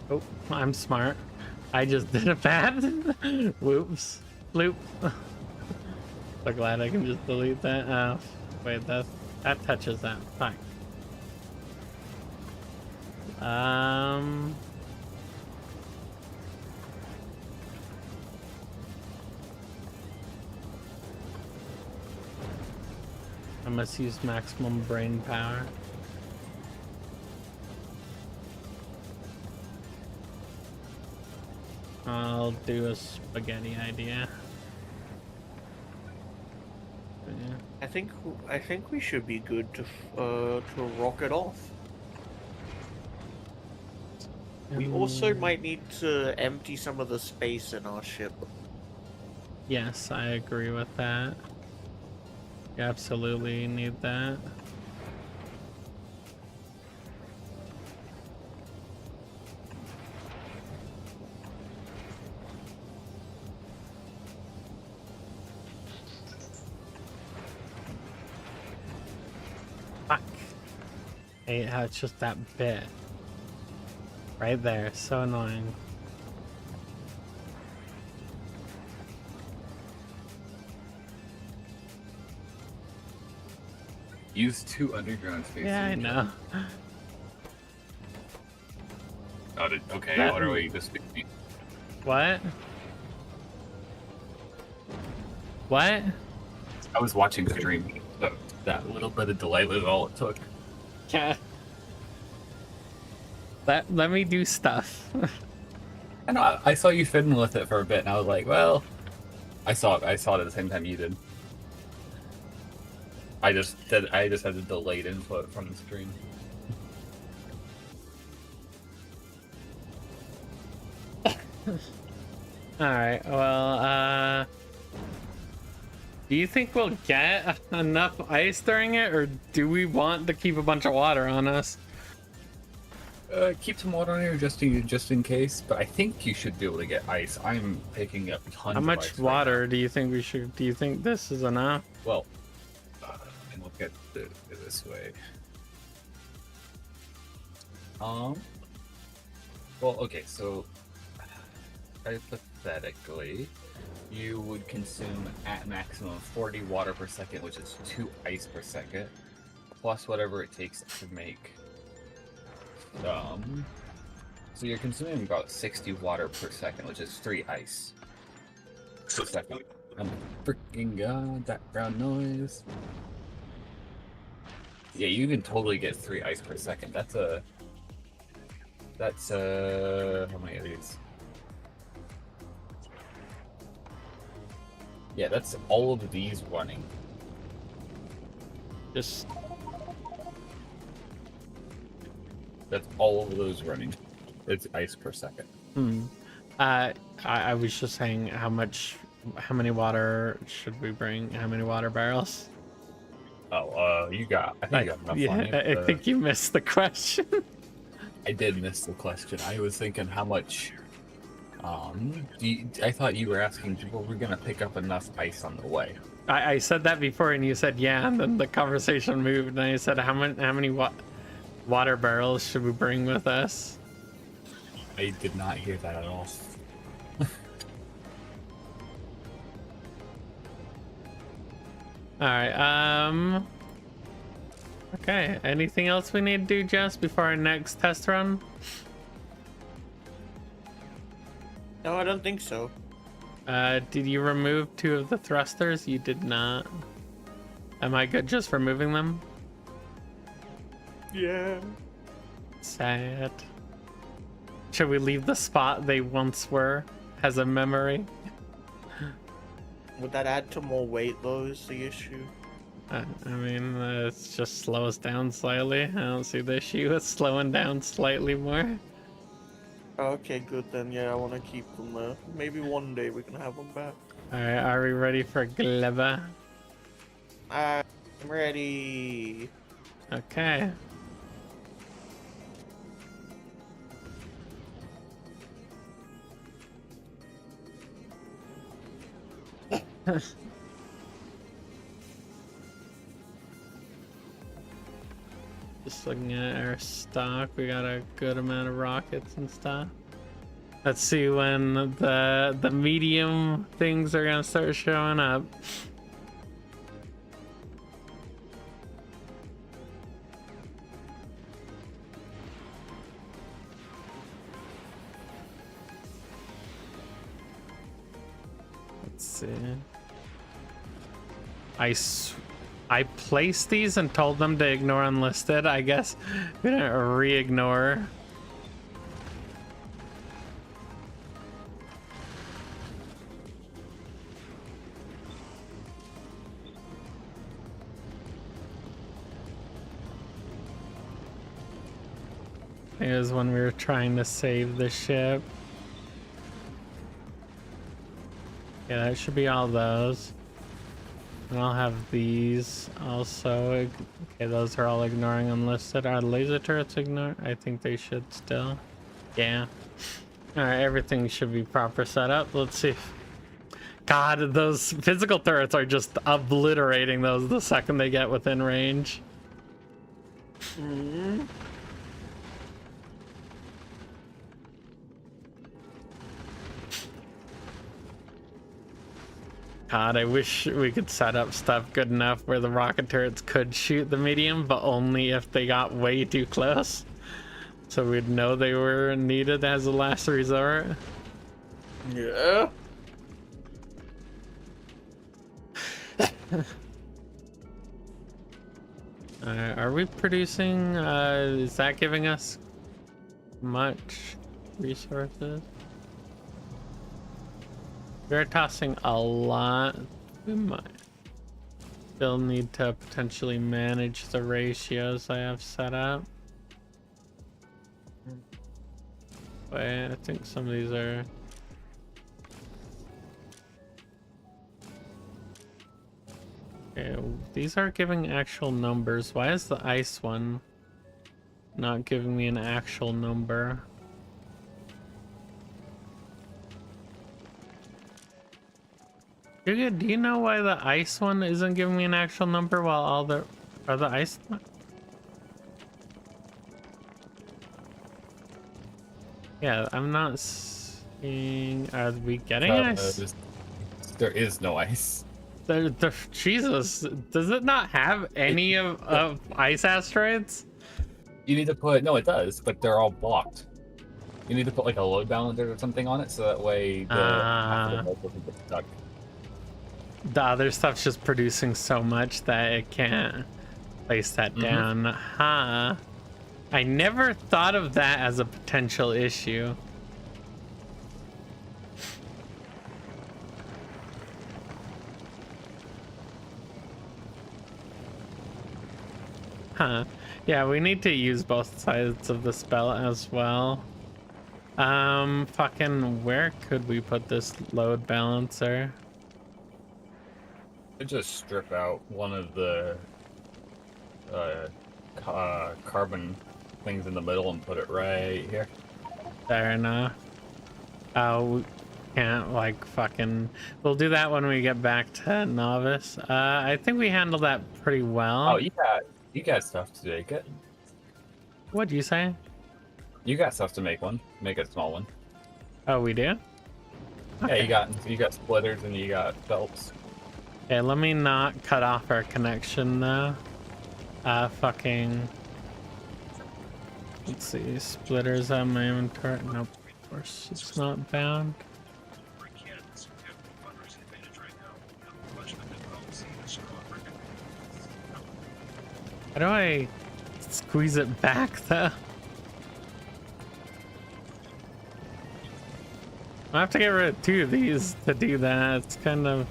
Oh, I'm smart. I just did a bad. Whoops. Bloop. So glad I can just delete that. Oh, wait, that touches that. Fine. I must use maximum brain power. I'll do a spaghetti idea. Yeah. I think we should be good to rocket off. We also might need to empty some of the space in our ship. Yes, I agree with that. You absolutely need that. Fuck. Hey, how it's just that bit. Right there, so annoying. Use 2 underground spaces. Yeah, I know. Okay, That- what are we just? What? What? I was watching the stream. So that little bit of delay was all it took. Yeah. Let me do stuff. I know. I saw you fiddling with it for a bit, and I was like, well, I saw it at the same time you did. I just had a delayed input from the stream. Alright, well, do you think we'll get enough ice during it, or do we want to keep a bunch of water on us? Keep some water on here just in case, but I think you should be able to get ice. I'm picking up tons How of much ice water right do you think we should? Do you think this is enough? now. Well, and look at this way. Well, okay, so hypothetically, you would consume at maximum 40 water per second, which is 2 ice per second, plus whatever it takes to make. So you're consuming about 60 water per second, which is 3 ice per second. Freaking god, background noise. Yeah, you can totally get 3 ice per second. That's how many of these? Yeah, that's all of these running. Just That's all of those running. It's ice per second. I was just saying how many water should we bring? How many water barrels? Oh, I think you got enough on you. I think you missed the question. I did miss the question. I was thinking how much. I thought you were asking, well, we're gonna pick up enough ice on the way. I said that before, and you said yeah, and then the conversation moved, and I said how many water barrels should we bring with us? I did not hear that at all. All right. Okay. Anything else we need to do, Jess, before our next test run? No, I don't think so. Did you remove 2 of the thrusters? You did not. Am I good just for moving them? Yeah. Sad. Should we leave the spot they once were as a memory? Would that add to more weight, though, is the issue? I mean, it just slows down slightly. I don't see the issue with slowing down slightly more. Okay, good then. Yeah, I want to keep them there. Maybe one day we can have them back. Alright, are we ready for Gleba? I'm ready. Okay. Just looking at our stock, we got a good amount of rockets and stuff. Let's see when the medium things are gonna start showing up. Let's see. I placed these and told them to ignore unlisted. I guess we didn't re-ignore. It was when we were trying to save the ship. Yeah, that should be all those. And I'll have these also. Okay, those are all ignoring unlisted. Are laser turrets ignored? I think they should still. Yeah. Alright, everything should be proper setup. Let's see. God, those physical turrets are just obliterating those the second they get within range. God, I wish we could set up stuff good enough where the rocket turrets could shoot the medium, but only if they got way too close. So we'd know they were needed as a last resort. Yeah. Are we producing, is that giving us much resources? We're tossing a lot. We might still need to potentially manage the ratios I have set up. Wait, I think some of these are... Okay, these are giving actual numbers. Why is the ice one not giving me an actual number? Do you know why the ice one isn't giving me an actual number while all the... Are the ice... Yeah, I'm not seeing... Are we getting ice? There is no ice. Jesus, does it not have any of ice asteroids? You need to put... No, it does, but they're all blocked. You need to put like a load balancer or something on it so that way the half of the bulk doesn't get stuck. The other stuff's just producing so much that it can't place that down. Huh. I never thought of that as a potential issue. Huh. Yeah, we need to use both sides of the spell as well. Fucking, where could we put this load balancer? I just strip out one of the carbon things in the middle and put it right here. Fair enough. We can't, like, fucking... We'll do that when we get back to Novice. I think we handled that pretty well. Oh, you got stuff to make it. What'd you say? You got stuff to make one. Make a small one. Oh, we do? Okay. Yeah, you got splitters and you got belts. Okay, let me not cut off our connection though. Fucking... Let's see, splitters on my inventory. Nope, of course it's not bound. How do I squeeze it back though? I have to get rid of 2 of these to do that. It's kind of...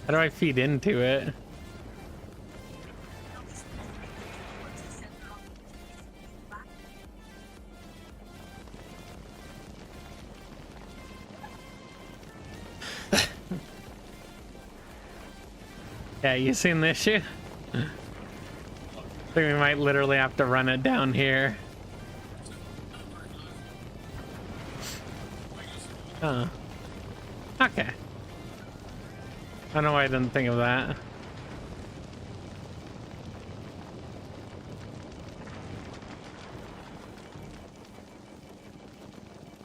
How do I feed into it? Yeah, you seen this issue? I think we might literally have to run it down here. Oh. Okay. I don't know why I didn't think of that.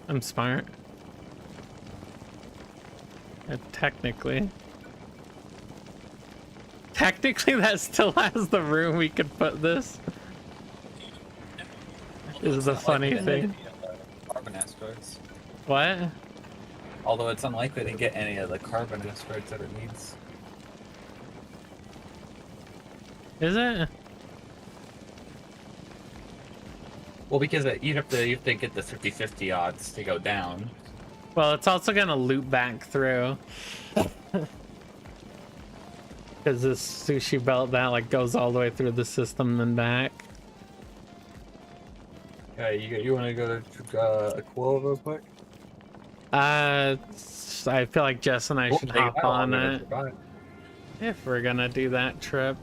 I'm smart. Technically, that still has the room we could put this. Is the funny thing. Carbon asteroids. What? Although it's unlikely to get any of the carbon asteroids that it needs. Is it? Well, because you'd have to get the 50-50 odds to go down. Well, it's also gonna loop back through. Because this sushi belt that like goes all the way through the system and back. Okay, you want to go to Aquila real quick? I feel like Jess and I should hop on it if we're gonna do that trip.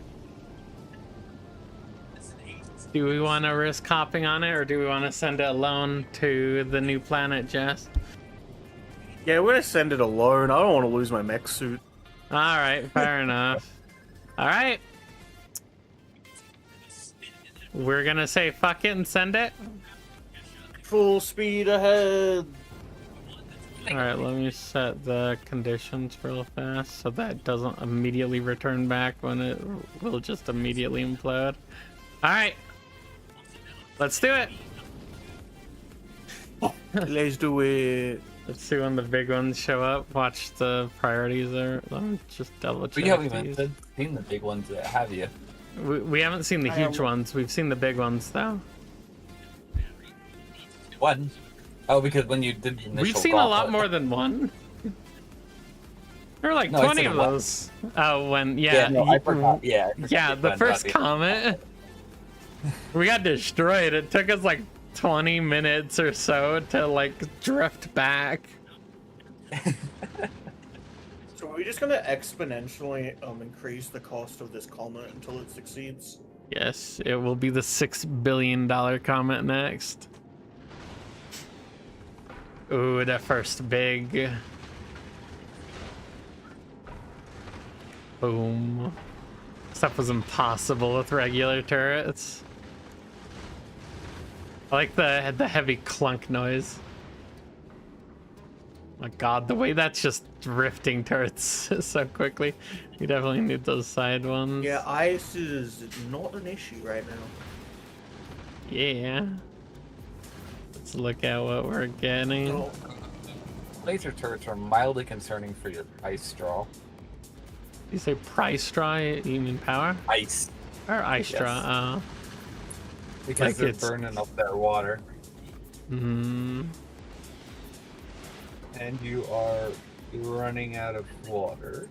Do we want to risk hopping on it, or do we want to send it alone to the new planet, Jess? Yeah, we're gonna send it alone. I don't want to lose my mech suit. All right, fair enough. All right. We're gonna say fuck it and send it. Full speed ahead. All right, let me set the conditions real fast so that it doesn't immediately return back when it will just immediately implode. All right, let's do it. Let's do it. Let's see when the big ones show up. Watch the priorities there. Let me just double check. But you haven't these. even seen the big ones yet, have you? We haven't seen the huge ones. We've seen the big ones though. One. Oh, because when you did the initial We've seen a lot gauntlet- more than one. There were like No, I 20 said of a lot. those. Oh, when Yeah, no, I forgot. Yeah, I forgot Yeah, the when first that- comet. We got destroyed. It took us like 20 minutes or so to like drift back. So are we just gonna exponentially increase the cost of this comet until it succeeds? Yes, it will be the $6 billion comet next. Ooh, the first big. Boom. Stuff was impossible with regular turrets. I like the heavy clunk noise. My god, the way that's just drifting turrets so quickly. You definitely need those side ones. Yeah, ice is not an issue right now. Yeah. Let's look at what we're getting. No. Laser turrets are mildly concerning for your ice straw. You say price straw, you mean power? Ice. Or ice Yes. straw? Because Like they're it's- burning up their water. Hmm. And you are running out of water.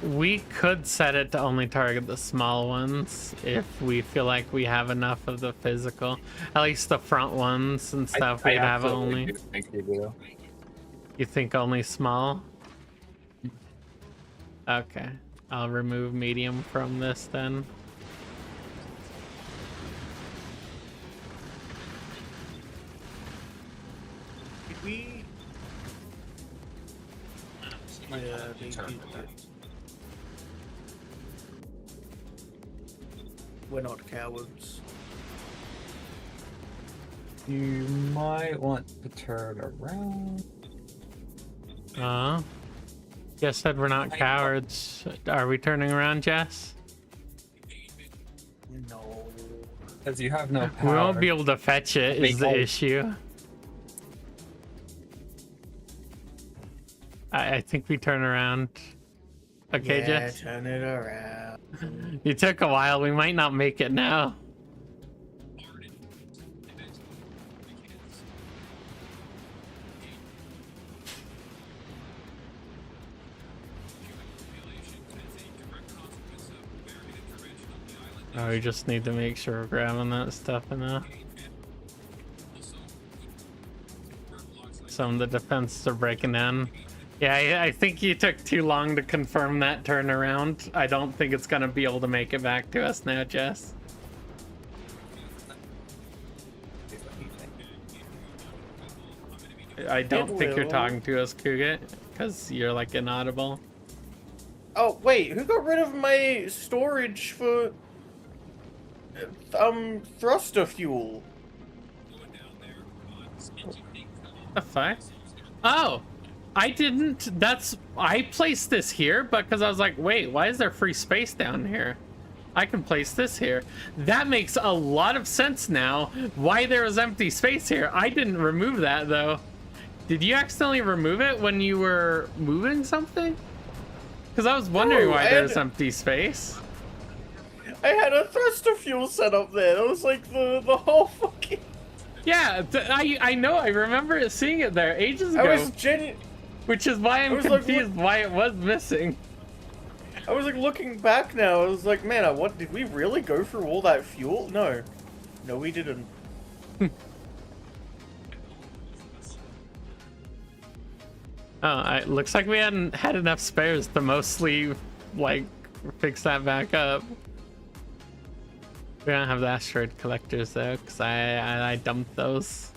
We could set it to only target the small ones if we feel like we have enough of the physical. At least the front ones and stuff we have absolutely only. do think you do. You think only small? Okay. I'll remove medium from this then. Did we? Yeah, they Turn did for that. that. We're not cowards. You might want to turn around. Jess said we're not cowards. Are we turning around, Jess? No. Because you have no power. We won't be able to fetch it, is the Wait, issue. I think we turn around. Okay, Yeah, Jess? turn it around. You took a while. We might not make it now. Oh, we just need to make sure we're grabbing that stuff enough. Some of the defenses are breaking down. Yeah, I think you took too long to confirm that turnaround. I don't think it's gonna be able to make it back to us now, Jess. I don't think you're will. talking to us, Kuget, because you're like inaudible. Oh, wait, who got rid of my storage for... thruster fuel? The fuck? Oh! I didn't... I placed this here, but because I was like, wait, why is there free space down here? I can place this here. That makes a lot of sense now, why there was empty space here. I didn't remove that, though. Did you accidentally remove it when you were moving something? Because I was wondering why there's empty space. I had a thruster fuel set up there. That was like the whole fucking... Yeah, I know. I remember seeing it there ages ago. I was Which is why I'm confused why it was missing. I was like looking back now. I was like, man, what did we really go through all that fuel? No, we didn't. Oh, it looks like we hadn't had enough spares to mostly like fix that back up. We don't have the asteroid collectors though, because I dumped those.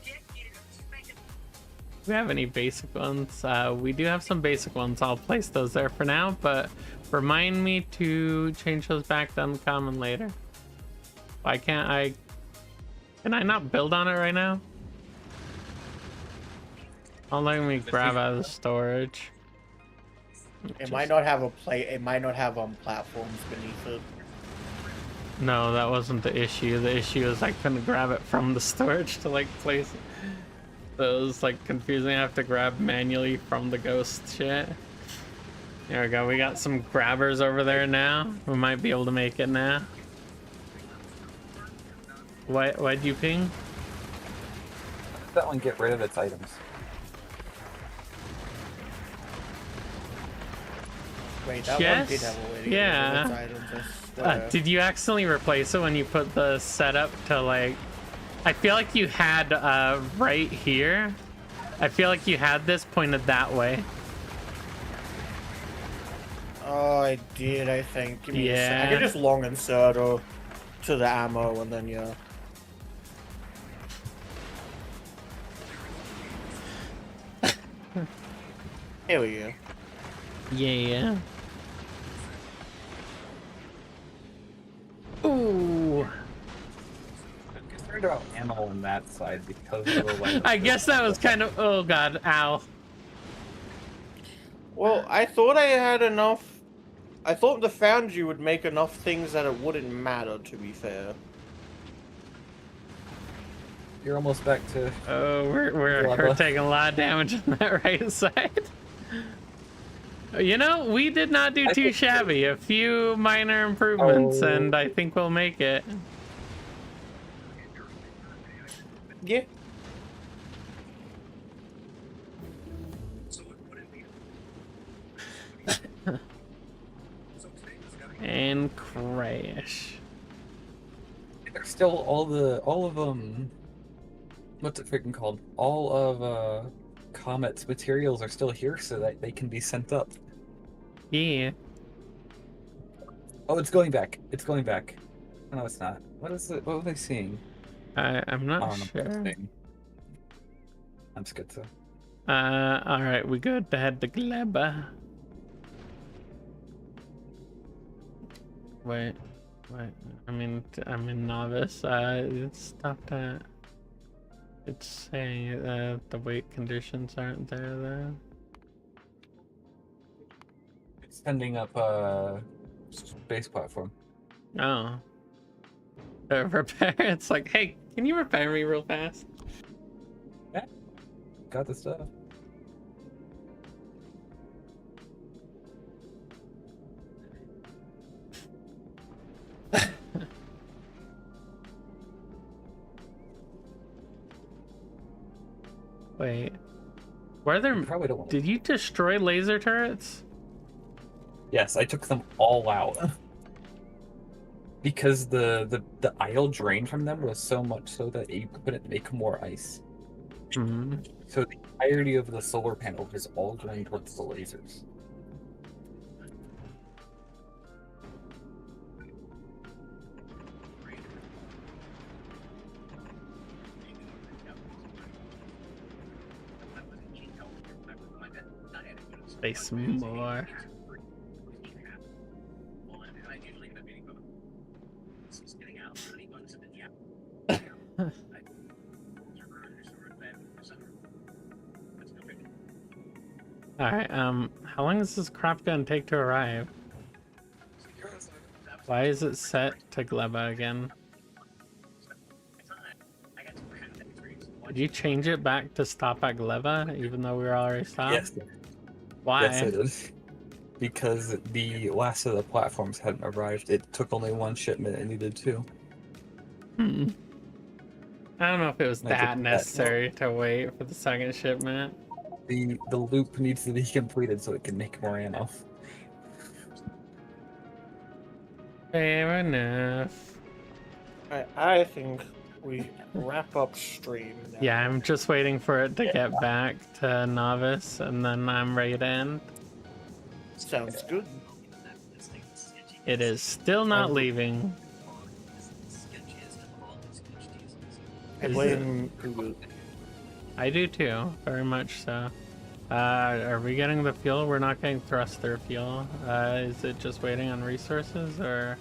Do we have any basic ones? We do have some basic ones. I'll place those there for now, but remind me to change those back to uncommon later. Why can't I? Can I not build on it right now? I'll let me grab out of the storage. It might not have It might not have platforms beneath it. No, that wasn't the issue. The issue is I couldn't grab it from the storage to like place it. So it was like confusing. I have to grab manually from the ghost shit. There we go. We got some grabbers over there now. We might be able to make it now. Why'd you ping? That one get rid of its items. Wait, that one did have a way to get rid of its items. Did you accidentally replace it when you put the setup to like... I feel like you had right here. I feel like you had this pointed that way. Oh, I did, I think. Give me a sec. Yeah. I could just long insert or to the ammo and then yeah. Here we go. Yeah. Ooh. I'm concerned about ammo on that side because of the way I guess that was kind of... Oh god, ow. Well, I thought I had enough... I thought the foundry would make enough things that it wouldn't matter, to be fair. You're almost back to... Oh, we're taking a lot of damage on that right side. You know, we did not do too shabby. A few minor improvements, and I think we'll make it. Yeah. And crash. There's still all of what's it freaking called? All of Comet's materials are still here so that they can be sent up. Yeah. Oh, it's going back. It's going back. No, it's not. What is it? What are they seeing? I'm not Oh, no, sure. I'm schizo. Alright, we good to head to Gleba. Wait. I'm in novice. It's stopped at... It's saying the weight conditions aren't there though. It's sending up a space platform. Oh. Repair? It's like, hey, can you repair me real fast? Yeah. Got the stuff. Wait. Were there... Probably don't. Did you destroy laser turrets? Yes, I took them all out. Because the aisle drain from them was so much so that you couldn't make more ice. Mm-hmm. So the entirety of the solar panel is all going towards the lasers. Space more. Alright, how long is this crop gonna take to arrive? Why is it set to Gleba again? Did you change it back to stop at Gleba, even though we were already stopped? Yes. Why? Yes, I did. Because the last of the platforms hadn't arrived. It took only one shipment. It needed two. Hmm. I don't know if it was Like that that- necessary to wait for the second shipment. The loop needs to be completed so it can make more ammo. Fair enough. I think we wrap up stream now. Yeah, I'm just waiting for it to get back to Novice, and then I'm ready to end. Sounds good. It is still not I'm- leaving. I blame Google. I do too, very much so. Are we getting the fuel? We're not getting thruster fuel. Is it just waiting on resources, or?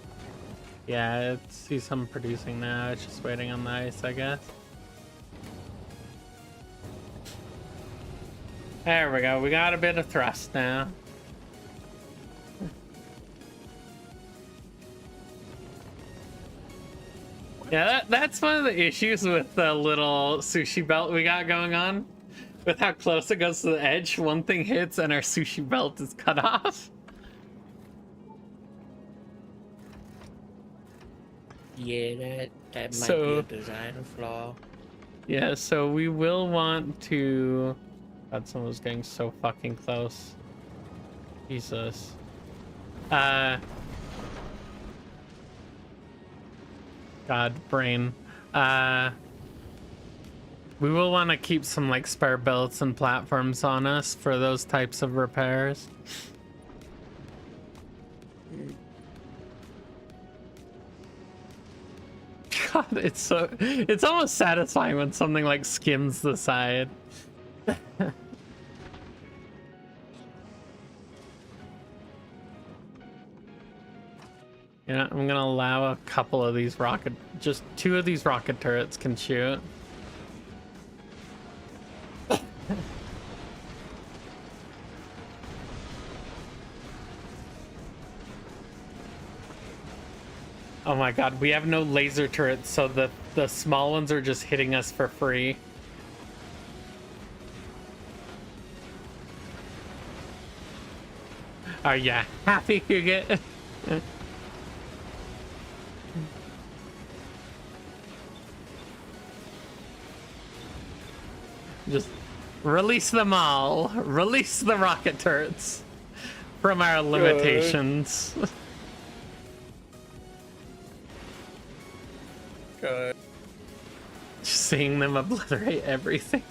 Yeah, I see some producing now. It's just waiting on the ice, I guess. There we go. We got a bit of thrust now. Yeah, that's one of the issues with the little sushi belt we got going on. With how close it goes to the edge, one thing hits and our sushi belt is cut off. Yeah, that might So- be a design flaw. Yeah, so we will want to... God, someone's getting so fucking close. Jesus. God, brain. We will want to keep some like spare belts and platforms on us for those types of repairs. God, it's almost satisfying when something like skims the side. Yeah, I'm gonna allow a couple of these just 2 of these rocket turrets can shoot. Oh my god, we have no laser turrets, so the small ones are just hitting us for free. Oh yeah, happy you get. Just release them all. Release the rocket turrets from our limitations. Good. Just seeing them obliterate everything.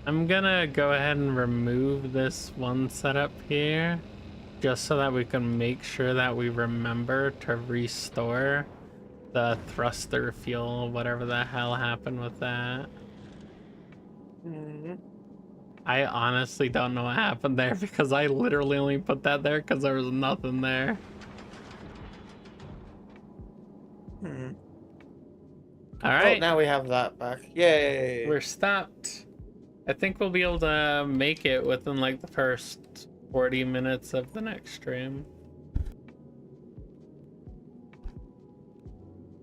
I'm gonna go ahead and remove this one setup here, just so that we can make sure that we remember to restore the thruster fuel, whatever the hell happened with that. I honestly don't know what happened there because I literally only put that there because there was nothing there. All right. Well, now we have that back. Yay! We're stopped. I think we'll be able to make it within like the first 40 minutes of the next stream.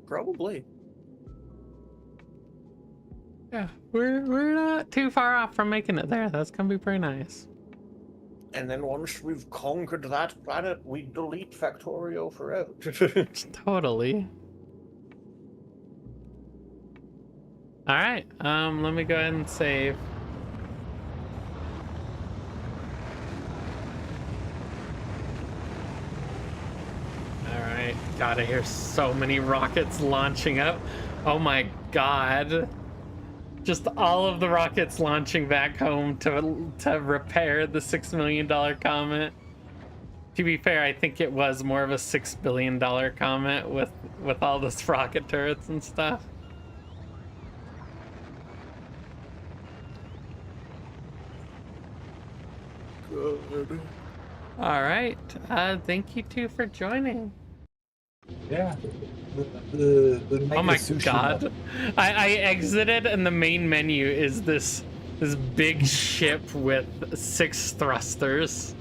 Probably. Yeah, we're not too far off from making it there. That's gonna be pretty nice. And then once we've conquered that planet, we delete Factorio forever. Totally. All right. Let me go ahead and save. All right. my god, I hear so many rockets launching up. Oh my god. Just all of the rockets launching back home to repair the $6 million comet. To be fair, I think it was more of a $6 billion comet with all those rocket turrets and stuff. Good. All right. Thank you two for joining. Yeah. The Oh mega my sushi god. I exited and the main menu is this big ship with 6 thrusters.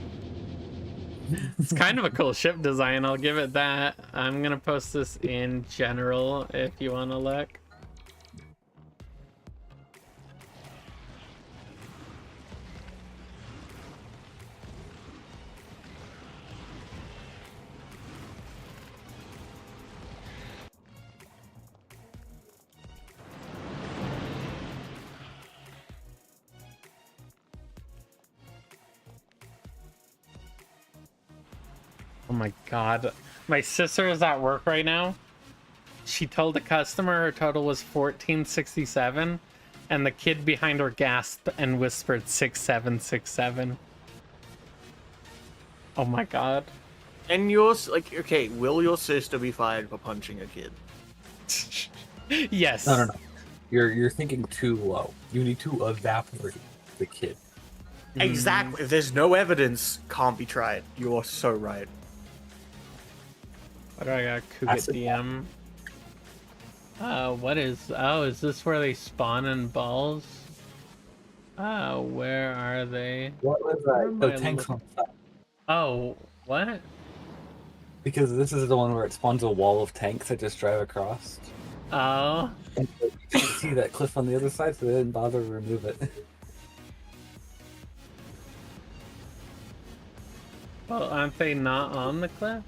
It's kind of a cool ship design, I'll give it that. I'm gonna post this in general if you want to look. Oh my god. My sister is at work right now. She told the customer her total was $14.67, and the kid behind her gasped and whispered 6767. Oh my god. And yours, like, okay, will your sister be fired for punching a kid? Yes. No. You're thinking too low. You need to evaporate the kid. Exactly. If there's no evidence, can't be tried. You are so right. What do I got? Cougar Acid DM. What is... Oh, is this where they spawn in balls? Oh, where are they? What was Where am that? I The tanks looking? on top. Oh, what? Because this is the one where it spawns a wall of tanks that just drive across. Oh. And you can't see that cliff on the other side, so they didn't bother to remove it. Well, aren't they not on the cliff?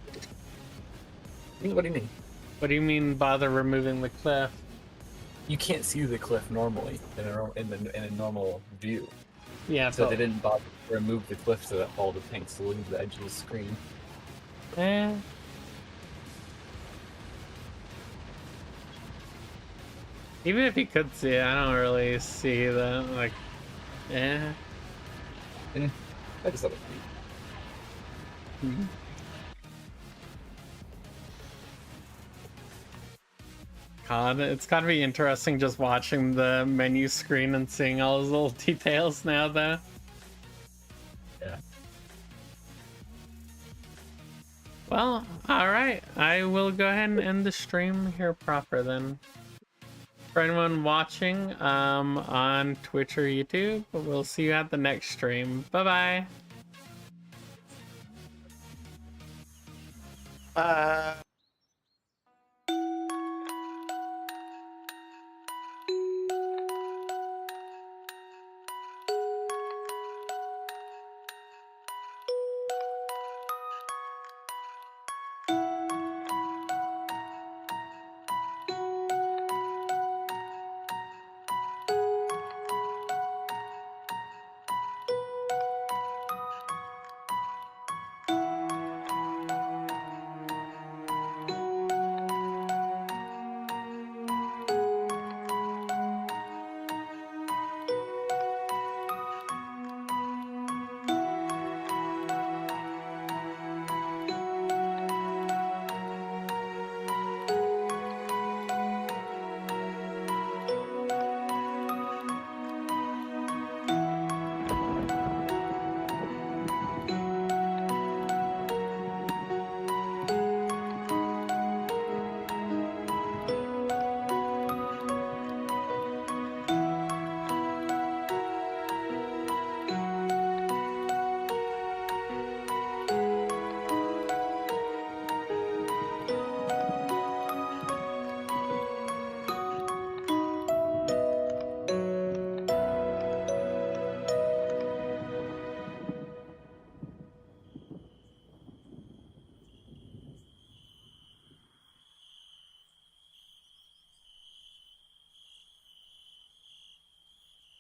What do you mean? What do you mean bother removing the cliff? You can't see the cliff normally in a normal view. Yeah, So but... they didn't bother to remove the cliff so that all the tanks will leave the edge of the screen. Eh. Even if you could see it, I don't really see that. Like, eh. I just thought it would be. God, it's gotta be interesting just watching the menu screen and seeing all those little details now, though. Yeah. Well, alright. I will go ahead and end the stream here proper then. For anyone watching on Twitch or YouTube, we'll see you at the next stream. Bye-bye.